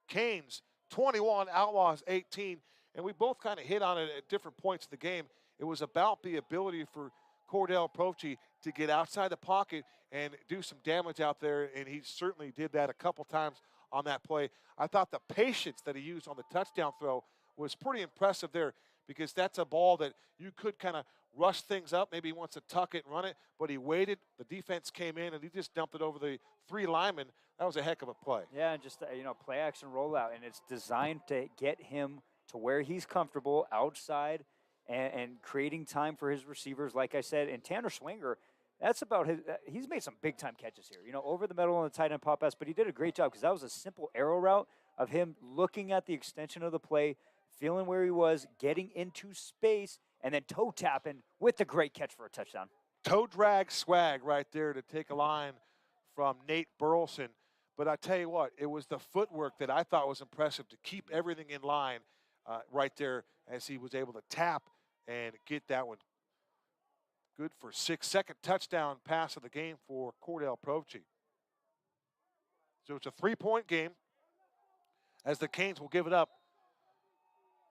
Speaker 1: Canes 21, Outlaws 18. And we both kind of hit on it at different points of the game. It was about the ability for Cordell Proche to get outside the pocket and do some damage out there, and he certainly did that a couple times on that play. I thought the patience that he used on the touchdown throw was pretty impressive there, because that's a ball that you could kind of rush things up. Maybe he wants to tuck it and run it, but he waited. The defense came in, and he just dumped it over the 3 linemen. That was a heck of a play.
Speaker 2: Yeah, and just, play action rollout, and it's designed to get him to where he's comfortable outside and creating time for his receivers, like I said. And Tanner Swinger, that's about he's made some big-time catches here, over the middle on the tight end pop pass, but he did a great job because that was a simple arrow route of him looking at the extension of the play, feeling where he was, getting into space, and then toe tapping with the great catch for a touchdown.
Speaker 1: Toe drag swag right there to take a line from Nate Burleson. But I tell you what, it was the footwork that I thought was impressive to keep everything in line right there as he was able to tap and get that one. Good for 6. Second touchdown pass of the game for Cordell Proche. So it's a 3-point game as the Canes will give it up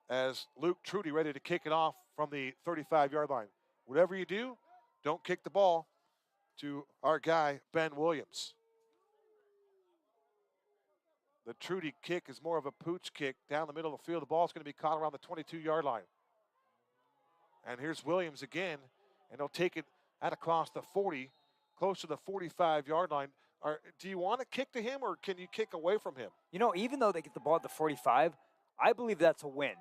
Speaker 1: as Wk3 ready to kick it off from the 35-yard line. Whatever you do, don't kick the ball to our guy, Ben Williams. The Trudy kick is more of a pooch kick down the middle of the field. The ball's going to be caught around the 22-yard line. And here's Williams again, and he'll take it out across the 40, close to the 45-yard line. Do you want to kick to him, or can you kick away from him?
Speaker 2: Even though they get the ball at the 45, I believe that's a win,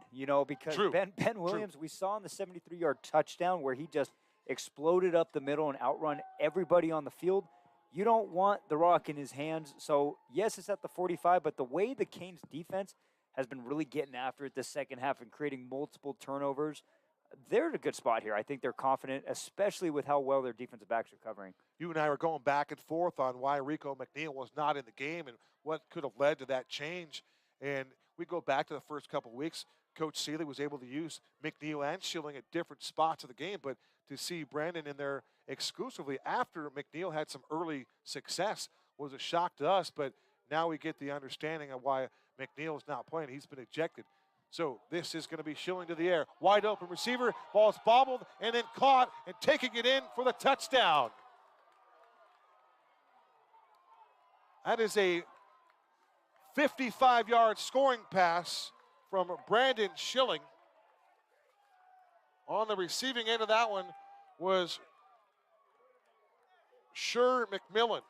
Speaker 2: because
Speaker 1: True.
Speaker 2: Ben Williams, we saw in the 73-yard touchdown where he just exploded up the middle and outrun everybody on the field. You don't want the rock in his hands. So, yes, it's at the 45, but the way the Canes defense has been really getting after it this second half and creating multiple turnovers, they're in a good spot here. I think they're confident, especially with how well their defensive backs are covering.
Speaker 1: You and I were going back and forth on why Rico McNeil was not in the game and what could have led to that change. And we go back to the first couple of weeks. Coach Seeley was able to use McNeil and Schilling at different spots of the game, but to see Brandon in there exclusively after McNeil had some early success was a shock to us, but now we get the understanding of why McNeil's not playing. He's been ejected. So this is going to be Schilling to the air. Wide open receiver, ball's bobbled and then caught and taking it in for the touchdown. That is a 55-yard scoring pass from Brandon Schilling. On the receiving end of that one was Sure McMillan.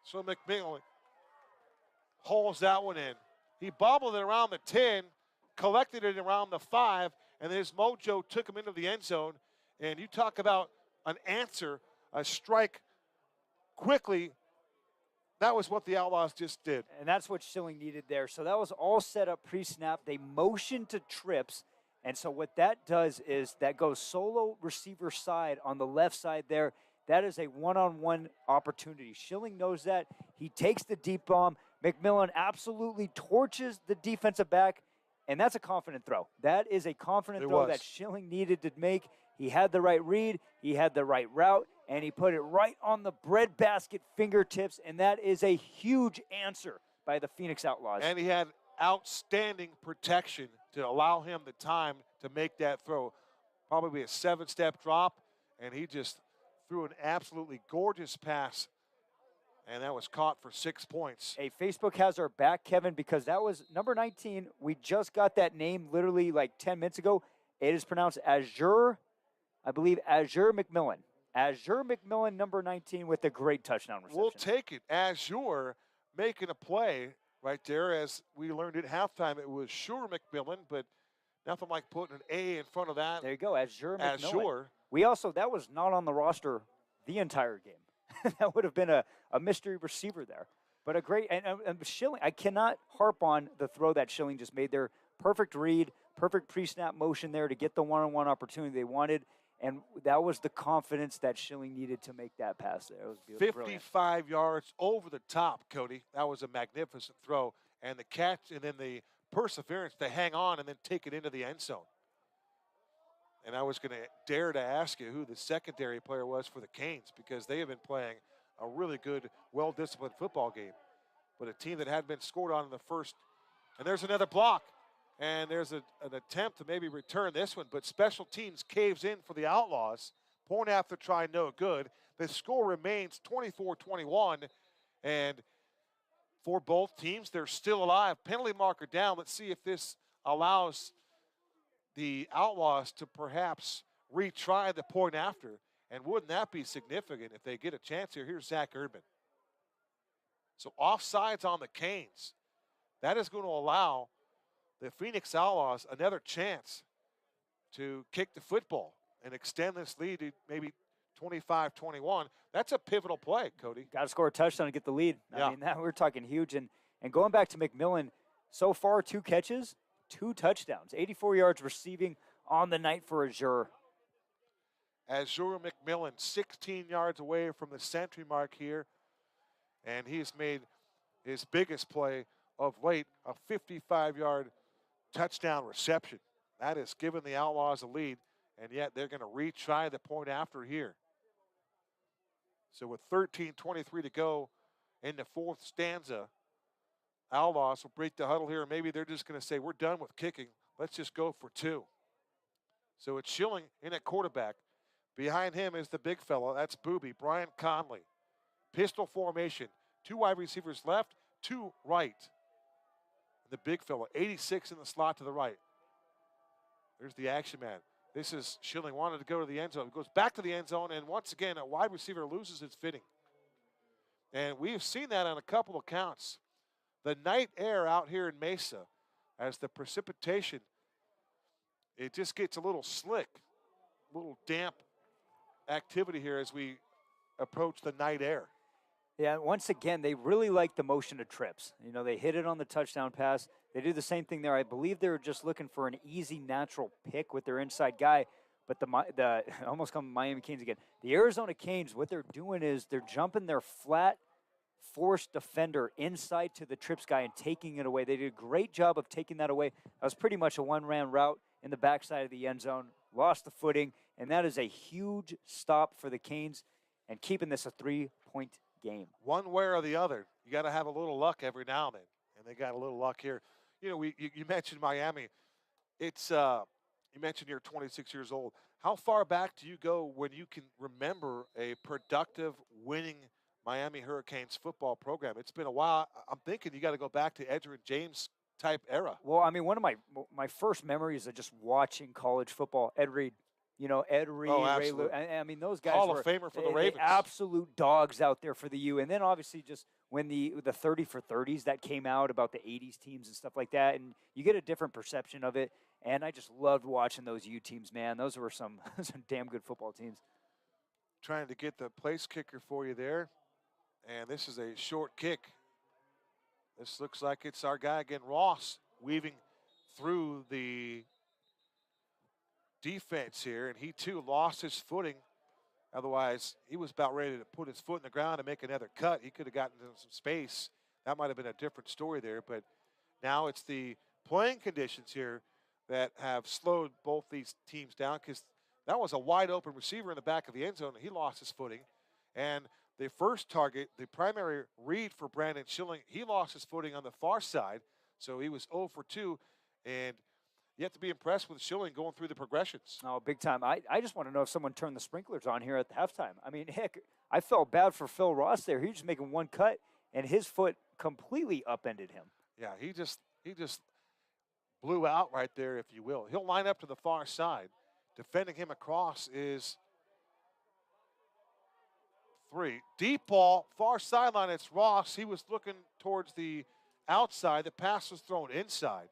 Speaker 1: So McMillan hauls that one in. He bobbled it around the 10, collected it around the 5, and then his mojo took him into the end zone. And you talk about an answer, a strike quickly. That was what the Outlaws just did.
Speaker 2: And that's what Schilling needed there. So that was all set up pre-snap. They motioned to trips. And so what that does is that goes solo receiver side on the left side there. That is a one-on-one opportunity. Schilling knows that. He takes the deep bomb. McMillan absolutely torches the defensive back. And that's a confident throw. That is a confident throw that Schilling needed to make. He had the right read. He had the right route. And he put it right on the breadbasket fingertips. And that is a huge answer by the Phoenix Outlaws.
Speaker 1: And he had outstanding protection to allow him the time to make that throw. Probably a 7-step drop. And he just threw an absolutely gorgeous pass. And that was caught for 6 points.
Speaker 2: Hey, Facebook has our back, Kevin, because that was number 19. We just got that name literally like 10 minutes ago. It is pronounced Azure, I believe, Azure McMillan. Azure McMillan, number 19, with a great touchdown reception.
Speaker 1: We'll take it. Azure making a play right there. As we learned at halftime, it was Sure McMillan, but nothing like putting an A in front of that.
Speaker 2: There you go, Azure McMillan.
Speaker 1: Azure.
Speaker 2: We also, that was not on the roster the entire game. That would have been a mystery receiver there. But a great, and Schilling, I cannot harp on the throw that Schilling just made there. Perfect read, perfect pre-snap motion there to get the one-on-one opportunity they wanted. And that was the confidence that Schilling needed to make that pass there. It was beautiful.
Speaker 1: 55 yards over the top, Cody. That was a magnificent throw. And the catch and then the perseverance to hang on and then take it into the end zone. And I was going to dare to ask you who the secondary player was for the Canes, because they have been playing a really good, well-disciplined football game. But a team that had been scored on in the first, and there's another block. And there's an attempt to maybe return this one, but special teams caves in for the Outlaws. Point after try, no good. The score remains 24-21, and for both teams, they're still alive. Penalty marker down. Let's see if this allows the Outlaws to perhaps retry the point after, and wouldn't that be significant if they get a chance here? Here's Zach Erdman. So offsides on the Canes. That is going to allow the Phoenix Outlaws another chance to kick the football and extend this lead to maybe 25-21. That's a pivotal play, Cody.
Speaker 2: Got to score a touchdown to get the lead.
Speaker 1: Yeah.
Speaker 2: I mean, we're talking huge. And going back to McMillan, so far 2 catches, 2 touchdowns, 84 yards receiving on the night for Azure.
Speaker 1: Azure McMillan, 16 yards away from the century mark here. And he's made his biggest play of late, a 55-yard touchdown reception. That has given the Outlaws a lead, and yet they're going to retry the point after here. So with 13:23 to go in the 4th stanza, Outlaws will break the huddle here. Maybe they're just going to say, we're done with kicking. Let's just go for 2. So it's Schilling in at quarterback. Behind him is the big fella. That's Booby, Brian Conley. Pistol formation. 2 wide receivers left, 2 right. The big fella, 86 in the slot to the right. There's the action man. This is Schilling, wanted to go to the end zone. Goes back to the end zone, and once again, a wide receiver loses its footing. And we've seen that on a couple of counts. The night air out here in Mesa, as the precipitation, it just gets a little slick, a little damp activity here as we approach the night air.
Speaker 2: Yeah, once again, they really like the motion of trips. You know, they hit it on the touchdown pass. They do the same thing there. I believe they were just looking for an easy, natural pick with their inside guy. But the almost come Miami Canes again. The Arizona Canes, what they're doing is they're jumping their flat force defender inside to the trips guy and taking it away. They did a great job of taking that away. That was pretty much a one-ran route in the backside of the end zone. Lost the footing, and that is a huge stop for the Canes and keeping this a 3-point game.
Speaker 1: One way or the other, you got to have a little luck every now and then, and they got a little luck here. You know, you mentioned Miami. It's you mentioned you're 26 years old. How far back do you go when you can remember a productive, winning Miami Hurricanes football program? It's been a while. I'm thinking you got to go back to Edgerrin James type era.
Speaker 2: Well, I mean, one of my first memories of just watching college football, Ed Reed. You know, Ed Reed, Ray Lewis. I mean, those guys
Speaker 1: Hall
Speaker 2: were
Speaker 1: of Famer for the Ravens.
Speaker 2: Absolute dogs out there for the U. And then obviously just when the 30 for 30s that came out about the 80s teams and stuff like that, and you get a different perception of it. And I just loved watching those U teams, man. Those were some damn good football teams.
Speaker 1: Trying to get the place kicker for you there. And this is a short kick. This looks like it's our guy again, Ross, weaving through the defense here, and he too lost his footing. Otherwise, he was about ready to put his foot in the ground and make another cut. He could have gotten into some space. That might have been a different story there, but now it's the playing conditions here that have slowed both these teams down, because that was a wide open receiver in the back of the end zone. He lost his footing. And the first target, the primary read for Brandon Schilling, he lost his footing on the far side, so he was 0 for 2, and you have to be impressed with Schilling going through the progressions.
Speaker 2: Oh, big time. I just want to know if someone turned the sprinklers on here at the halftime. I mean, heck, I felt bad for Phil Ross there. He was just making one cut, and his foot completely upended him.
Speaker 1: Yeah, he just blew out right there, if you will. He'll line up to the far side. Defending him across is 3. Deep ball, far sideline, it's Ross. He was looking towards the outside. The pass was thrown inside.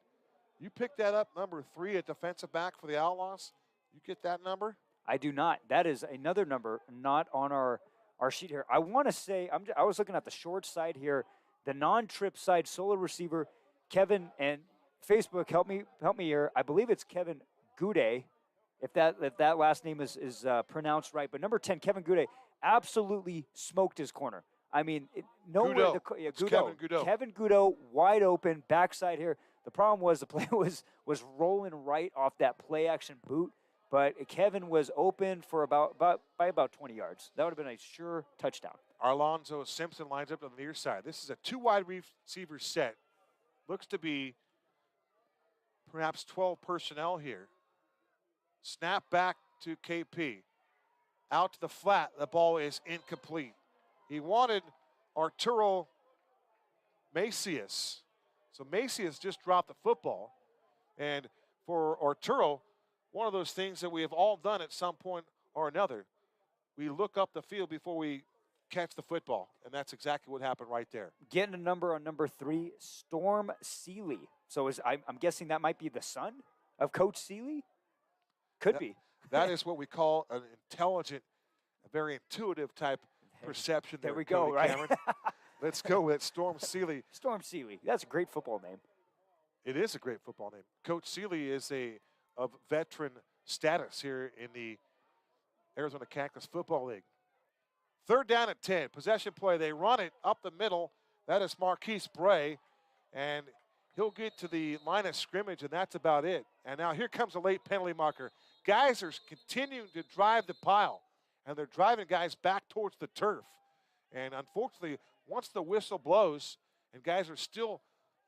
Speaker 1: You picked that up, number 3 at defensive back for the Outlaws. You get that number?
Speaker 2: I do not. That is another number not on our sheet here. I want to say, I was looking at the short side here, the non-trip side solo receiver, Kevin, and Facebook, help me here. I believe it's Kevin Goudet, if that last name is pronounced right. But number 10, Kevin Goudet, absolutely smoked his corner. I mean,
Speaker 1: Kevin Goudeau.
Speaker 2: Kevin Goudeau, wide open, backside here. The problem was the play was rolling right off that play-action boot, but Kevin was open for by about 20 yards. That would have been a sure touchdown.
Speaker 1: Arlonzo Simpson lines up on the near side. This is a 2 wide receiver set. Looks to be perhaps 12 personnel here. Snap back to KP. Out to the flat. The ball is incomplete. He wanted Arturo Macias. So Macias just dropped the football. And for Arturo, one of those things that we have all done at some point or another, we look up the field before we catch the football. And that's exactly what happened right there.
Speaker 2: Getting a number on number 3, Storm Seeley. So I'm guessing that might be the son of Coach Seeley? Could be.
Speaker 1: That is what we call an intelligent, a very intuitive type perception.
Speaker 2: There we go, right?
Speaker 1: Let's go with Storm Seeley.
Speaker 2: Storm Seeley. That's a great football name.
Speaker 1: It is a great football name. Coach Seeley is of veteran status here in the Arizona Cactus Football League. 3rd down at 10. Possession play. They run it up the middle. That is Marquise Bray. And he'll get to the line of scrimmage, and that's about it. And now here comes a late penalty marker. Guys are continuing to drive the pile, and they're driving guys back towards the turf. And unfortunately, once the whistle blows and guys are still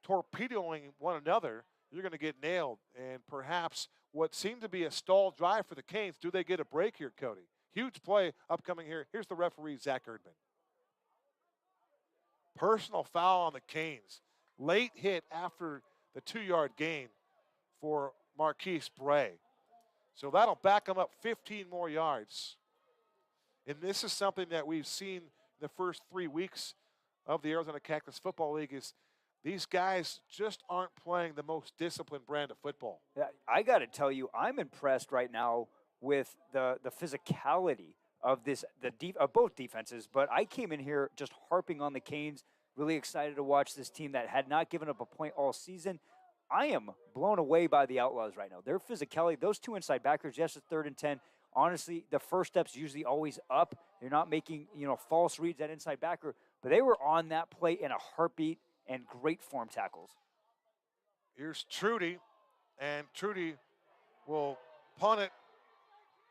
Speaker 1: torpedoing one another, you're going to get nailed. And perhaps what seemed to be a stalled drive for the Canes, do they get a break here, Cody? Huge play upcoming here. Here's the referee, Zach Erdman. Personal foul on the Canes. Late hit after the 2-yard gain for Marquise Bray. So that'll back them up 15 more yards. And this is something that we've seen the first 3 weeks of the Arizona Cactus Football League is these guys just aren't playing the most disciplined brand of football.
Speaker 2: Yeah, I got to tell you, I'm impressed right now with the physicality of both defenses. But I came in here just harping on the Canes, really excited to watch this team that had not given up a point all season. I am blown away by the Outlaws right now. Their physicality, those 2 inside backers, yes, it's 3rd and 10. Honestly, the first step's usually always up. They're not making, false reads at inside backer, but they were on that play in a heartbeat and great form tackles.
Speaker 1: Here's Trudy, and Trudy will punt it,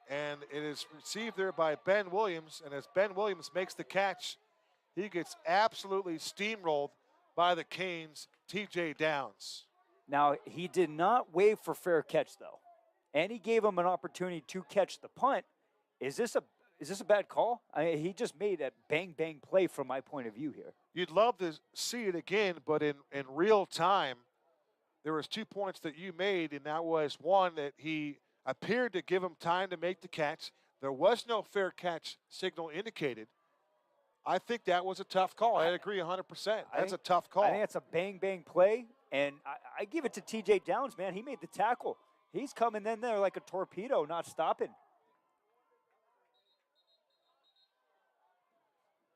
Speaker 1: and it is received there by Ben Williams, and as Ben Williams makes the catch, he gets absolutely steamrolled by the Canes' TJ Downs.
Speaker 2: Now, he did not waive for fair catch, though, and he gave him an opportunity to catch the punt. Is this a bad call? He just made a bang-bang play from my point of view here.
Speaker 1: You'd love to see it again, but in real time, there was 2 points that you made, and that was, one, that he appeared to give him time to make the catch. There was no fair catch signal indicated. I think that was a tough call. I agree 100%. That's a tough call.
Speaker 2: I think it's a bang-bang play, and I give it to TJ Downs, man. He made the tackle. He's coming in there like a torpedo, not stopping.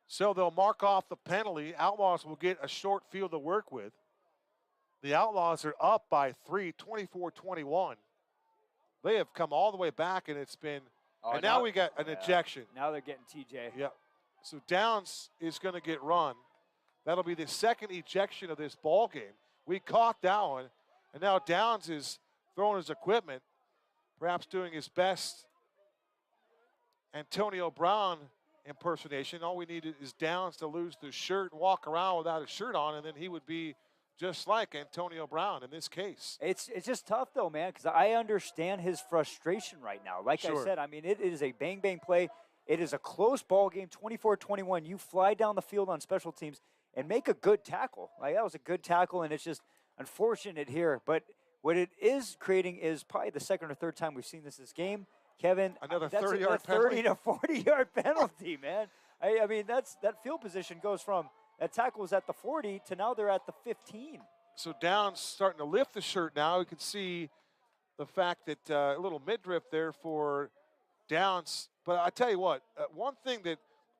Speaker 1: So they'll mark off the penalty. Outlaws will get a short field to work with. The Outlaws are up by 3, 24-21. They have come all the way back, and it's been and now we got an ejection.
Speaker 2: Now they're getting TJ.
Speaker 1: Yeah. So Downs is going to get run. That'll be the second ejection of this ball game. We caught that one, and now Downs is throwing his equipment, perhaps doing his best Antonio Brown impersonation. All we needed is Downs to lose the shirt and walk around without a shirt on, and then he would be just like Antonio Brown in this case.
Speaker 2: It's just tough, though, man, because I understand his frustration right now. Like I said, I mean, it is a bang-bang play. It is a close ball game, 24-21. You fly down the field on special teams and make a good tackle. Like, that was a good tackle, and it's just unfortunate here. But what it is creating is probably the second or third time we've seen this game. Kevin,
Speaker 1: another
Speaker 2: that's
Speaker 1: 30-yard
Speaker 2: penalty. 30 to 40-yard penalty, man. I mean, that field position goes from that tackle was at the 40 to now they're at the 15.
Speaker 1: So Downs starting to lift the shirt now. You can see the fact that a little midriff there for Downs. But I tell you what, one thing that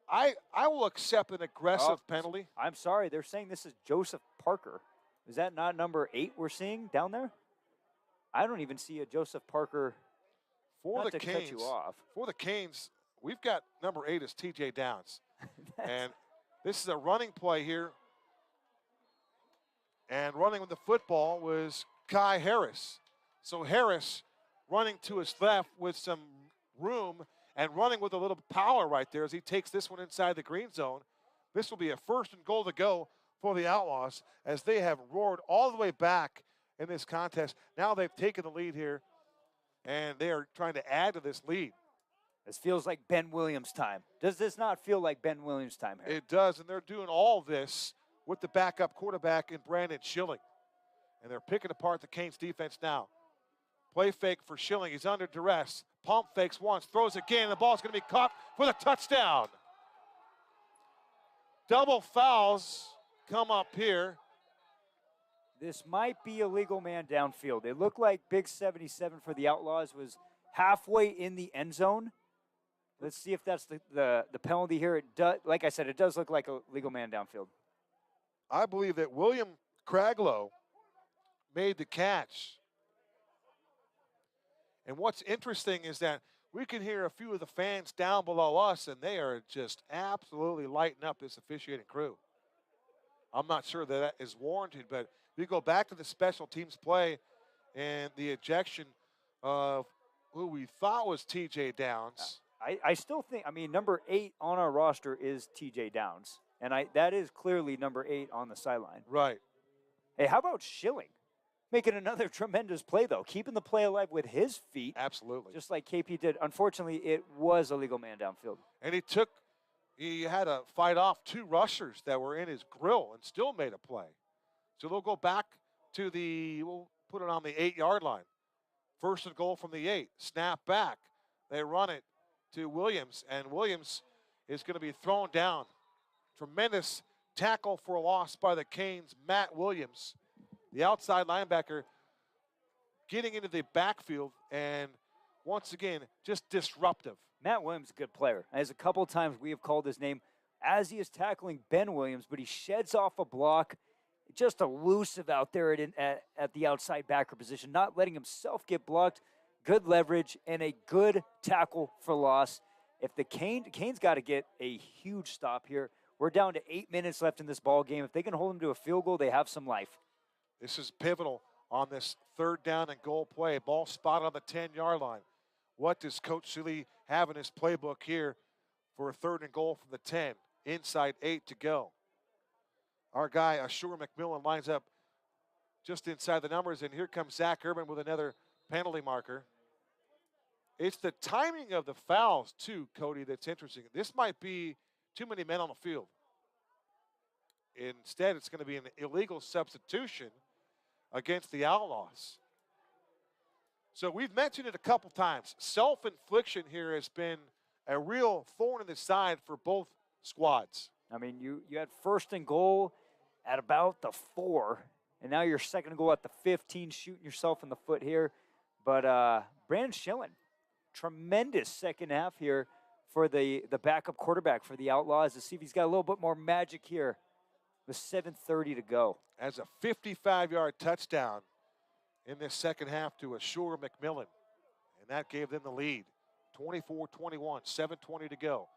Speaker 1: I will accept an aggressive penalty.
Speaker 2: I'm sorry, they're saying this is Joseph Parker. Is that not number 8 we're seeing down there? I don't even see a Joseph Parker.
Speaker 1: For
Speaker 2: not
Speaker 1: the
Speaker 2: to
Speaker 1: Canes,
Speaker 2: cut you off.
Speaker 1: For the Canes, we've got number 8 as TJ Downs. And this is a running play here. And running with the football was Kai Harris. So Harris running to his left with some room and running with a little power right there as he takes this one inside the green zone. This will be a 1st and goal to go for the Outlaws as they have roared all the way back in this contest. Now they've taken the lead here, and they are trying to add to this lead.
Speaker 2: This feels like Ben Williams time. Does this not feel like Ben Williams time here?
Speaker 1: It does, and they're doing all this with the backup quarterback in Brandon Schilling. And they're picking apart the Canes defense now. Play fake for Schilling. He's under duress. Pump fakes once, throws again. The ball's going to be caught for the touchdown. Double fouls come up here.
Speaker 2: This might be a legal man downfield. It looked like Big 77 for the Outlaws was halfway in the end zone. Let's see if that's the penalty here. It does, like I said, it does look like a legal man downfield.
Speaker 1: I believe that William Craglow made the catch. And what's interesting is that we can hear a few of the fans down below us, and they are just absolutely lighting up this officiating crew. I'm not sure that is warranted, but we go back to the special teams play and the ejection of who we thought was T.J. Downs.
Speaker 2: I still think, number 8 on our roster is T.J. Downs, and that is clearly number 8 on the sideline.
Speaker 1: Right.
Speaker 2: Hey, how about Schilling? Making another tremendous play, though, keeping the play alive with his feet.
Speaker 1: Absolutely.
Speaker 2: Just like KP did. Unfortunately, it was a legal man downfield.
Speaker 1: And he had to fight off 2 rushers that were in his grill and still made a play. So they'll go back to we'll put it on the 8-yard line. 1st and goal from the 8. Snap back. They run it to Williams, and Williams is going to be thrown down. Tremendous tackle for a loss by the Canes, Matt Williams. The outside linebacker getting into the backfield and once again, just disruptive.
Speaker 2: Matt Williams is a good player. As a couple times we have called his name as he is tackling Ben Williams, but he sheds off a block, just elusive out there at the outside backer position, not letting himself get blocked. Good leverage and a good tackle for loss. If the Canes got to get a huge stop here. We're down to 8 minutes left in this ball game. If they can hold them to a field goal, they have some life.
Speaker 1: This is pivotal on this 3rd down and goal play. Ball spotted on the 10-yard line. What does Coach Seeley have in his playbook here for a 3rd and goal from the 10? Inside 8 to go. Our guy, Ashur McMillan, lines up just inside the numbers, and here comes Zach Urban with another penalty marker. It's the timing of the fouls, too, Cody, that's interesting. This might be too many men on the field. Instead, it's going to be an illegal substitution against the Outlaws. So we've mentioned it a couple times. Self-infliction here has been a real thorn in the side for both squads.
Speaker 2: You had 1st and goal at about the 4, and now your 2nd and goal at the 15, shooting yourself in the foot here. But Brandon Schilling, tremendous second half here for the backup quarterback for the Outlaws to see if he's got a little bit more magic here with 7:30 to go.
Speaker 1: As a 55-yard touchdown in this second half to Ashur McMillan, and that gave them the lead. 24-21, 7:20 to go.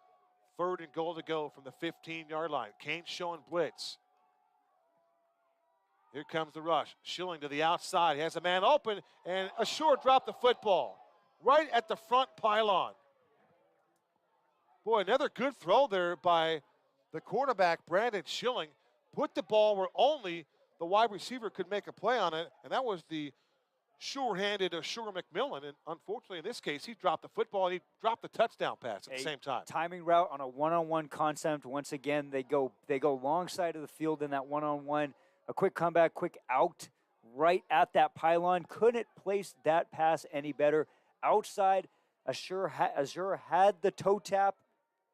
Speaker 1: 3rd and goal to go from the 15-yard line. Canes showing blitz. Here comes the rush. Schilling to the outside. He has a man open, and Ashur dropped the football right at the front pylon. Boy, another good throw there by the quarterback, Brandon Schilling. Put the ball where only the wide receiver could make a play on it, and that was the sure-handed Ashur McMillan. And unfortunately, in this case, he dropped the football and he dropped the touchdown pass at the same time.
Speaker 2: Timing route on a one-on-one concept. Once again, they go long side of the field in that one-on-one. A quick comeback, quick out right at that pylon. Couldn't place that pass any better. Outside, Ashur had the toe tap,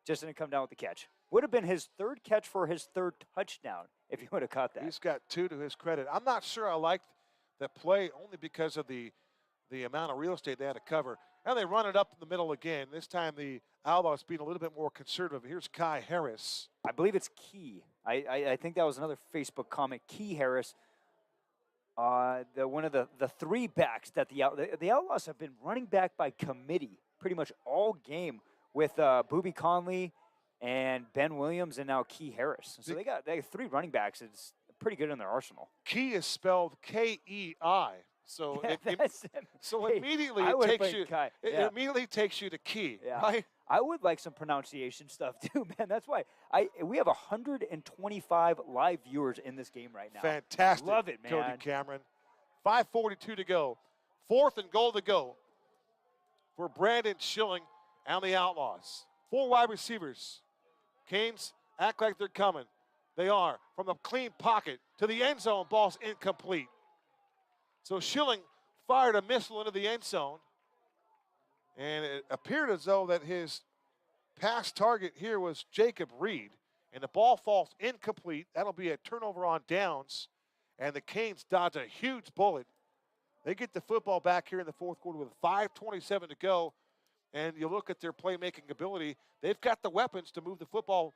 Speaker 2: just didn't come down with the catch. Would have been his 3rd catch for his 3rd touchdown if he would have caught that.
Speaker 1: He's got 2 to his credit. I'm not sure I liked that play only because of the amount of real estate they had to cover. And they run it up in the middle again. This time the Outlaws being a little bit more conservative. Here's Kai Harris.
Speaker 2: I believe it's Key. I think that was another Facebook comment. Key Harris, one of the 3 backs that the Outlaws have been running back by committee pretty much all game with Boobie Conley and Ben Williams and now Key Harris. So they got 3 running backs. It's pretty good in their arsenal.
Speaker 1: Key is spelled K-E-I. So immediately
Speaker 2: it takes
Speaker 1: you. It immediately takes you to Key, right?
Speaker 2: I would like some pronunciation stuff too, man. That's why we have 125 live viewers in this game right now.
Speaker 1: Fantastic.
Speaker 2: Love it, man.
Speaker 1: Cody Cameron. 5:42 to go. 4th and goal to go for Brandon Schilling and the Outlaws. 4 wide receivers. Canes act like they're coming. They are. From the clean pocket to the end zone, ball's incomplete. So Schilling fired a missile into the end zone. And it appeared as though that his pass target here was Jacob Reed. And the ball falls incomplete. That'll be a turnover on downs. And the Canes dodge a huge bullet. They get the football back here in the 4th quarter with 5:27 to go. And you look at their playmaking ability. They've got the weapons to move the football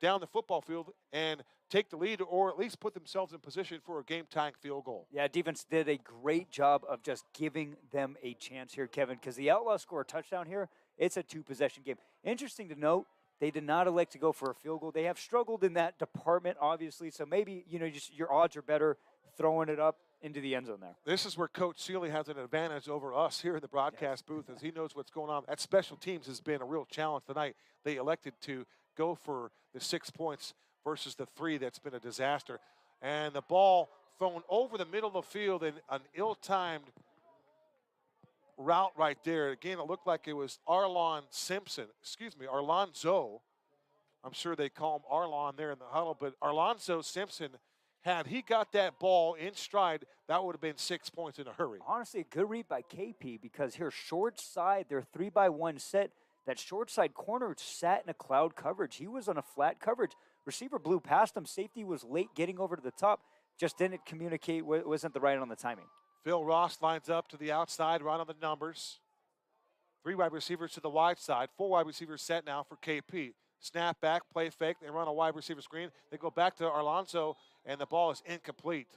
Speaker 1: down the football field and take the lead, or at least put themselves in position for a game-tying field goal.
Speaker 2: Yeah, defense did a great job of just giving them a chance here, Kevin, because the Outlaws score a touchdown here. It's a 2-possession game. Interesting to note, they did not elect to go for a field goal. They have struggled in that department, obviously, so maybe, just your odds are better throwing it up into the end zone there.
Speaker 1: This is where Coach Seeley has an advantage over us here in the broadcast booth, as he knows what's going on. That special teams has been a real challenge tonight. They elected to go for the 6 points versus the 3 that's been a disaster. And the ball thrown over the middle of the field in an ill-timed route right there. Again, it looked like it was Arlonzo. I'm sure they call him Arlon there in the huddle, but Arlonzo Simpson, had he got that ball in stride, that would have been 6 points in a hurry.
Speaker 2: Honestly, a good read by KP, because here, short side, their 3-by-1 set, that short side corner sat in a cloud coverage. He was on a flat coverage. Receiver blew past him. Safety was late getting over to the top. Just didn't communicate, wasn't the right on the timing.
Speaker 1: Phil Ross lines up to the outside, right on the numbers. 3 wide receivers to the wide side. 4 wide receivers set now for KP. Snap back, play fake. They run a wide receiver screen. They go back to Arlonzo, and the ball is incomplete.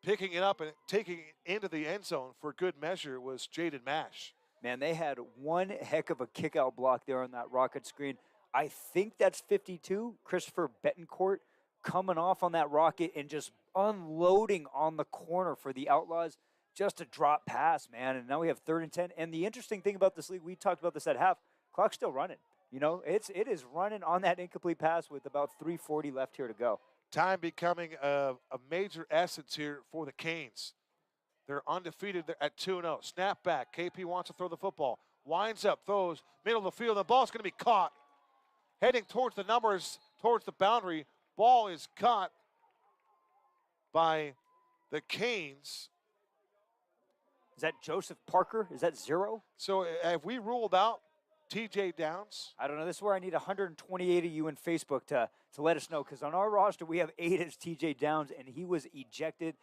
Speaker 1: Picking it up and taking it into the end zone for good measure was Jaden Mash.
Speaker 2: Man, they had one heck of a kick-out block there on that rocket screen. I think that's 52, Christopher Betancourt, coming off on that rocket and just unloading on the corner for the Outlaws. Just a drop pass, man. And now we have 3rd and 10. And the interesting thing about this league, we talked about this at half, clock's still running. It is running on that incomplete pass with about 3:40 left here to go.
Speaker 1: Time becoming a major essence here for the Canes. They're undefeated at 2-0. Snap back. KP wants to throw the football. Winds up, throws, middle of the field. The ball's going to be caught. Heading towards the numbers, towards the boundary. Ball is caught by the Canes.
Speaker 2: Is that Joseph Parker? Is that 0?
Speaker 1: So have we ruled out TJ Downs?
Speaker 2: I don't know. This is where I need 128 of you in Facebook to let us know, because on our roster we have 8 as TJ Downs, and he was ejected.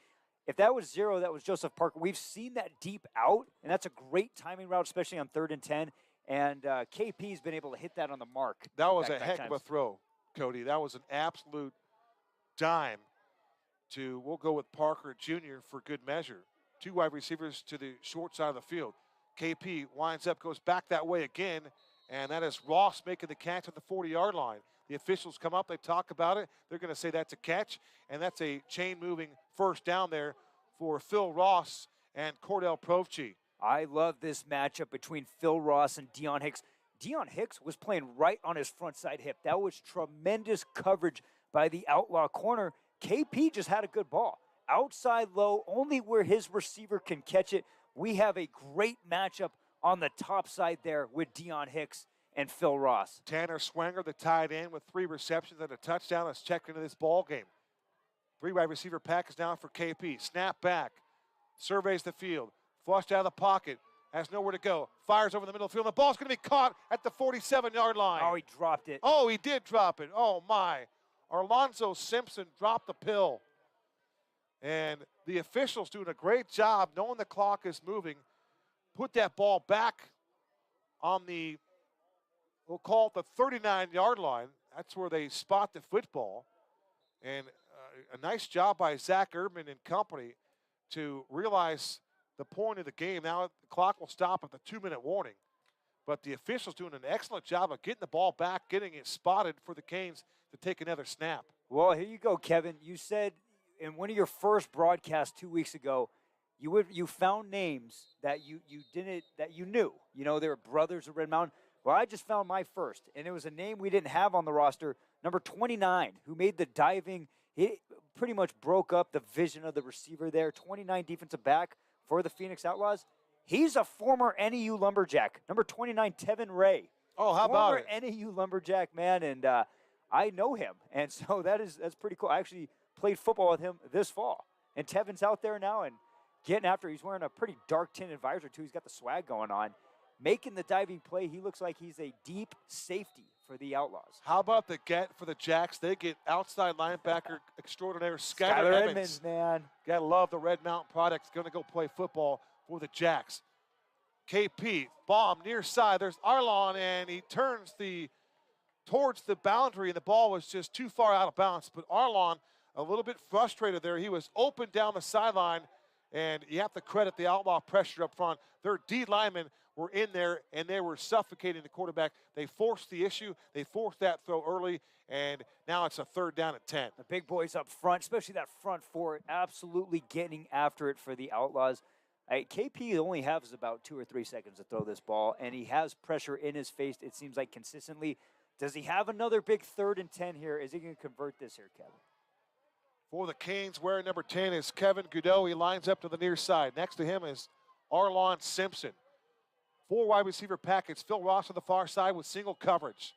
Speaker 2: If that was 0, that was Joseph Parker. We've seen that deep out, and that's a great timing route, especially on 3rd and 10. And KP's been able to hit that on the mark.
Speaker 1: That was a heck of a throw, Cody. That was an absolute dime to, we'll go with Parker Jr. for good measure. 2 wide receivers to the short side of the field. KP winds up, goes back that way again, and that is Ross making the catch at the 40-yard line. The officials come up, they talk about it. They're going to say that's a catch, and that's a chain-moving first down there for Phil Ross and Cordell Provci.
Speaker 2: I love this matchup between Phil Ross and Deion Hicks. Deion Hicks was playing right on his front side hip. That was tremendous coverage by the Outlaw corner. KP just had a good ball. Outside low, only where his receiver can catch it. We have a great matchup on the top side there with Deion Hicks and Phil Ross.
Speaker 1: Tanner Swanger, the tight end, with 3 receptions and a touchdown. Let's check into this ball game. 3 wide receiver package down for KP. Snap back. Surveys the field. Flushed out of the pocket. Has nowhere to go. Fires over the middle of the field. The ball's going to be caught at the 47-yard line.
Speaker 2: Oh, he dropped it.
Speaker 1: Oh, he did drop it. Oh, my. Arlonzo Simpson dropped the pill. And the officials doing a great job, knowing the clock is moving, put that ball back on the, we'll call it the 39-yard line. That's where they spot the football. And a nice job by Zach Erdman and company to realize the point of the game. Now the clock will stop at the 2-minute warning. But the officials doing an excellent job of getting the ball back, getting it spotted for the Canes to take another snap.
Speaker 2: Well, here you go, Kevin. You said in one of your first broadcasts 2 weeks ago, you found names that you knew. You know, they were brothers of Red Mountain. Well, I just found my first, and it was a name we didn't have on the roster, number 29, who made the diving. He pretty much broke up the vision of the receiver there. 29 defensive back for the Phoenix Outlaws. He's a former NEU Lumberjack, number 29, Tevin Ray.
Speaker 1: Oh, how about it?
Speaker 2: Former NEU Lumberjack, man, and I know him, and so that's pretty cool. I actually played football with him this fall, and Tevin's out there now and getting after. He's wearing a pretty dark tinted visor too. He's got the swag going on, making the diving play. He looks like he's a deep safety for the Outlaws.
Speaker 1: How about the get for the Jacks? They get outside linebacker extraordinaire Skyler Edmonds,
Speaker 2: man.
Speaker 1: Gotta love the Red Mountain product. Going to go play football for the Jacks. KP, bomb near side. There's Arlon, and he turns towards the boundary, and the ball was just too far out of bounds. But Arlon, a little bit frustrated there. He was open down the sideline, and you have to credit the Outlaw pressure up front. Their D linemen were in there, and they were suffocating the quarterback. They forced the issue. They forced that throw early, and now it's a 3rd down and 10.
Speaker 2: The big boys up front, especially that front four, absolutely getting after it for the Outlaws. KP only has about 2 or 3 seconds to throw this ball, and he has pressure in his face, it seems like, consistently. Does he have another big 3rd and 10 here? Is he going to convert this here, Kevin?
Speaker 1: For the Canes, wearing number 10 is Kevin Godot. He lines up to the near side. Next to him is Arlon Simpson. 4 wide receiver packets. Phil Ross on the far side with single coverage.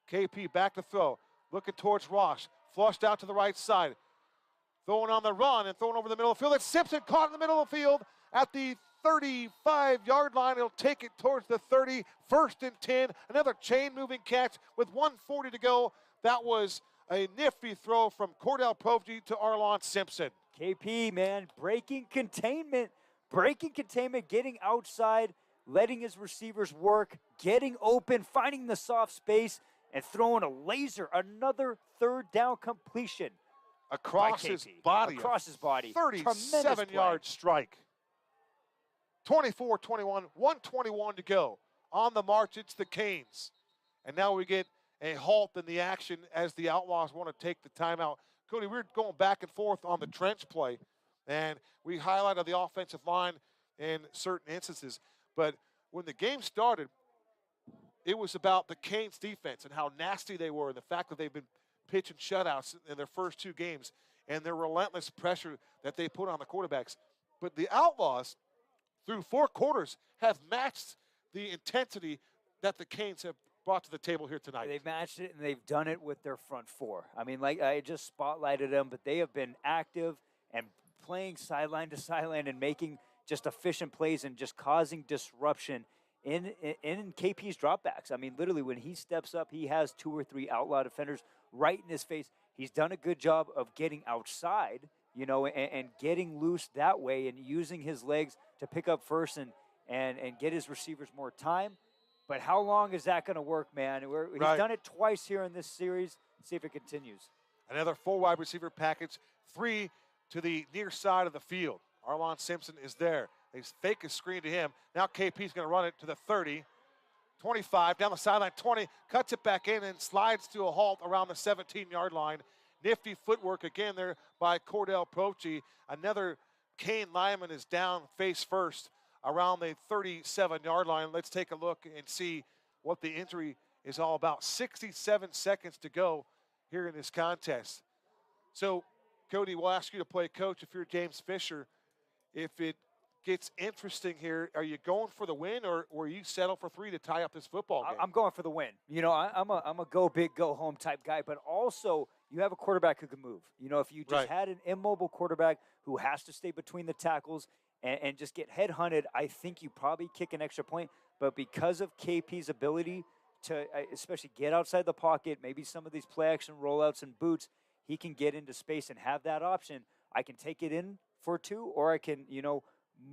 Speaker 1: KP back to throw. Looking towards Ross. Flushed out to the right side. Throwing on the run and throwing over the middle of the field. It's Simpson caught in the middle of the field at the 35-yard line. He'll take it towards the 30. 1st and 10. Another chain-moving catch with 1:40 to go. That was a nifty throw from Cordell Provgy to Arlon Simpson.
Speaker 2: KP, man, breaking containment, getting outside, letting his receivers work, getting open, finding the soft space, and throwing a laser. Another 3rd down completion.
Speaker 1: Across his body. 37-yard strike. 24-21, 1:21 to go. On the march, it's the Canes. And now we get a halt in the action as the Outlaws want to take the timeout. Cody, we're going back and forth on the trench play, and we highlighted the offensive line in certain instances. But when the game started, it was about the Canes defense and how nasty they were and the fact that they've been pitching shutouts in their first 2 games and their relentless pressure that they put on the quarterbacks. But the Outlaws, through 4 quarters, have matched the intensity that the Canes have brought to the table here tonight.
Speaker 2: They've matched it, and they've done it with their front four. I mean, like I just spotlighted them, but they have been active and playing sideline to sideline and making just efficient plays and just causing disruption in KP's dropbacks. I mean, literally, when he steps up, he has 2 or 3 Outlaw defenders right in his face. He's done a good job of getting outside, you know, and getting loose that way and using his legs to pick up first and get his receivers more time. But how long is that going to work, man? He's done it twice here in this series. Let's see if it continues.
Speaker 1: Another 4 wide receiver package, 3 to the near side of the field. Arlon Simpson is there. They fake a screen to him. Now KP's going to run it to the 30, 25, down the sideline, 20, cuts it back in and slides to a halt around the 17-yard line. Nifty footwork again there by Cordell Provgy. Another Cane lineman is down face first around the 37-yard line. Let's take a look and see what the injury is all about. 67 seconds to go here in this contest. So, Cody, we'll ask you to play coach if you're James Fisher. If it gets interesting here, are you going for the win, or will you settle for 3 to tie up this football game?
Speaker 2: I'm going for the win. You know, I'm a go big, go home type guy, but also you have a quarterback who can move. You know, if you just had an immobile quarterback who has to stay between the tackles and just get headhunted, I think you probably kick an extra point. But because of KP's ability to especially get outside the pocket, maybe some of these play action rollouts and boots, he can get into space and have that option. I can take it in for 2, or I can, you know,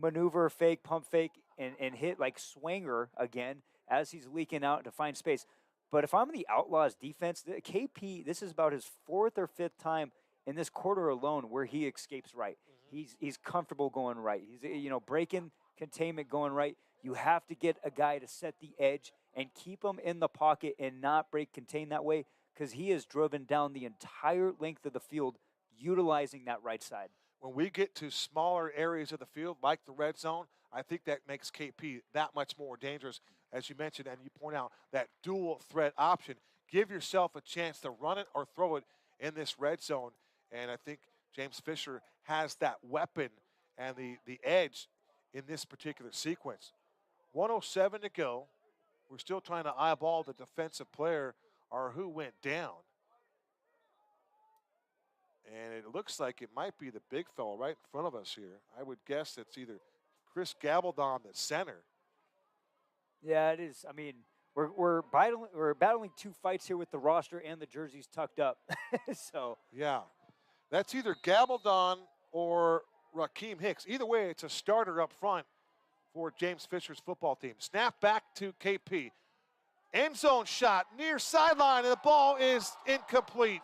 Speaker 2: maneuver, fake, pump fake, and hit like Swanger again as he's leaking out to find space. But if I'm the Outlaws defense, the KP, this is about his 4th or 5th time in this quarter alone where he escapes right. He's comfortable going right. He's, you know, breaking containment going right. You have to get a guy to set the edge and keep him in the pocket and not break contain that way, because he has driven down the entire length of the field utilizing that right side.
Speaker 1: When we get to smaller areas of the field, like the red zone, I think that makes KP that much more dangerous, as you mentioned, and you point out that dual threat option. Give yourself a chance to run it or throw it in this red zone, and I think James Fisher has that weapon and the edge in this particular sequence. 1:07 to go. We're still trying to eyeball the defensive player or who went down. And it looks like it might be the big fellow right in front of us here. I would guess it's either Chris Gabaldon, the center.
Speaker 2: Yeah, it is. I mean, we're battling two fights here with the roster and the jerseys tucked up. So
Speaker 1: yeah, that's either Gabaldon or Rakeem Hicks. Either way, it's a starter up front for James Fisher's football team. Snap back to KP. End zone shot near sideline, and the ball is incomplete.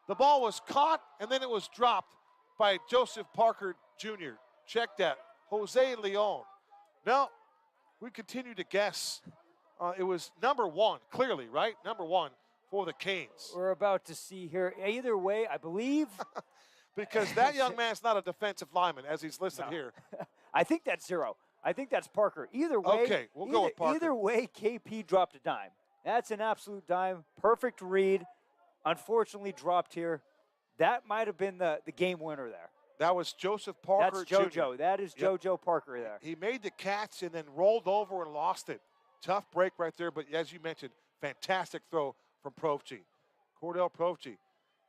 Speaker 1: The ball was caught, and then it was dropped by Joseph Parker Jr. Check that. Jose Leon. No, we continue to guess. It was number 1, clearly, right? Number 1 for the Canes.
Speaker 2: We're about to see here. Either way, I believe.
Speaker 1: Because that young man's not a defensive lineman, as he's listed here.
Speaker 2: I think that's 0. I think that's Parker. Either way,
Speaker 1: okay, we'll go with Parker.
Speaker 2: Either way, KP dropped a dime. That's an absolute dime. Perfect read. Unfortunately dropped here. That might have been the game winner there.
Speaker 1: That was Joseph Parker
Speaker 2: That's JoJo.
Speaker 1: Jr.
Speaker 2: That is JoJo Parker there.
Speaker 1: He made the catch and then rolled over and lost it. Tough break right there, but as you mentioned, fantastic throw from Profchi. Cordell Profchi,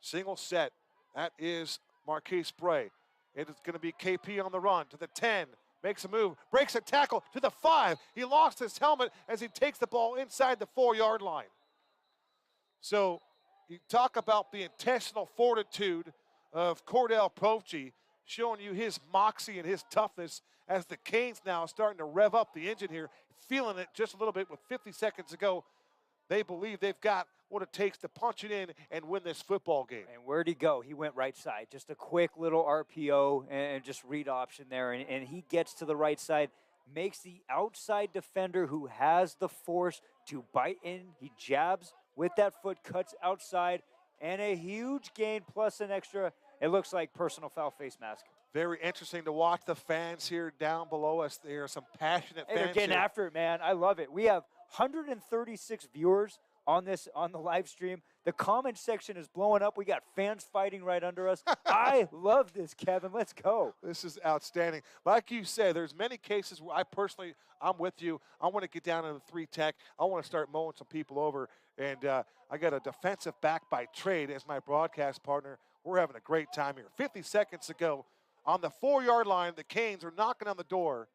Speaker 1: single set. That is Marquise Bray. It is going to be KP on the run to the 10. Makes a move, breaks a tackle to the 5. He lost his helmet as he takes the ball inside the 4-yard line. So you talk about the intentional fortitude of Cordell Profchi, showing you his moxie and his toughness as the Canes now starting to rev up the engine here, feeling it just a little bit with 50 seconds to go. They believe they've got what it takes to punch it in and win this football game.
Speaker 2: And where'd he go? He went right side. Just a quick little RPO and just read option there. And he gets to the right side, makes the outside defender who has the force to bite in. He jabs with that foot, cuts outside, and a huge gain plus an extra, it looks like personal foul face mask.
Speaker 1: Very interesting to watch the fans here down below us. There are some passionate fans
Speaker 2: they're getting
Speaker 1: here.
Speaker 2: After it, man. I love it. We have 136 viewers on the live stream. The comment section is blowing up. We got fans fighting right under us. I love this, Kevin. Let's go.
Speaker 1: This is outstanding. Like you said, there's many cases where I'm with you. I want to get down to the 3 tech. I want to start mowing some people over. And I got a defensive back by trade as my broadcast partner. We're having a great time here. 50 seconds to go. On the 4-yard line, the Canes are knocking on the door.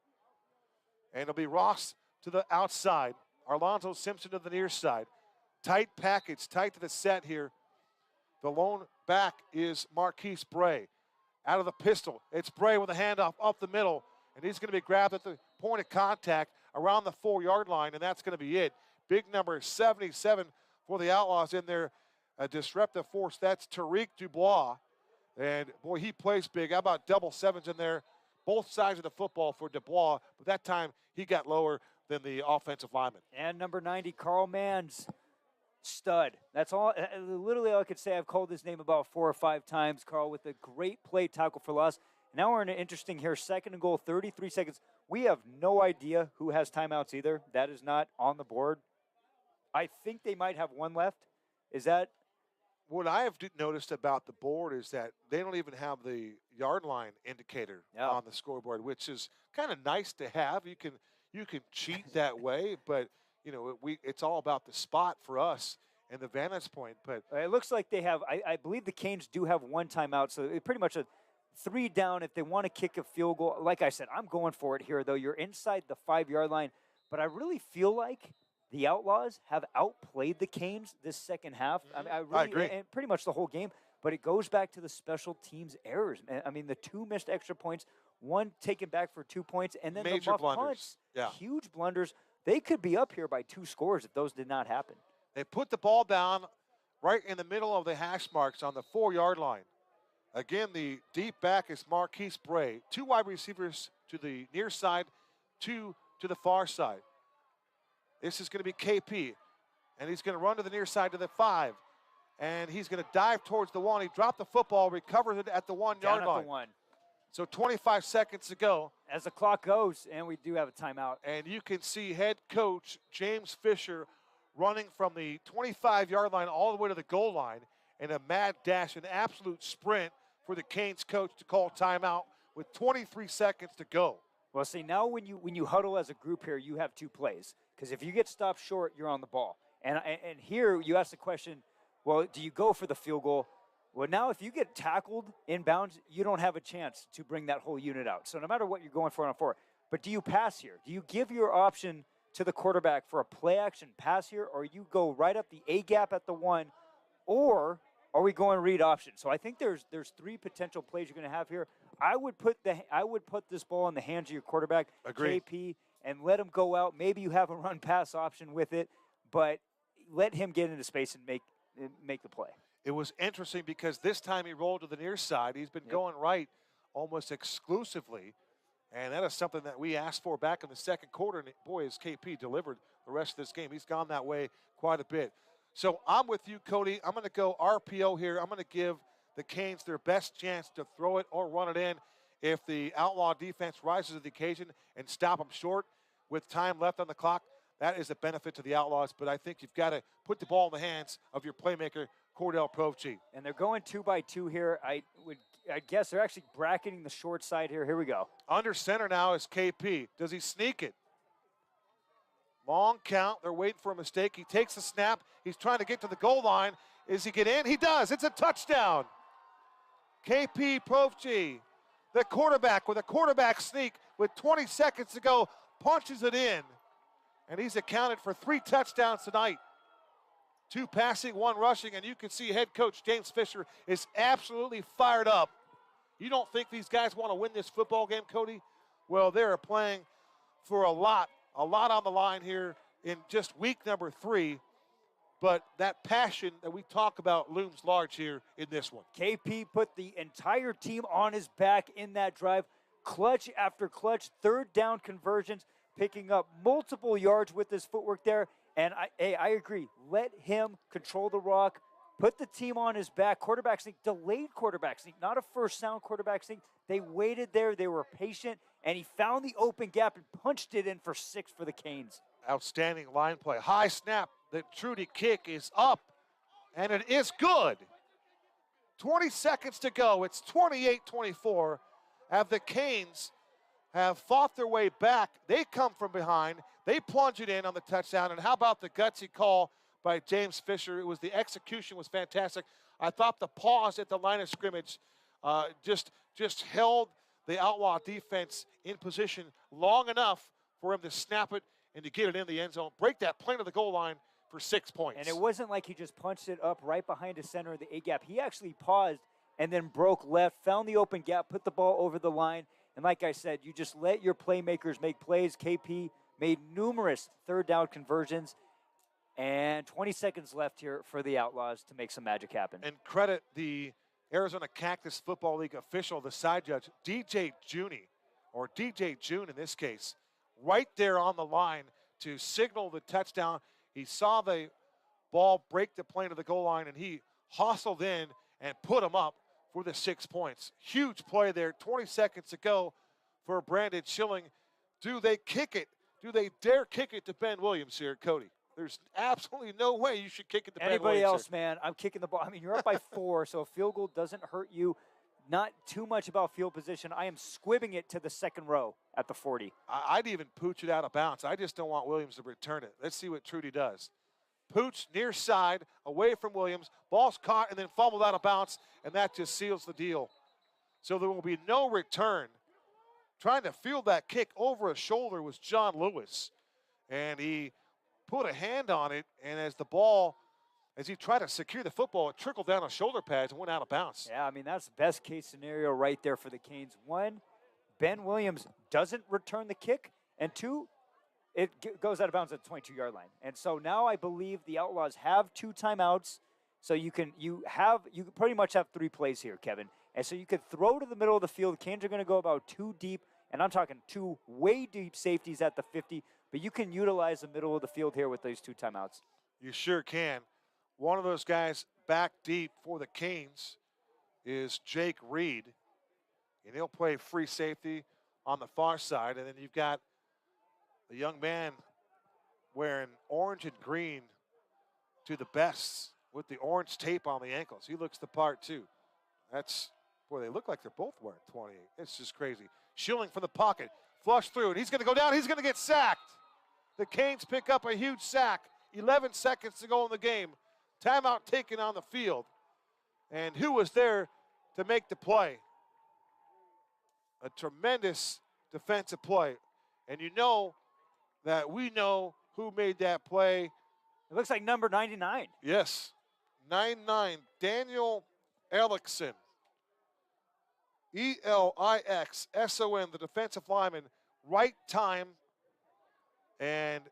Speaker 1: And it'll be Ross to the outside. Arlonzo Simpson to the near side. Tight package, tight to the set here. The lone back is Marquise Bray. Out of the pistol, it's Bray with a handoff up the middle, and he's going to be grabbed at the point of contact around the 4-yard line, and that's going to be it. Big number 77 for the Outlaws in there. A disruptive force, that's Tariq Dubois. And, boy, he plays big. How about double sevens in there? Both sides of the football for Dubois, but that time he got lower than the offensive lineman.
Speaker 2: And number 90, Carl Manns. Stud. That's all. Literally, all I could say. I've called his name about 4 or 5 times. Carl with a great play tackle for loss. Now we're in an interesting here. 2nd and goal, 33 seconds. We have no idea who has timeouts either. That is not on the board. I think they might have one left. Is that?
Speaker 1: What I have noticed about the board is that they don't even have the yard line indicator on the scoreboard, which is kind of nice to have. You can cheat that way, but you know, it's all about the spot for us and the vantage point. But
Speaker 2: it looks like they have, I believe the Canes do have one timeout, so it's pretty much a 3 down if they want to kick a field goal. Like I said, I'm going for it here, though. You're inside the 5-yard line, but I really feel like the Outlaws have outplayed the Canes this second half. I
Speaker 1: agree.
Speaker 2: And pretty much the whole game, but it goes back to the special teams errors. I mean, the 2 missed extra points, 1 taken back for 2 points, and then
Speaker 1: major
Speaker 2: the muff
Speaker 1: blunders.
Speaker 2: punts, huge blunders. They could be up here by 2 scores if those did not happen.
Speaker 1: They put the ball down right in the middle of the hash marks on the 4-yard line. Again, the deep back is Marquise Bray. 2 wide receivers to the near side, 2 to the far side. This is going to be KP. And he's going to run to the near side to the 5. And he's going to dive towards the 1. He dropped the football, recovers it at the 1-yard line.
Speaker 2: Down at the 1.
Speaker 1: So 25 seconds to go.
Speaker 2: As the clock goes, and we do have a timeout.
Speaker 1: And you can see head coach James Fisher running from the 25-yard line all the way to the goal line in a mad dash, an absolute sprint for the Canes coach to call timeout with 23 seconds to go.
Speaker 2: Well, see, now when you huddle as a group here, you have 2 plays. Because if you get stopped short, you're on the ball. And here you ask the question, well, do you go for the field goal? Well, now if you get tackled inbounds, you don't have a chance to bring that whole unit out. So no matter what you're going for on 4, but do you pass here? Do you give your option to the quarterback for a play-action pass here, or you go right up the A-gap at the 1, or are we going read option? So I think there's 3 potential plays you're going to have here. I would put this ball in the hands of your quarterback,
Speaker 1: Agreed.
Speaker 2: KP, and let him go out. Maybe you have a run-pass option with it, but let him get into space and make the play.
Speaker 1: It was interesting because this time he rolled to the near side. He's been going right almost exclusively, and that is something that we asked for back in the second quarter, and boy, has KP delivered the rest of this game. He's gone that way quite a bit. So I'm with you, Cody. I'm going to go RPO here. I'm going to give the Canes their best chance to throw it or run it in. If the Outlaw defense rises to the occasion and stop them short with time left on the clock, that is a benefit to the Outlaws, but I think you've got to put the ball in the hands of your playmaker, Cordell Provci.
Speaker 2: And they're going 2-by-2 here. I guess they're actually bracketing the short side here. Here we go.
Speaker 1: Under center now is KP. Does he sneak it? Long count. They're waiting for a mistake. He takes the snap. He's trying to get to the goal line. Does he get in? He does. It's a touchdown. KP Provci, the quarterback with a quarterback sneak with 20 seconds to go, punches it in. And he's accounted for 3 touchdowns tonight. 2 passing, 1 rushing, and you can see head coach James Fisher is absolutely fired up. You don't think these guys want to win this football game, Cody? Well, they're playing for a lot on the line here in just week number 3. But that passion that we talk about looms large here in this one.
Speaker 2: KP put the entire team on his back in that drive. Clutch after clutch, 3rd down conversions, picking up multiple yards with his footwork there. And I agree. Let him control the rock, put the team on his back. Quarterback sneak, delayed quarterback sneak, not a first sound quarterback sneak. They waited there. They were patient, and he found the open gap and punched it in for 6 for the Canes.
Speaker 1: Outstanding line play. High snap. The Trudy kick is up, and it is good. 20 seconds to go. It's 28-24. As the Canes have fought their way back, they come from behind. They plunge it in on the touchdown. And how about the gutsy call by James Fisher? The execution was fantastic. I thought the pause at the line of scrimmage just held the Outlaw defense in position long enough for him to snap it and to get it in the end zone, break that plane of the goal line for 6 points.
Speaker 2: And it wasn't like he just punched it up right behind the center of the A-gap. He actually paused and then broke left, found the open gap, put the ball over the line. And like I said, you just let your playmakers make plays. KP made numerous 3rd down conversions. And 20 seconds left here for the Outlaws to make some magic happen.
Speaker 1: And credit the Arizona Cactus Football League official, the side judge, DJ June in this case, right there on the line to signal the touchdown. He saw the ball break the plane of the goal line, and he hustled in and put him up for the 6 points. Huge play there. 20 seconds to go for Brandon Schilling. Do they kick it? Do they dare kick it to Ben Williams here, Cody? There's absolutely no way you should kick it to Ben Williams.
Speaker 2: Anybody else, man, I'm kicking the ball. I mean, you're up by 4, so a field goal doesn't hurt you. Not too much about field position. I am squibbing it to the 2nd row at the 40.
Speaker 1: I'd even pooch it out of bounds. I just don't want Williams to return it. Let's see what Trudy does. Pooch near side, away from Williams. Ball's caught and then fumbled out of bounds, and that just seals the deal. So there will be no return. Trying to field that kick over his shoulder was John Lewis, and he put a hand on it, and as he tried to secure the football, it trickled down on shoulder pads and went out of bounds.
Speaker 2: Yeah, I mean, that's the best case scenario right there for the Canes. 1, Ben Williams doesn't return the kick, and 2, it goes out of bounds at the 22-yard line. And so now I believe the Outlaws have 2 timeouts, so you pretty much have 3 plays here, Kevin. And so you could throw to the middle of the field. Canes are going to go about 2 deep, and I'm talking 2 way deep safeties at the 50, but you can utilize the middle of the field here with those 2 timeouts.
Speaker 1: You sure can. One of those guys back deep for the Canes is Jake Reed, and he'll play free safety on the far side. And then you've got the young man wearing orange and green to the best with the orange tape on the ankles. He looks the part too. Boy, they look like they're both wearing 28. It's just crazy. Schilling from the pocket, flush through, and he's going to go down. He's going to get sacked. The Canes pick up a huge sack. 11 seconds to go in the game. Timeout taken on the field. And who was there to make the play? A tremendous defensive play. And you know that we know who made that play.
Speaker 2: It looks like number 99.
Speaker 1: Yes, 99, Daniel Elixson. Elixson, the defensive lineman. Right time, and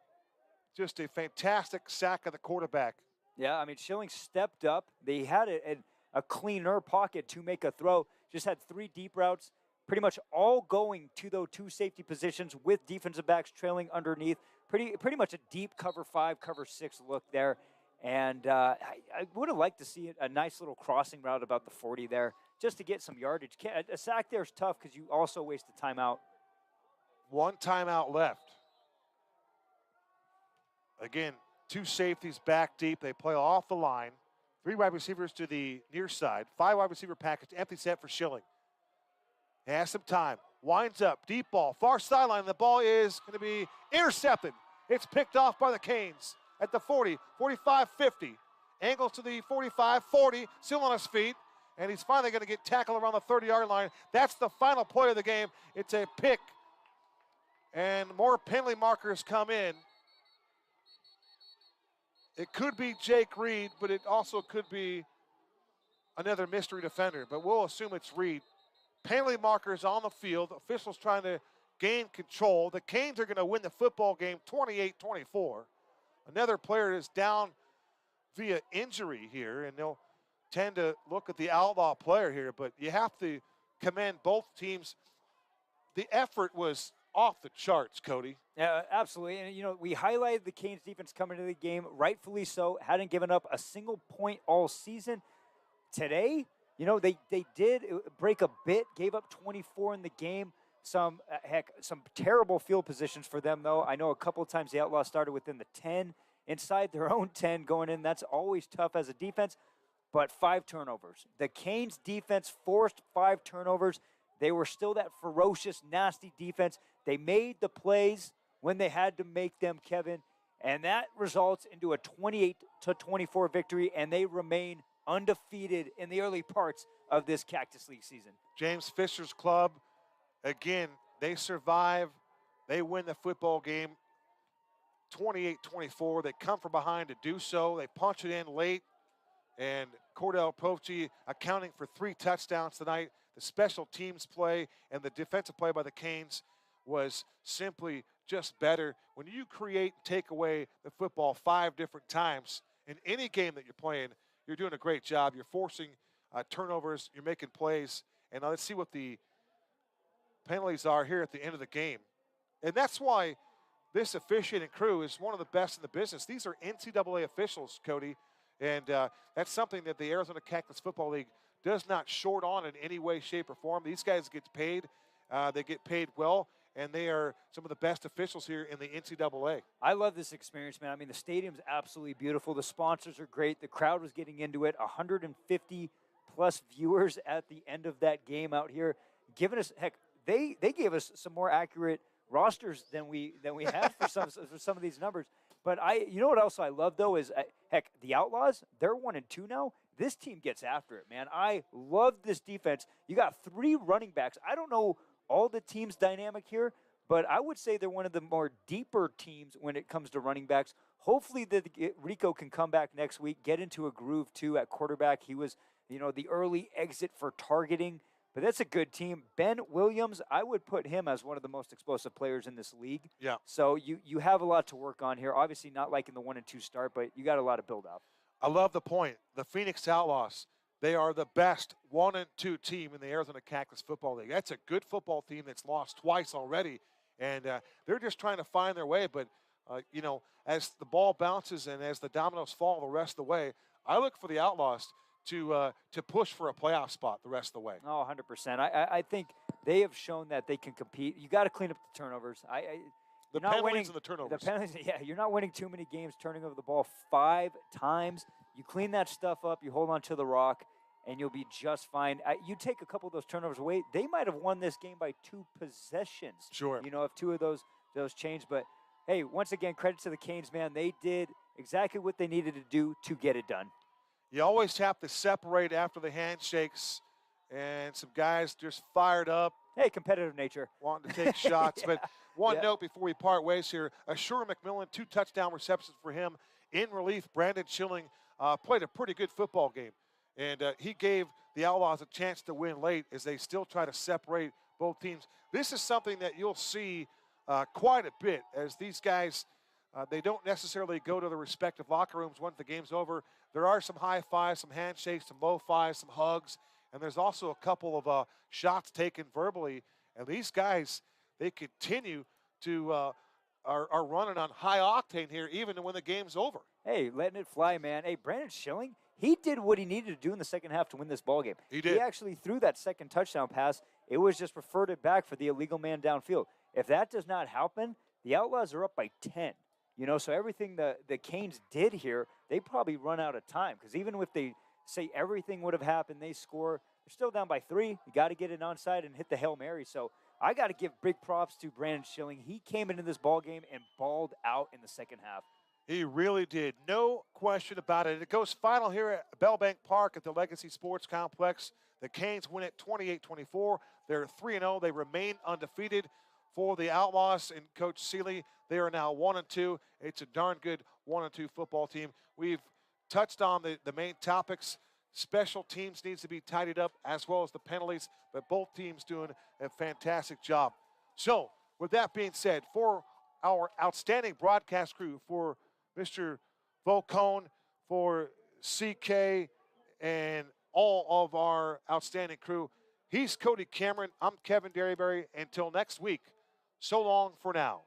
Speaker 1: just a fantastic sack of the quarterback.
Speaker 2: Yeah, I mean, Schilling stepped up. They had a cleaner pocket to make a throw. Just had 3 deep routes, pretty much all going to those 2 safety positions with defensive backs trailing underneath. Pretty much a deep cover 5, cover 6 look there. And I would have liked to see a nice little crossing route about the 40 there just to get some yardage. A sack there is tough because you also waste a timeout.
Speaker 1: 1 timeout left. Again, 2 safeties back deep. They play off the line. 3 wide receivers to the near side. 5 wide receiver package. Empty set for Schilling. He has some time. Winds up. Deep ball. Far sideline. The ball is going to be intercepted. It's picked off by the Canes at the 40, 45, 50. Angles to the 45, 40. Still on his feet. And he's finally going to get tackled around the 30-yard line. That's the final play of the game. It's a pick. And more penalty markers come in. It could be Jake Reed, but it also could be another mystery defender. But we'll assume it's Reed. Penalty markers on the field. Officials trying to gain control. The Canes are going to win the football game 28-24. Another player is down via injury here, and they'll tend to look at the outlaw player here. But you have to commend both teams. The effort was off the charts, Cody.
Speaker 2: Yeah, absolutely. And, you know, we highlighted the Canes defense coming into the game, rightfully so. Hadn't given up a single point all season. Today, you know, they did break a bit, gave up 24 in the game. Some terrible field positions for them, though. I know a couple of times the Outlaws started within the 10, inside their own 10 going in. That's always tough as a defense. But 5 turnovers. The Canes defense forced 5 turnovers. They were still that ferocious, nasty defense. They made the plays when they had to make them, Kevin, and that results into a 28-24 victory, and they remain undefeated in the early parts of this Cactus League season.
Speaker 1: James Fisher's club, again, they survive. They win the football game 28-24. They come from behind to do so. They punch it in late, and Cordell Povchi accounting for 3 touchdowns tonight. The special teams play and the defensive play by the Canes was simply just better. When you create and take away the football 5 different times in any game that you're playing, you're doing a great job. You're forcing turnovers. You're making plays. And let's see what the penalties are here at the end of the game. And that's why this officiating crew is one of the best in the business. These are NCAA officials, Cody. And that's something that the Arizona Cactus Football League does not short on in any way, shape, or form. These guys get paid. They get paid well, and they are some of the best officials here in the NCAA.
Speaker 2: I love this experience, man. I mean, the stadium's absolutely beautiful. The sponsors are great. The crowd was getting into it. 150-plus viewers at the end of that game out here, giving us, heck, they gave us some more accurate rosters than we have for some of these numbers. But you know what else I love, though, is, heck, the Outlaws, they're 1-2 now. This team gets after it, man. I love this defense. You got 3 running backs. I don't know all the team's dynamic here, but I would say they're one of the more deeper teams when it comes to running backs. Hopefully Rico can come back next week, get into a groove, too, at quarterback. He was, you know, the early exit for targeting. But that's a good team. Ben Williams, I would put him as one of the most explosive players in this league.
Speaker 1: Yeah.
Speaker 2: So you have a lot to work on here. Obviously not liking the 1-2 start, but you got a lot to build up.
Speaker 1: I love the point. The Phoenix Outlaws, they are the best 1-2 team in the Arizona Cactus Football League. That's a good football team that's lost twice already, and they're just trying to find their way. But as the ball bounces and as the dominoes fall the rest of the way, I look for the Outlaws to push for a playoff spot the rest of the way.
Speaker 2: Oh, 100%. I think they have shown that they can compete. You got to clean up the turnovers.
Speaker 1: The penalties and the turnovers.
Speaker 2: The penalties, yeah, you're not winning too many games turning over the ball 5 times. You clean that stuff up, you hold on to the rock, and you'll be just fine. You take a couple of those turnovers away, they might have won this game by 2 possessions.
Speaker 1: Sure.
Speaker 2: If 2 of those changed. But, hey, once again, credit to the Canes, man. They did exactly what they needed to do to get it done.
Speaker 1: You always have to separate after the handshakes, and some guys just fired up.
Speaker 2: Hey, competitive nature.
Speaker 1: Wanting to take shots. Yeah. But one note before we part ways here, Ashur McMillan, 2 touchdown receptions for him. In relief, Brandon Schilling played a pretty good football game. And he gave the Outlaws a chance to win late as they still try to separate both teams. This is something that you'll see quite a bit as these guys, they don't necessarily go to the respective locker rooms once the game's over. There are some high fives, some handshakes, some low fives, some hugs. And there's also a couple of shots taken verbally. And these guys, they continue to are running on high octane here, even when the game's over.
Speaker 2: Hey, letting it fly, man. Hey, Brandon Schilling, he did what he needed to do in the second half to win this ball game.
Speaker 1: He did.
Speaker 2: He actually threw that second touchdown pass. It was just reverted back for the illegal man downfield. If that does not happen, the Outlaws are up by 10. So everything the Canes did here, they probably run out of time. Because even if they say everything would have happened, they score, they're still down by 3. You got to get it onside and hit the Hail Mary. So I got to give big props to Brandon Schilling. He came into this ball game and balled out in the second half.
Speaker 1: He really did. No question about it. It goes final here at Bellbank Park at the Legacy Sports Complex. The Canes win it 28-24. They're 3-0. They remain undefeated. For the Outlaws and Coach Seeley, they are now 1-2. It's a darn good 1-2 football team. We've touched on the main topics. Special teams needs to be tidied up as well as the penalties, but both teams doing a fantastic job. So, with that being said, for our outstanding broadcast crew, for Mr. Volcone, for CK, and all of our outstanding crew, he's Cody Cameron. I'm Kevin Derryberry. Until next week, so long for now.